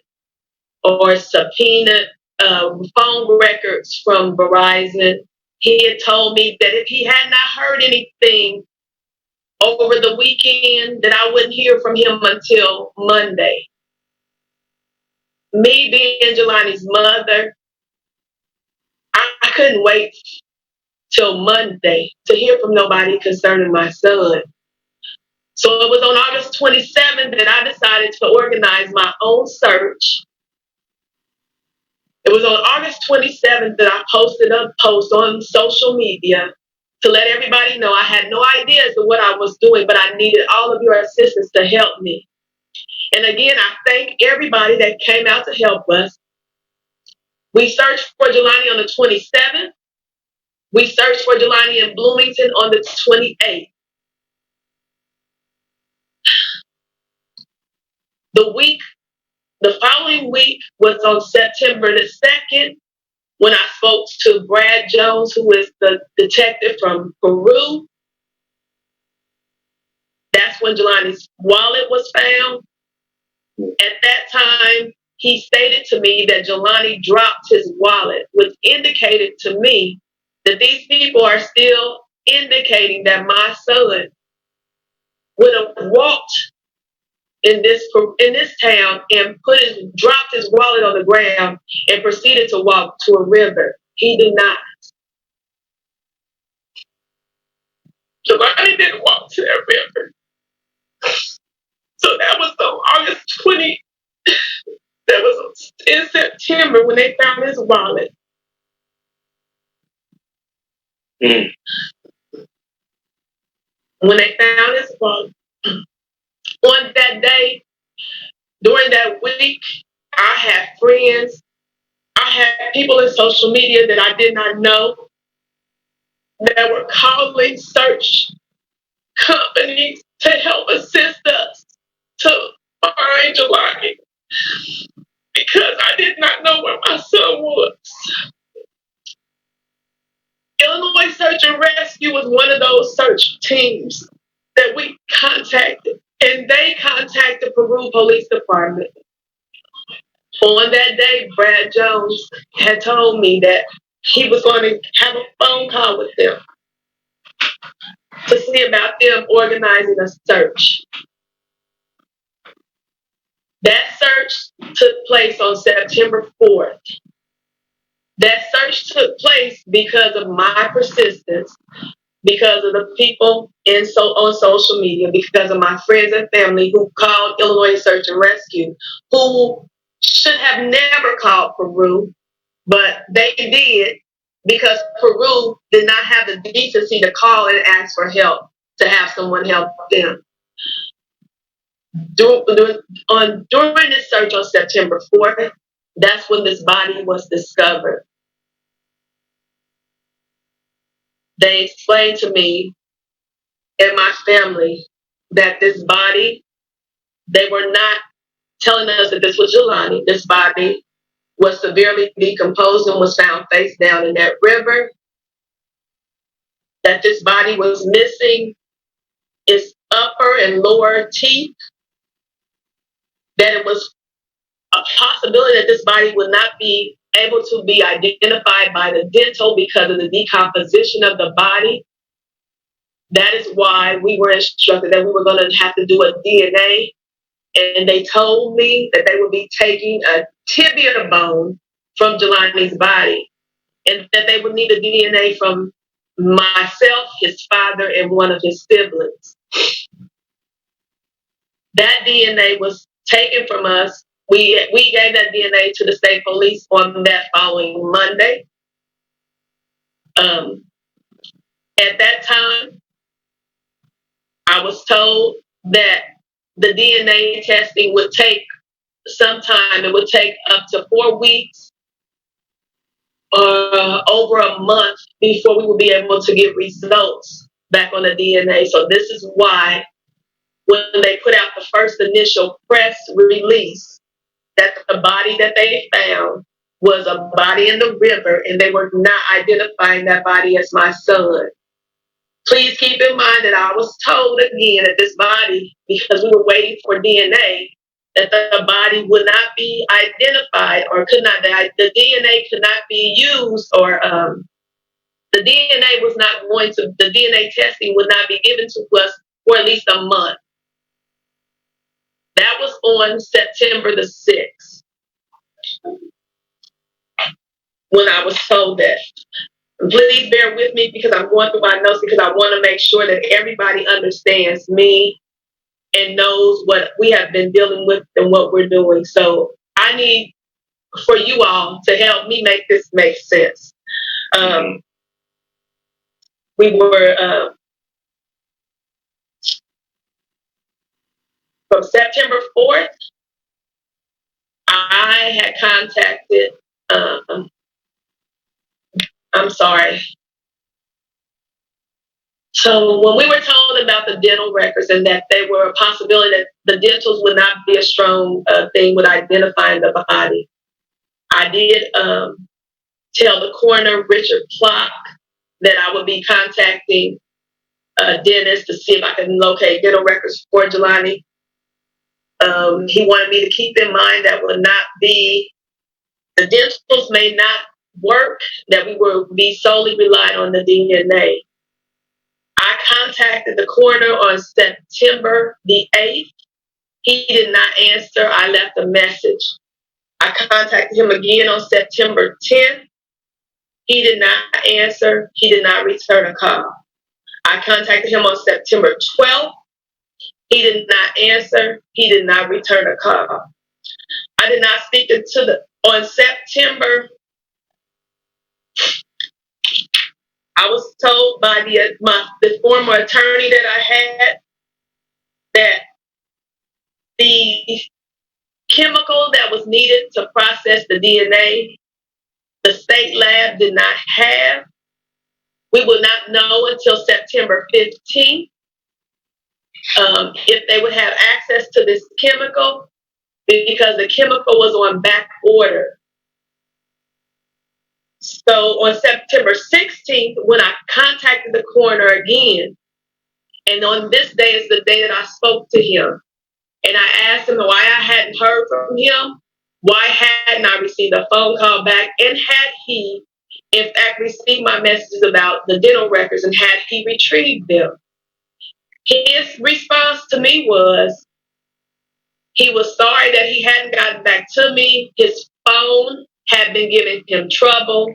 [SPEAKER 11] or subpoenaed phone records from Verizon. He had told me that if he had not heard anything over the weekend, that I wouldn't hear from him until Monday. Me being Jelani's mother, I couldn't wait till Monday to hear from nobody concerning my son. So it was on August 27th that I decided to organize my own search. It was on August 27th that I posted a post on social media to let everybody know I had no idea as to what I was doing, but I needed all of your assistance to help me. And again, I thank everybody that came out to help us. We searched for Jelani on the 27th. We searched for Jelani in Bloomington on the 28th. The following week was on September the 2nd when I spoke to Brad Jones, who is the detective from Peru. That's when Jelani's wallet was found. At that time, he stated to me that Jelani dropped his wallet, which indicated to me that these people are still indicating that my son would have walked in this town and dropped his wallet on the ground and proceeded to walk to a river. He did not. Jelani didn't walk to that river. So that was on August 20. That was in September when they found his wallet. When they found his wallet. On that day, during that week, I had friends. I had people in social media that I did not know that were calling search companies to help assist us to find Jelani because I did not know where my son was. Illinois Search and Rescue was one of those search teams that we contacted, and they contacted Peru Police Department. On that day, Brad Jones had told me that he was going to have a phone call with them to see about them organizing a search. That search took place on September 4th. That search took place because of my persistence, because of the people on social media, because of my friends and family who called Illinois Search and Rescue, who should have never called Peru, but they did because Peru did not have the decency to call and ask for help, to have someone help them. During this search on September 4th, that's when this body was discovered. They explained to me and my family that this body, they were not telling us that this was Jelani. This body was severely decomposed and was found face down in that river. That this body was missing its upper and lower teeth. That it was a possibility that this body would not be able to be identified by the dental because of the decomposition of the body. That is why we were instructed that we were going to have to do a DNA. And they told me that they would be taking a tibia bone from Jelani's body and that they would need a DNA from myself, his father, and one of his siblings. That DNA was taken from us we gave that DNA to the state police on that following Monday. At that time, I was told that the DNA testing would take some time. It would take up to 4 weeks or over a month before we would be able to get results back on the DNA. So this is why when they put out the first initial press release that the body that they found was a body in the river and they were not identifying that body as my son. Please keep in mind that I was told again that this body, because we were waiting for DNA, that the body would not be identified or could not, the DNA could not be used or the DNA was not going to, the DNA testing would not be given to us for at least a month. That was on September the 6th when I was told that. Please bear with me because I'm going through my notes because I want to make sure that everybody understands me and knows what we have been dealing with and what we're doing. So I need for you all to help me make this make sense. We were from September 4th, I had contacted, I'm sorry. So when we were told about the dental records and that they were a possibility that the dentals would not be a strong thing with identifying the body, I did tell the coroner, Richard Plock, that I would be contacting a dentist to see if I can locate dental records for Jelani. He wanted me to keep in mind that would not be, the dentals may not work, that we will be solely relied on the DNA. I contacted the coroner on September the 8th. He did not answer. I left a message. I contacted him again on September 10th. He did not answer. He did not return a call. I contacted him on September 12th. He did not answer. He did not return a call. I did not speak on September. I was told by the former attorney that I had that the chemical that was needed to process the DNA, the state lab did not have. We will not know until September 15th if they would have access to this chemical because the chemical was on back order. So on September 16th, when I contacted the coroner again, and on this day is the day that I spoke to him, and I asked him why I hadn't heard from him, why hadn't I received a phone call back, and had he, in fact, received my messages about the dental records, and had he retrieved them. His response to me was, he was sorry that he hadn't gotten back to me. His phone had been giving him trouble.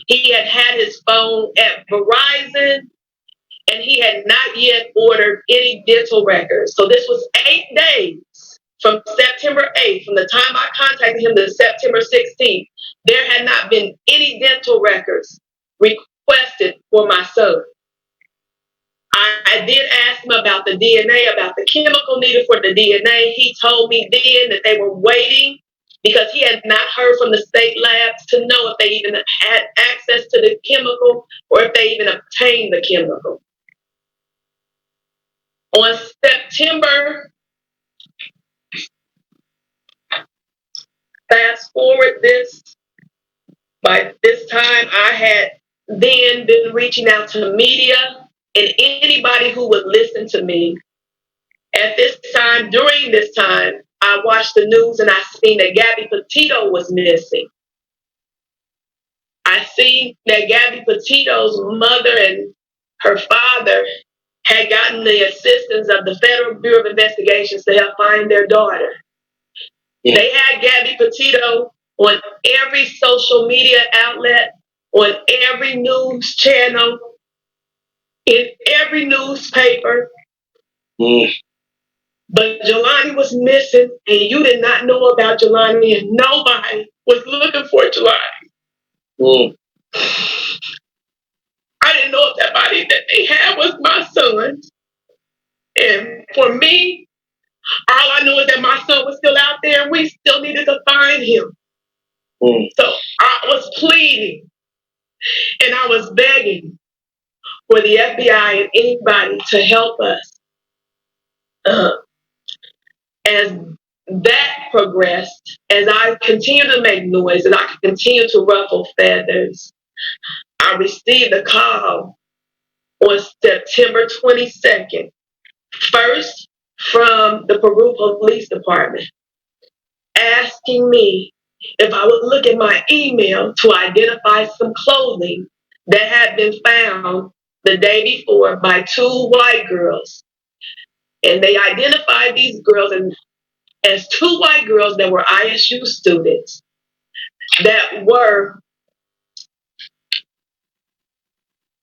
[SPEAKER 11] He had had his phone at Verizon, and he had not yet ordered any dental records. So this was 8 days from September 8th, from the time I contacted him to September 16th. There had not been any dental records requested for my son. I did ask him about the DNA, about the chemical needed for the DNA. He told me then that they were waiting because he had not heard from the state labs to know if they even had access to the chemical or if they even obtained the chemical. On September, fast forward this, by this time I had then been reaching out to the media and anybody who would listen to me. At this time, during this time, I watched the news and I seen that Gabby Petito was missing. I seen that Gabby Petito's mother and her father had gotten the assistance of the Federal Bureau of Investigations to help find their daughter. They had Gabby Petito on every social media outlet, on every news channel, in every newspaper.
[SPEAKER 16] But Jelani was missing, and you did not know about Jelani, and nobody was looking for Jelani. I didn't know if that body that they had was my son. And for me, all I knew is that my son was still out there, and we still needed to find him. So I was pleading, and I was begging for the FBI and anybody to help us. As that progressed, as I continued to make noise and I continued to ruffle feathers, I received a call on September 22nd, first from the Peru Police Department, asking me if I would look at my email to identify some clothing that had been found the day before by two white girls. And they identified these girls as two white girls that were ISU students that were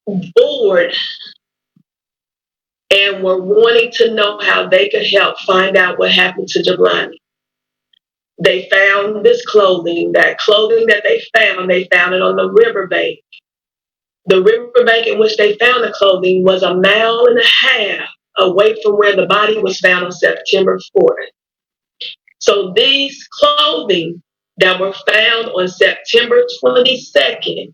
[SPEAKER 16] bored and were wanting to know how they could help find out what happened to Jelani. They found this clothing. That clothing that they found it on the riverbank. The riverbank in which they found the clothing was a mile and a half away from where the body was found on September 4th. So these clothing that were found on September 22nd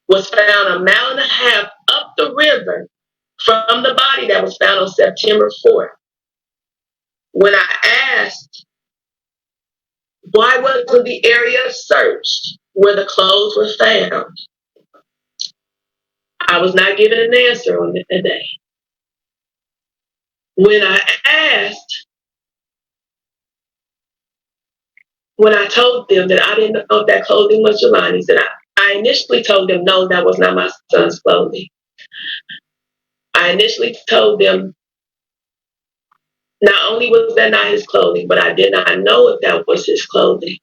[SPEAKER 16] was found a mile and a half up the river from the body that was found on September 4th. When I asked, why wasn't the area searched where the clothes were found? I was not given an answer on that day. When I told them that I didn't know if that clothing was Jelani's, and I initially told them, no, that was not my son's clothing. I initially told them not only was that not his clothing, but I did not know if that was his clothing.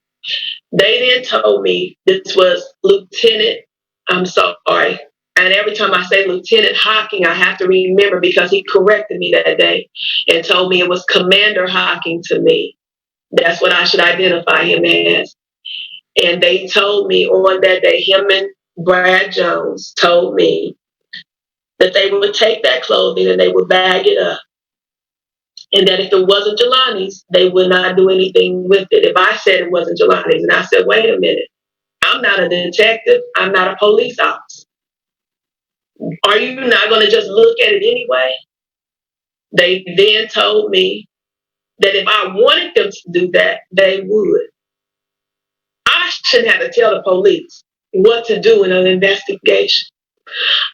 [SPEAKER 16] They then told me this was Lieutenant, I'm sorry, and every time I say Lieutenant Hocking, I have to remember because he corrected me that day and told me it was Commander Hocking to me. That's what I should identify him as. And they told me on that day, him and Brad Jones told me that they would take that clothing and they would bag it up. And that if it wasn't Jelani's, they would not do anything with it. If I said it wasn't Jelani's, and I said, wait a minute, I'm not a detective, I'm not a police officer. Are you not going to just look at it anyway? They then told me that if I wanted them to do that, they would. I shouldn't have to tell the police what to do in an investigation.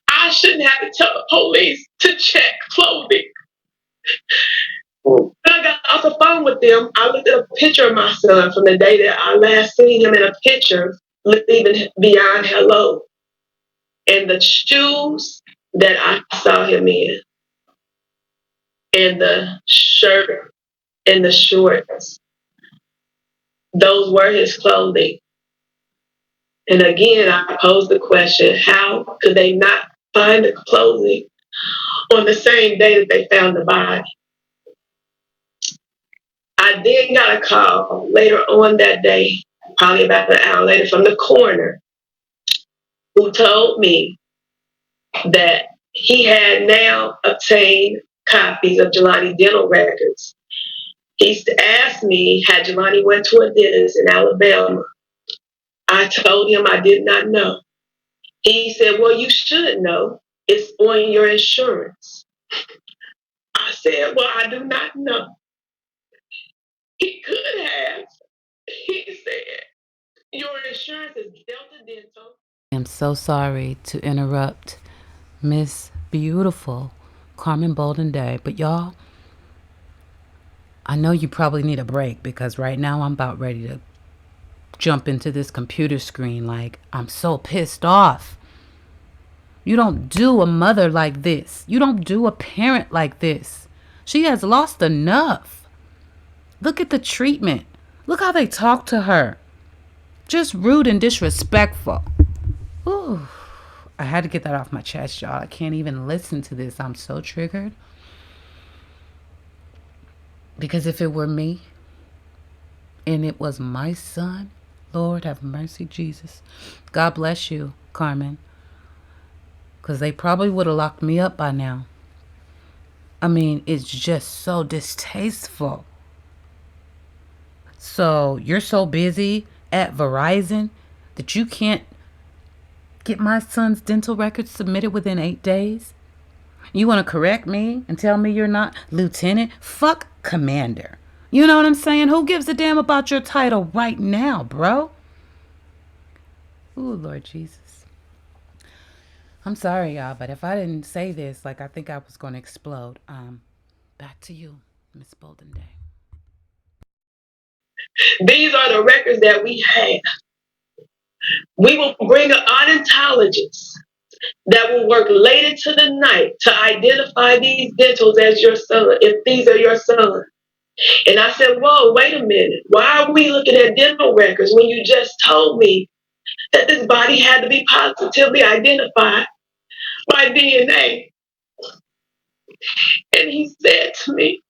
[SPEAKER 16] I shouldn't have to tell the police to check clothing. When I got off the phone with them, I looked at a picture of my son from the day that I last seen him in a picture, even beyond hello. And the shoes that I saw him in, and the shirt and the shorts, those were his clothing. And again, I posed the question, how could they not find the clothing on the same day that they found the body? I then got a call later on that day, probably about an hour later, from the coroner, who told me that he had now obtained copies of Jelani dental records. He asked me, had Jelani went to a dentist in Alabama? I told him I did not know. He said, well, you should know. It's on your insurance. I said, well, I do not know. He could have. He said, your insurance is Delta Dental.
[SPEAKER 1] I'm so sorry to interrupt Miss Beautiful Carmen Bolden-Day, but y'all, I know you probably need a break because right now I'm about ready to jump into this computer screen like I'm so pissed off. You don't do a mother like this. You don't do a parent like this. She has lost enough. Look at the treatment. Look how they talk to her. Just rude and disrespectful. Ooh, I had to get that off my chest, y'all. I can't even listen to this. I'm so triggered. Because if it were me and it was my son, Lord have mercy, Jesus. God bless you, Carmen. Because they probably would have locked me up by now. I mean, it's just so distasteful. So you're so busy at Verizon that you can't get my son's dental records submitted within 8 days? You want to correct me and tell me you're not lieutenant? Fuck commander. You know what I'm saying? Who gives a damn about your title right now, bro? Ooh, Lord Jesus. I'm sorry, y'all, but if I didn't say this, like, I think I was going to explode. Back to you, Miss Bolden-Day.
[SPEAKER 11] These are the records that we have. We will bring an ontologist that will work late into the night to identify these dentals as your son, if these are your sons. And I said, whoa, wait a minute. Why are we looking at dental records when you just told me that this body had to be positively identified by DNA? And he said to me,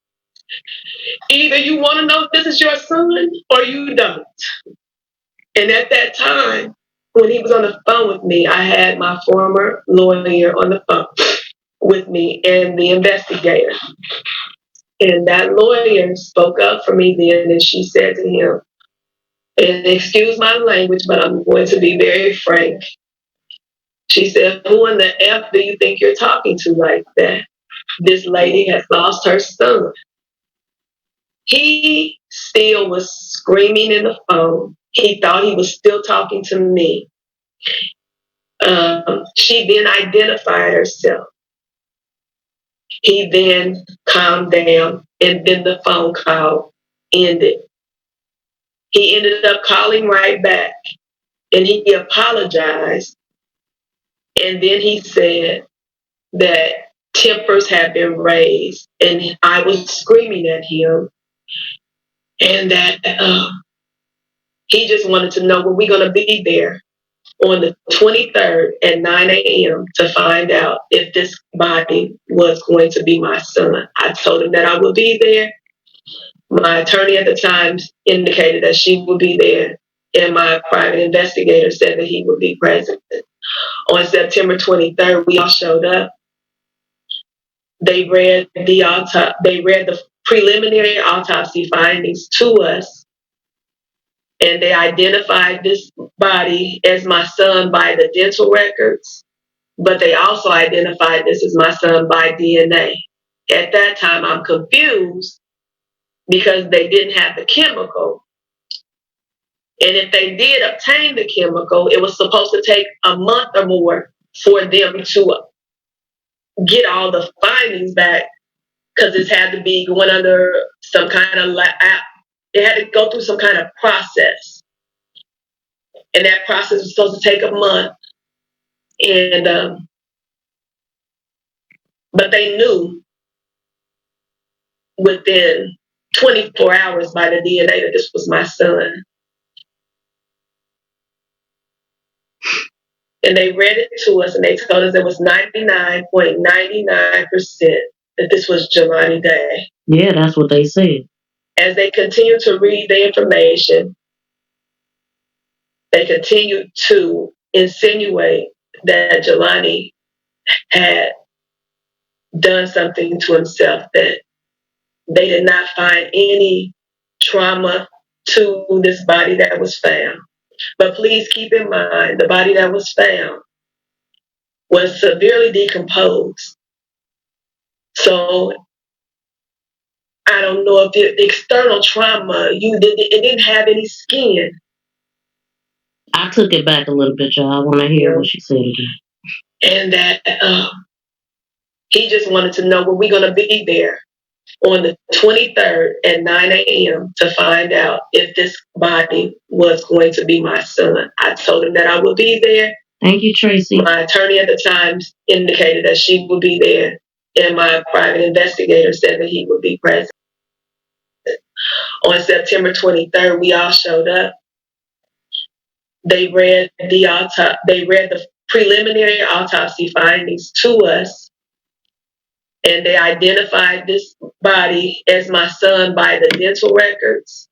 [SPEAKER 11] either you want to know if this is your son or you don't. And at that time, when he was on the phone with me, I had my former lawyer on the phone with me and the investigator. And that lawyer spoke up for me then, and she said to him, and excuse my language, but I'm going to be very frank. She said, who in the F do you think you're talking to like that? This lady has lost her son. He still was screaming in the phone. He thought he was still talking to me. She then identified herself. He then calmed down, and then the phone call ended. He ended up calling right back, and he apologized. And then he said that tempers had been raised, and I was screaming at him, and that he just wanted to know, were we going to be there on the 23rd at 9 a.m. to find out if this body was going to be my son. I told him that I would be there. My attorney at the time indicated that she would be there, and my private investigator said that he would be present. On September 23rd, we all showed up. They read the preliminary autopsy findings to us, and they identified this body as my son by the dental records, but they also identified this as my son by DNA. At that time, I'm confused because they didn't have the chemical. And if they did obtain the chemical, it was supposed to take a month or more for them to get all the findings back, because it had to be going under some kind of it had to go through some kind of process. And that process was supposed to take a month. And but they knew within 24 hours by the DNA that this was my son. And they read it to us, and they told us it was 99.99% that this was Jelani Day.
[SPEAKER 17] Yeah, that's what they said.
[SPEAKER 11] As they continued to read the information, they continued to insinuate that Jelani had done something to himself, that they did not find any trauma to this body that was found. But please keep in mind, the body that was found was severely decomposed. So I don't know if the external trauma, it didn't have any skin.
[SPEAKER 17] I took it back a little bit, y'all. I want to hear what she said again.
[SPEAKER 11] And that he just wanted to know, were we going to be there on the 23rd at 9 a.m. to find out if this body was going to be my son. I told him that I would be there.
[SPEAKER 17] Thank you, Tracy.
[SPEAKER 11] My attorney at the time indicated that she would be there, and my private investigator said that he would be present. On September 23rd, we all showed up. They read the preliminary autopsy findings to us, And they identified this body as my son by the dental records,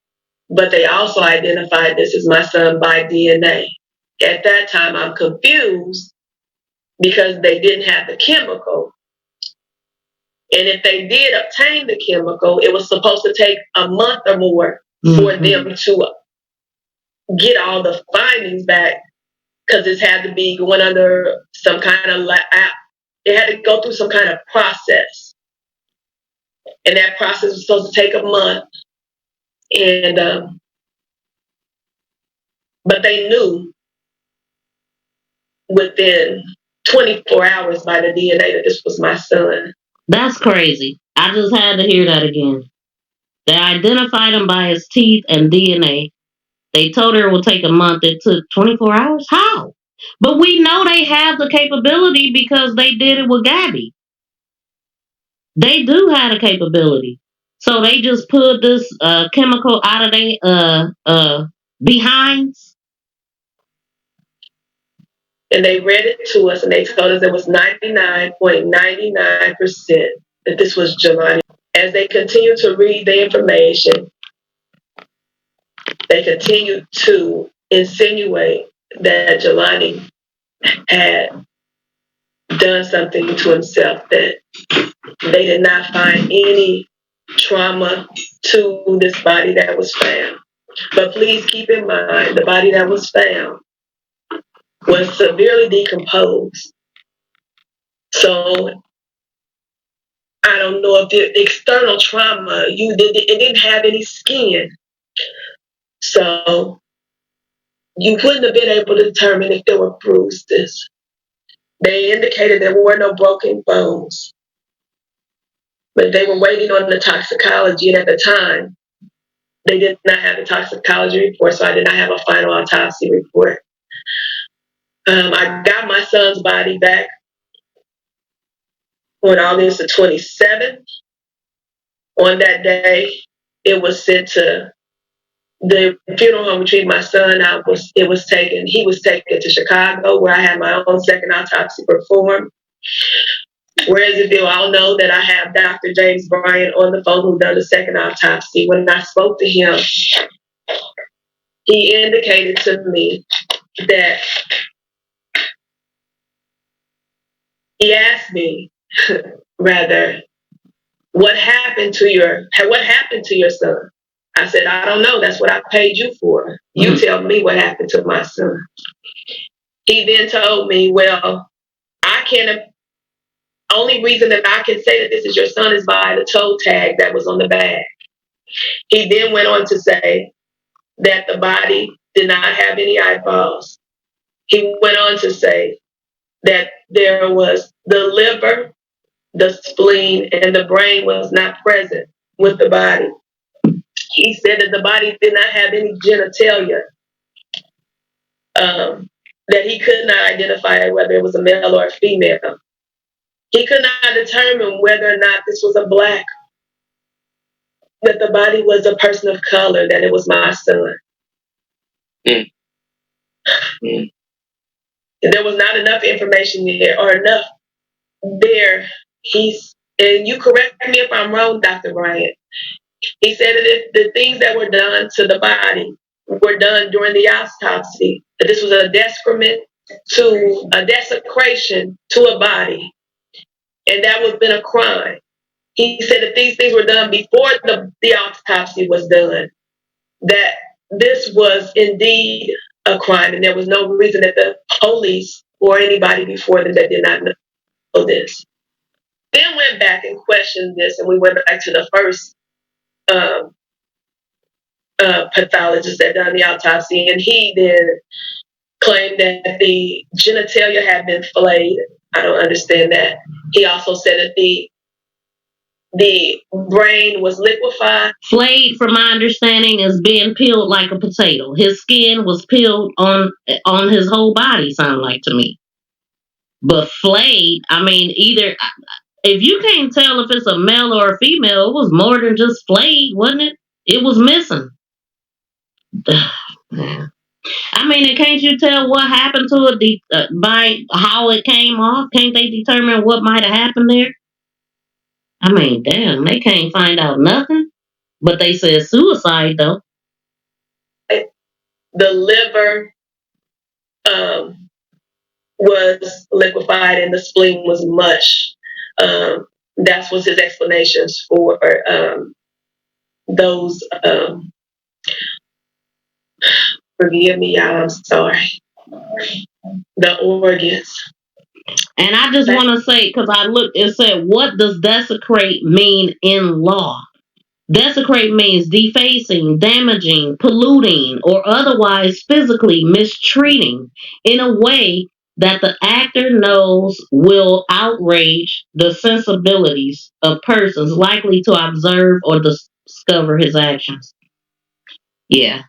[SPEAKER 11] but they also identified this as my son by DNA. At that time, I'm confused because they didn't have the chemical. And if they did obtain the chemical, it was supposed to take a month or more for them to get all the findings back, because it had to be going under some kind of it had to go through some kind of process, and that process was supposed to take a month. And but they knew within 24 hours by the DNA that this was my son.
[SPEAKER 17] That's crazy. I just had to hear that again. They identified him by his teeth and DNA. They told her it would take a month. It took 24 hours? How? But we know they have the capability because they did it with Gabby. They do have the capability. So they just put this chemical out of their behinds.
[SPEAKER 11] And they read it to us, and they told us it was 99.99% that this was Jelani. As they continued to read the information, they continued to insinuate that Jelani had done something to himself, that they did not find any trauma to this body that was found. But please keep in mind, the body that was found was severely decomposed. So I don't know if the external trauma, it didn't have any skin. So you wouldn't have been able to determine if there were bruises. They indicated there were no broken bones, but they were waiting on the toxicology, and at the time, they did not have the toxicology report, so I did not have a final autopsy report. I got my son's body back on August the 27th. On that day, it was sent to the funeral home retrieved my son. He was taken to Chicago, where I had my own second autopsy performed. Whereas if you all know that I have Dr. James Bryant on the phone, who done the second autopsy. When I spoke to him, he indicated to me that he asked me, rather, what happened to your son? I said, I don't know. That's what I paid you for. You tell me what happened to my son. He then told me, well, only reason that I can say that this is your son is by the toe tag that was on the bag. He then went on to say that the body did not have any eyeballs. He went on to say that there was the liver, the spleen, and the brain was not present with the body. He said that the body did not have any genitalia, that he could not identify whether it was a male or a female. He could not determine whether or not this was a black, that the body was a person of color, that it was my son. There was not enough information there, or enough there. And you correct me if I'm wrong, Dr. Bryant. He said that if the things that were done to the body were done during the autopsy, that this was a desecration to a body, and that would have been a crime. He said that these things were done before the autopsy was done, that this was indeed a crime, and there was no reason that the police or anybody before them that did not know this. Then went back and questioned this, and we went back to the first pathologist that done the autopsy, and he then claimed that the genitalia had been flayed. I don't understand that. He also said that the brain was liquefied.
[SPEAKER 17] Flayed, from my understanding, is being peeled like a potato. His skin was peeled on his whole body, sound like to me. But flayed, I mean, either, if you can't tell if it's a male or a female, it was more than just flayed, wasn't it? It was missing. I mean, and can't you tell what happened to it by how it came off? Can't they determine what might have happened there? I mean, damn, they can't find out nothing. But they said suicide though.
[SPEAKER 11] The liver was liquefied and the spleen was mush. That was his explanations for those. Forgive me, y'all. I'm sorry. The organs.
[SPEAKER 17] And I just want to say, because I looked, it said, what does desecrate mean in law? Desecrate means defacing, damaging, polluting, or otherwise physically mistreating in a way that the actor knows will outrage the sensibilities of persons likely to observe or discover his actions. Yeah,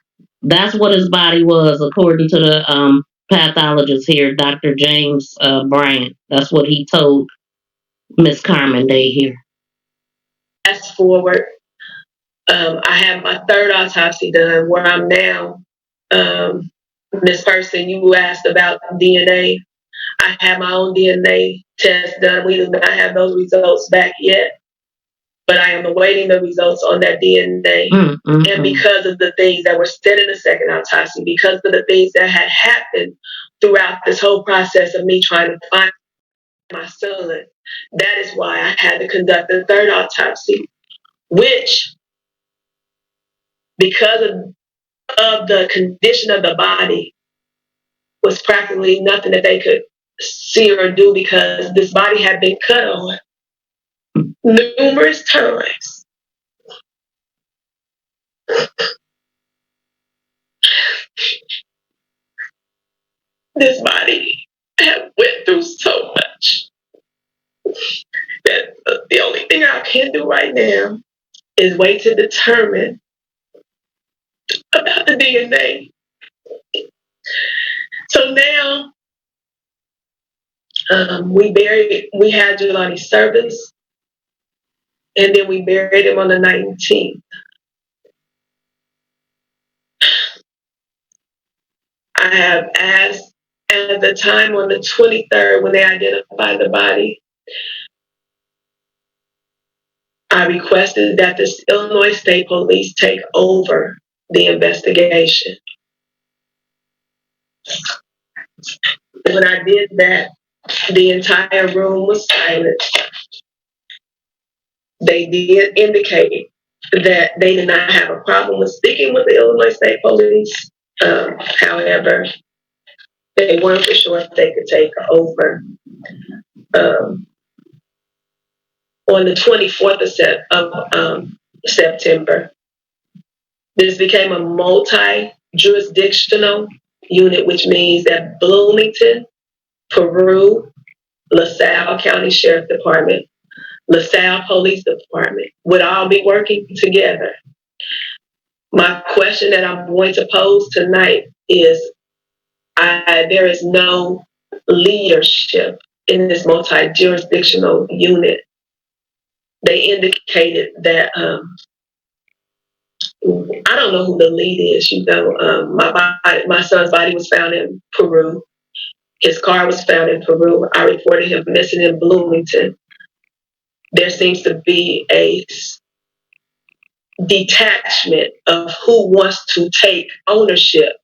[SPEAKER 17] that's what his body was, according to the pathologist here, Dr. James Bryant. That's what he told Miss Carmen Day here.
[SPEAKER 11] Fast forward, I had my third autopsy done, where I'm now. This person you asked about DNA, I had my own DNA test done. We do not have those results back yet, but I am awaiting the results on that DNA. And because of the things that were said in the second autopsy, because of the things that had happened throughout this whole process of me trying to find my son, that is why I had to conduct the third autopsy, which, because of the condition of the body, was practically nothing that they could see or do, because this body had been cut on numerous times. This body had went through so much that the only thing I can do right now is wait to determine about the DNA. So now we had Jelani's service, and then we buried him on the 19th. I have asked at the time on the 23rd, when they identified the body, I requested that the Illinois State Police take over the investigation. When I did that, the entire room was silent. They did indicate that they did not have a problem with speaking with the Illinois State Police. However, they weren't for sure if they could take over. On the 24th of September, this became a multi-jurisdictional unit, which means that Bloomington, Peru, LaSalle County Sheriff Department, LaSalle Police Department would all be working together. My question that I'm going to pose tonight is, there is no leadership in this multi-jurisdictional unit. They indicated that I don't know who the lead is. My son's body was found in Peru. His car was found in Peru. I reported him missing in Bloomington. There seems to be a detachment of who wants to take ownership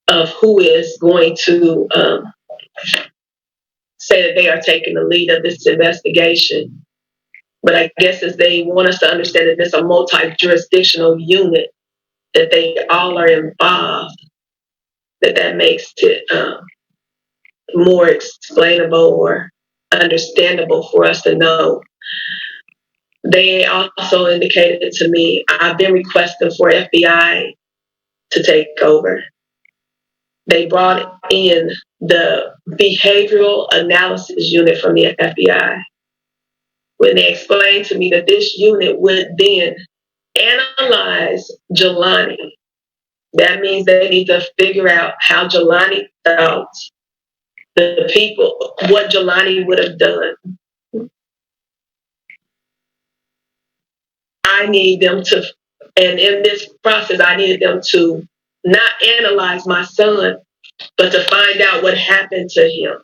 [SPEAKER 11] of who is going to say that they are taking the lead of this investigation. But I guess as they want us to understand that it's a multi-jurisdictional unit, that they all are involved, that makes it more explainable or understandable for us to know. They also indicated to me, I've been requesting for FBI to take over. They brought in the behavioral analysis unit from the FBI. When they explained to me that this unit would then analyze Jelani, that means they need to figure out how Jelani felt, the people, what Jelani would have done. I need them to, and in this process, I needed them to not analyze my son, but to find out what happened to him.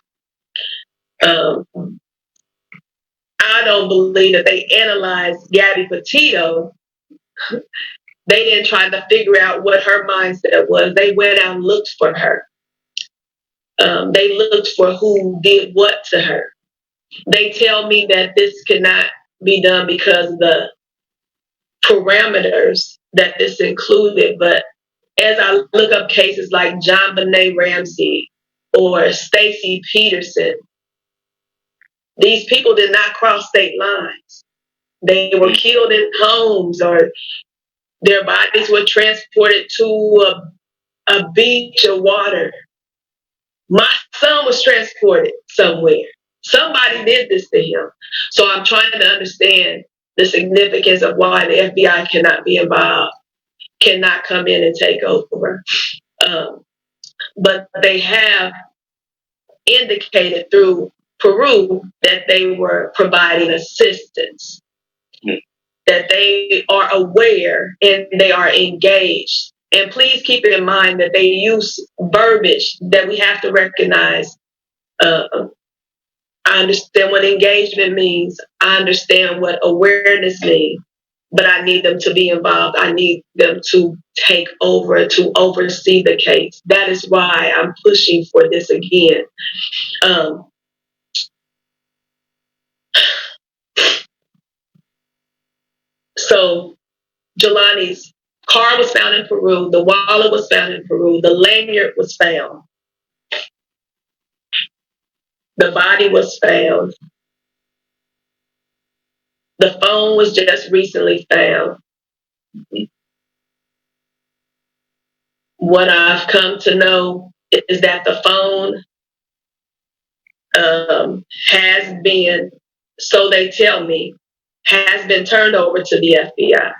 [SPEAKER 11] I don't believe that they analyzed Gabby Petito. They didn't try to figure out what her mindset was. They went out and looked for her. They looked for who did what to her. They tell me that this cannot be done because of the parameters that this included. But as I look up cases like John Benet Ramsey or Stacy Peterson, these people did not cross state lines. They were killed in homes, or their bodies were transported to a beach or water. My son was transported somewhere. Somebody did this to him. So I'm trying to understand the significance of why the FBI cannot be involved, cannot come in and take over. But they have indicated through Peru that they were providing assistance, that they are aware and they are engaged. And please keep in mind that they use verbiage that we have to recognize. I understand what engagement means. I understand what awareness means. But I need them to be involved. I need them to take over, to oversee the case. That is why I'm pushing for this again. So Jelani's car was found in Peru. The wallet was found in Peru. The lanyard was found. The body was found. The phone was just recently found. What I've come to know is that the phone has been, so they tell me, has been turned over to the FBI.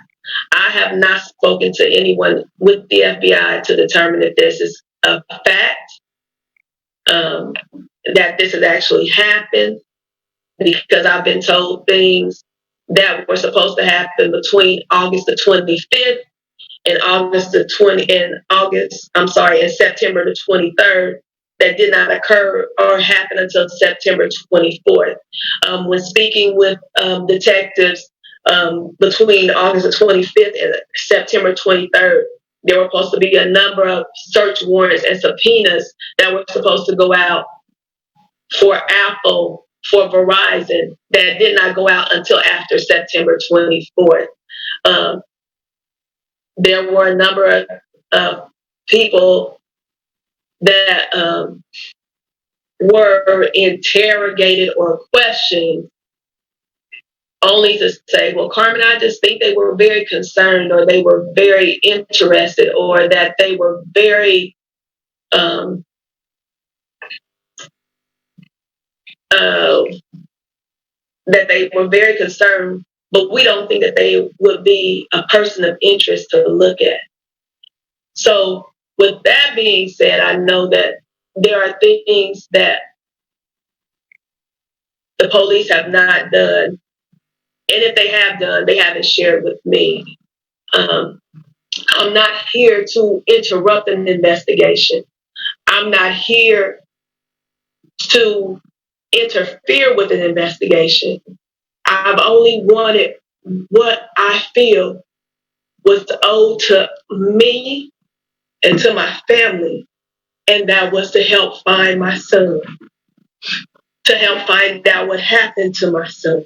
[SPEAKER 11] I have not spoken to anyone with the FBI to determine if this is a fact, that this has actually happened, because I've been told things that were supposed to happen between August the 25th and September the 23rd that did not occur or happen until September 24th. When speaking with detectives between August the 25th and September 23rd, there were supposed to be a number of search warrants and subpoenas that were supposed to go out for Apple, for Verizon, that did not go out until after September 24th. There were a number of people that were interrogated or questioned, only to say, well, Carmen, I just think they were very concerned, or they were very interested, or that they were very concerned, but we don't think that they would be a person of interest to look at. So with that being said, I know that there are things that the police have not done. And if they have done, they haven't shared with me. I'm not here to interrupt an investigation. I'm not here to interfere with an investigation. I've only wanted what I feel was owed to me and to my family, and that was to help find my son, to help find out what happened to my son.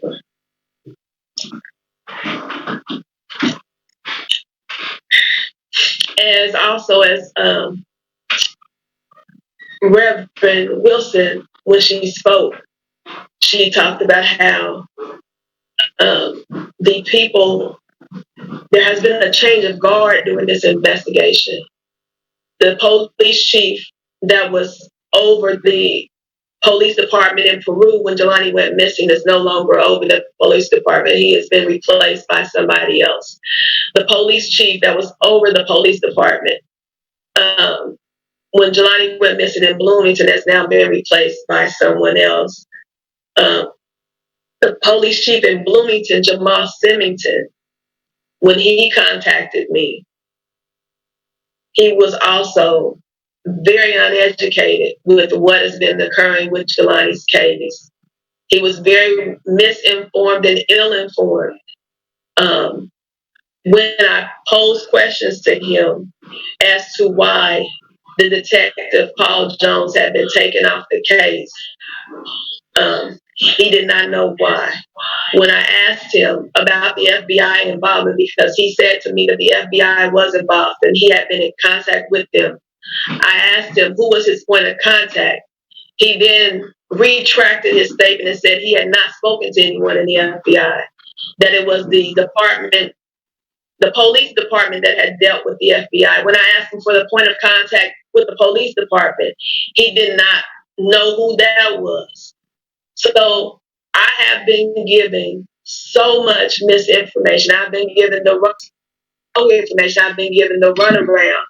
[SPEAKER 11] As Reverend Wilson, when she spoke, she talked about how the people, there has been a change of guard during this investigation. The police chief that was over the police department in Peru when Jelani went missing is no longer over the police department. He has been replaced by somebody else. The police chief that was over the police department when Jelani went missing in Bloomington has now been replaced by someone else. The police chief in Bloomington, Jamal Simington, when he contacted me, he was also very uneducated with what has been occurring with Jelani's case. He was very misinformed and ill-informed. When I posed questions to him as to why the detective Paul Jones had been taken off the case, he did not know why. When I asked him about the FBI involvement, because he said to me that the FBI was involved and he had been in contact with them, I asked him who was his point of contact. He then retracted his statement and said he had not spoken to anyone in the FBI, that it was the police department that had dealt with the FBI. When I asked him for the point of contact with the police department, he did not know who that was. So I have been giving so much misinformation. I've been given the wrong information. I've been given the runaround.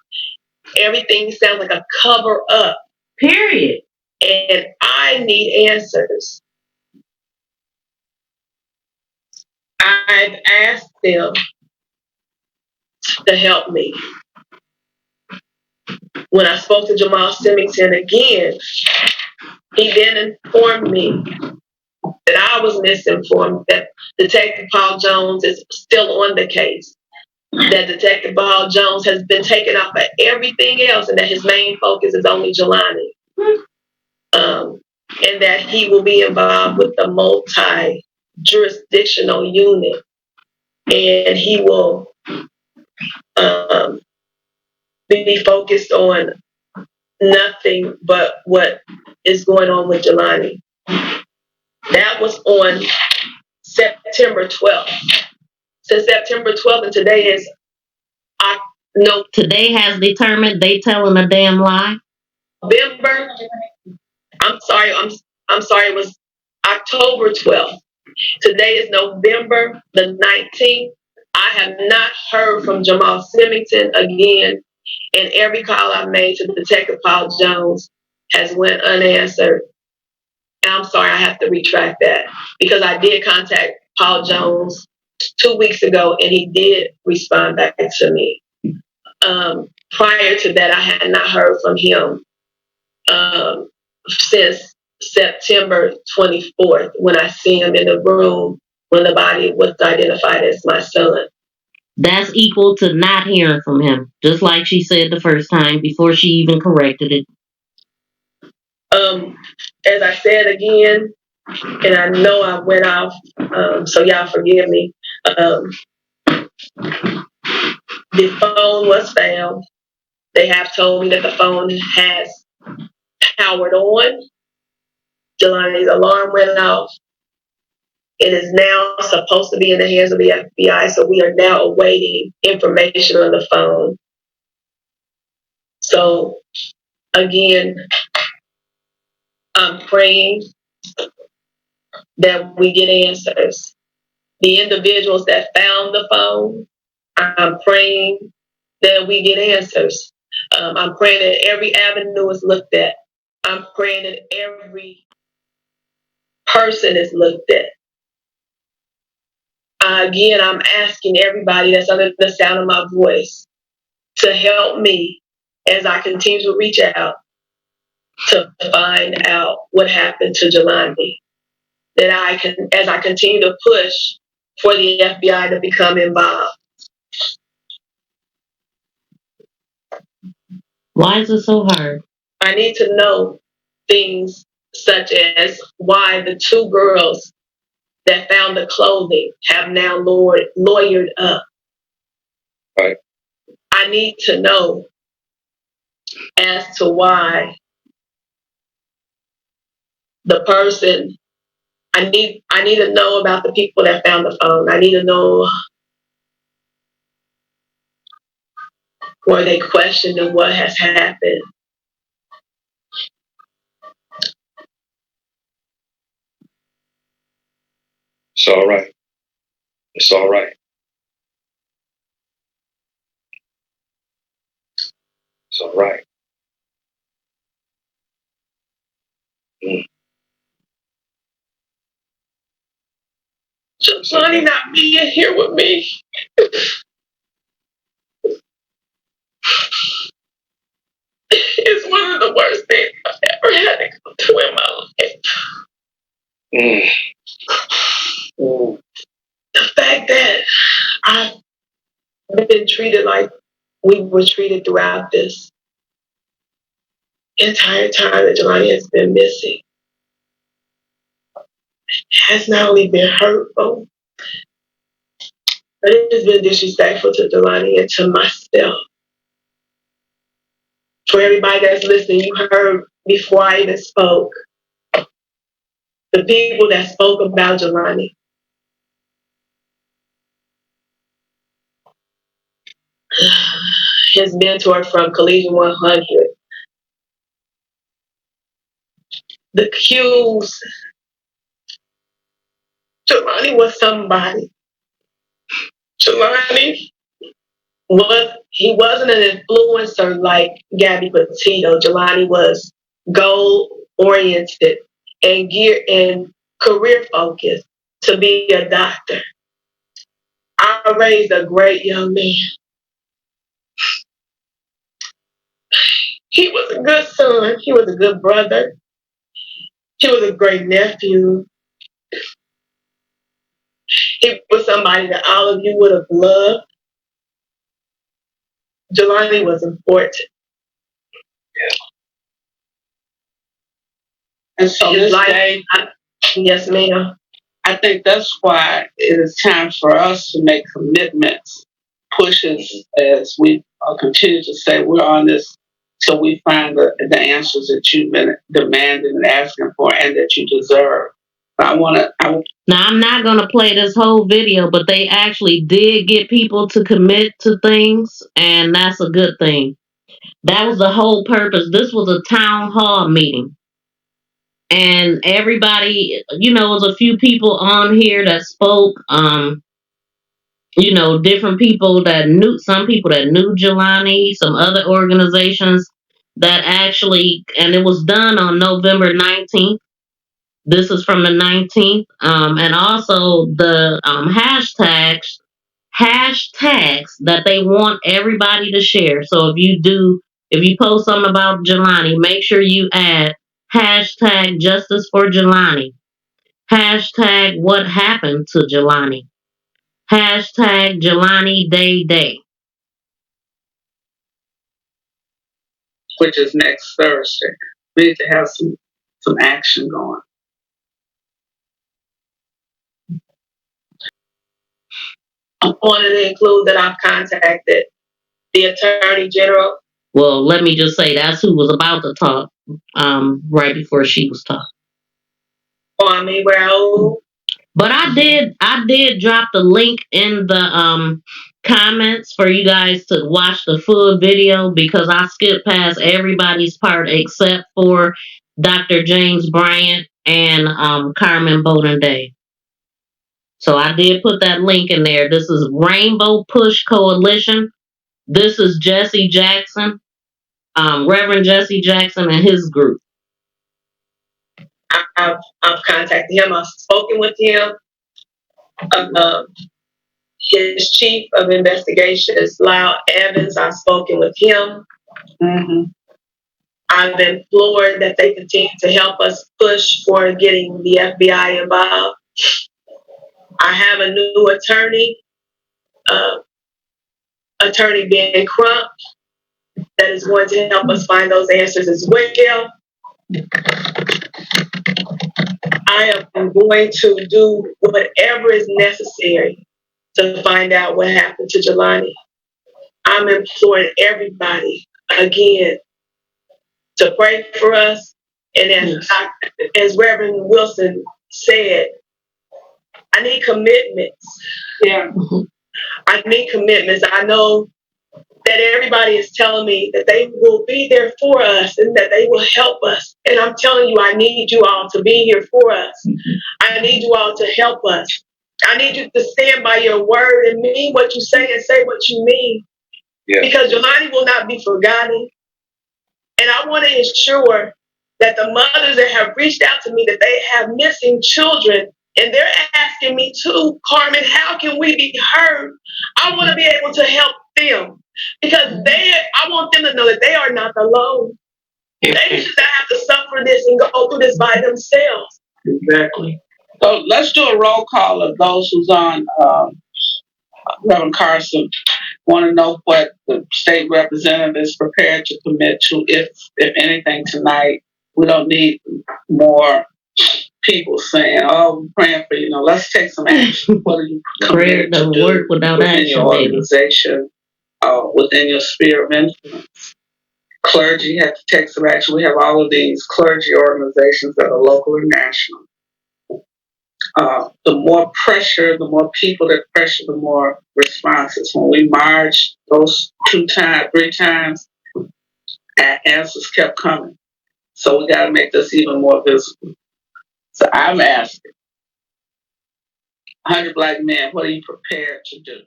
[SPEAKER 11] Everything sounds like a cover up. Period. And I need answers. I've asked them to help me. When I spoke to Jamal Simington again, he then informed me that I was misinformed, that Detective Paul Jones is still on the case, that Detective Paul Jones has been taken off of everything else, and that his main focus is only Jelani. And that he will be involved with the multi-jurisdictional unit, and he will be focused on nothing but what is going on with Jelani. That was on September 12th. Since September 12th, and today is,
[SPEAKER 17] Today has determined they telling a damn lie.
[SPEAKER 11] November. I'm sorry, it was October 12th. Today is November the 19th. I have not heard from Jamal Simington again, and every call I made to Detective Paul Jones has went unanswered. And I'm sorry, I have to retract that, because I did contact Paul Jones 2 weeks ago, and he did respond back to me. Prior to that, I had not heard from him since September 24th, when I seen him in the room when the body was identified as my son.
[SPEAKER 17] That's equal to not hearing from him, just like she said the first time before she even corrected it.
[SPEAKER 11] As I said again, and I know I went off, so y'all forgive me. The phone was found. They have told me that the phone has powered on. Jelani's alarm went off. It is now supposed to be in the hands of the FBI, so we are now awaiting information on the phone. So, again, I'm praying that we get answers. The individuals that found the phone, I'm praying that we get answers. I'm praying that every avenue is looked at. I'm praying that every person is looked at. Again, I'm asking everybody that's under the sound of my voice to help me as I continue to reach out to find out what happened to Jelani. That I can, as I continue to push for the FBI to become involved.
[SPEAKER 17] Why is it so hard?
[SPEAKER 11] I need to know things such as why the 2 girls that found the clothing have now lawyered up.
[SPEAKER 21] Right.
[SPEAKER 11] I need to know as to why the person, I need to know about the people that found the phone. I need to know, were they questioning what has happened?
[SPEAKER 21] It's all right. It's all right. It's all right.
[SPEAKER 11] Jelani not being here with me. It's one of the worst things I've ever had to go through in my life. The fact that I've been treated like we were treated throughout this entire time that Jelani has been missing has not only been hurtful, but it has been disrespectful to Jelani and to myself. For everybody that's listening, you heard before I even spoke, the people that spoke about Jelani. His mentor from Collegian 100, the cues. Jelani was somebody. Jelani he wasn't an influencer like Gabby Petito. Jelani was goal oriented and geared and career focused to be a doctor. I raised a great young man. He was a good son. He was a good brother. He was a great nephew. He was somebody that all of you would have loved. Jelani was important.
[SPEAKER 2] And so this day,
[SPEAKER 11] yes, ma'am.
[SPEAKER 2] I think that's why it is time for us to make commitments, pushes as we continue to say we're on this till we find the answers that you've been demanding and asking for and that you deserve. Now,
[SPEAKER 17] I'm not going to play this whole video, but they actually did get people to commit to things, and that's a good thing. That was the whole purpose. This was a town hall meeting. And everybody, you know, it was a few people on here that spoke, you know, different people that knew, some people that knew Jelani, some other organizations that actually, and it was done on November 19th. This is from the 19th. And also the hashtags that they want everybody to share. So if you post something about Jelani, make sure you add hashtag justice for Jelani, hashtag what happened to Jelani, hashtag Jelani Day.
[SPEAKER 2] which is next Thursday, we need to have some action going.
[SPEAKER 11] I wanted to include that I've contacted the Attorney General.
[SPEAKER 17] Well, let me just say that's who was about to talk right before she was talking. But I did drop the link in the comments for you guys to watch the full video because I skipped past everybody's part except for Dr. James Bryant and Carmen Bolden-Day. So I did put that link in there. This is Rainbow Push Coalition. This is Jesse Jackson, Reverend Jesse Jackson and his group.
[SPEAKER 11] I've contacted him. I've spoken with him. His chief of investigations, Lyle Evans, I've spoken with him.
[SPEAKER 2] Mm-hmm.
[SPEAKER 11] I've implored that they continue to help us push for getting the FBI involved. I have a new attorney, Attorney Ben Crump, that is going to help us find those answers as well. I am going to do whatever is necessary to find out what happened to Jelani. I'm imploring everybody again to pray for us. And as Reverend Wilson said, I need commitments.
[SPEAKER 2] Yeah.
[SPEAKER 11] I need commitments. I know that everybody is telling me that they will be there for us and that they will help us. And I'm telling you, I need you all to be here for us. I need you all to help us. I need you to stand by your word and mean what you say and say what you mean. Yeah. Because Jelani will not be forgotten. And I want to ensure that the mothers that have reached out to me, that they have missing children, and they're asking me too, Carmen, how can we be heard? I want to be able to help them because I want them to know that they are not alone. They should not have to suffer this and go through this by themselves.
[SPEAKER 2] Exactly. So let's do a roll call of those who's on. Reverend Carson, want to know what the state representative is prepared to commit to, if anything, tonight. We don't need more people saying, "Oh, we're praying for you." No, let's take some action. What are you committed to do work within action, your organization, within your sphere of influence? Clergy have to take some action. We have all of these clergy organizations that are local and national. The more pressure, the more people that pressure, the more responses. When we marched those 3 times, answers kept coming. So we got to make this even more visible. So I'm asking, 100 Black men, what are you prepared to do?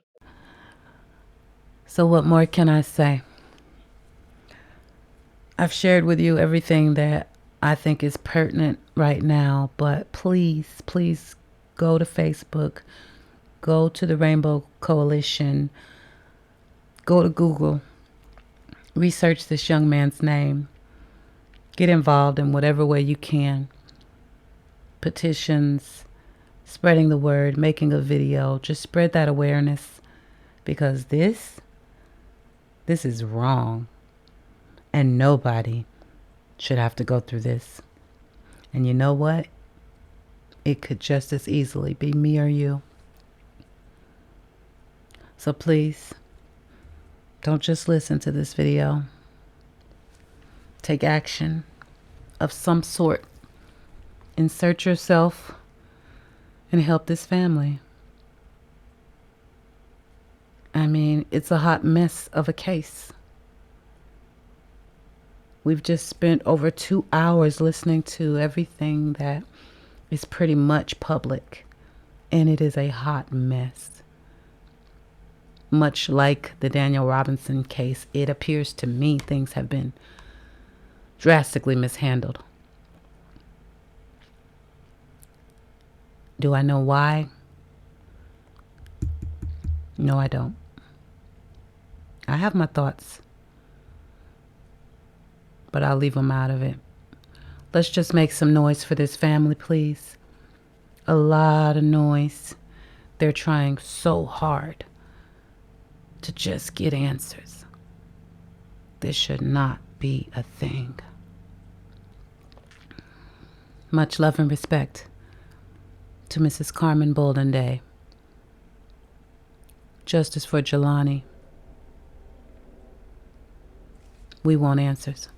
[SPEAKER 1] So what more can I say? I've shared with you everything that I think is pertinent right now, but please, please go to Facebook, go to the Rainbow Coalition, go to Google, research this young man's name, get involved in whatever way you can. Petitions, spreading the word, making a video, just spread that awareness, because this is wrong. And nobody should have to go through this. And you know what? It could just as easily be me or you. So please, don't just listen to this video. Take action of some sort. Insert yourself and help this family. I mean, it's a hot mess of a case. We've just spent over 2 hours listening to everything that is pretty much public, and it is a hot mess. Much like the Daniel Robinson case, it appears to me things have been drastically mishandled. Do I know why? No, I don't. I have my thoughts, but I'll leave them out of it. Let's just make some noise for this family, please. A lot of noise. They're trying so hard to just get answers. This should not be a thing. Much love and respect to Mrs. Carmen Bolden-Day. Justice for Jelani. We want answers.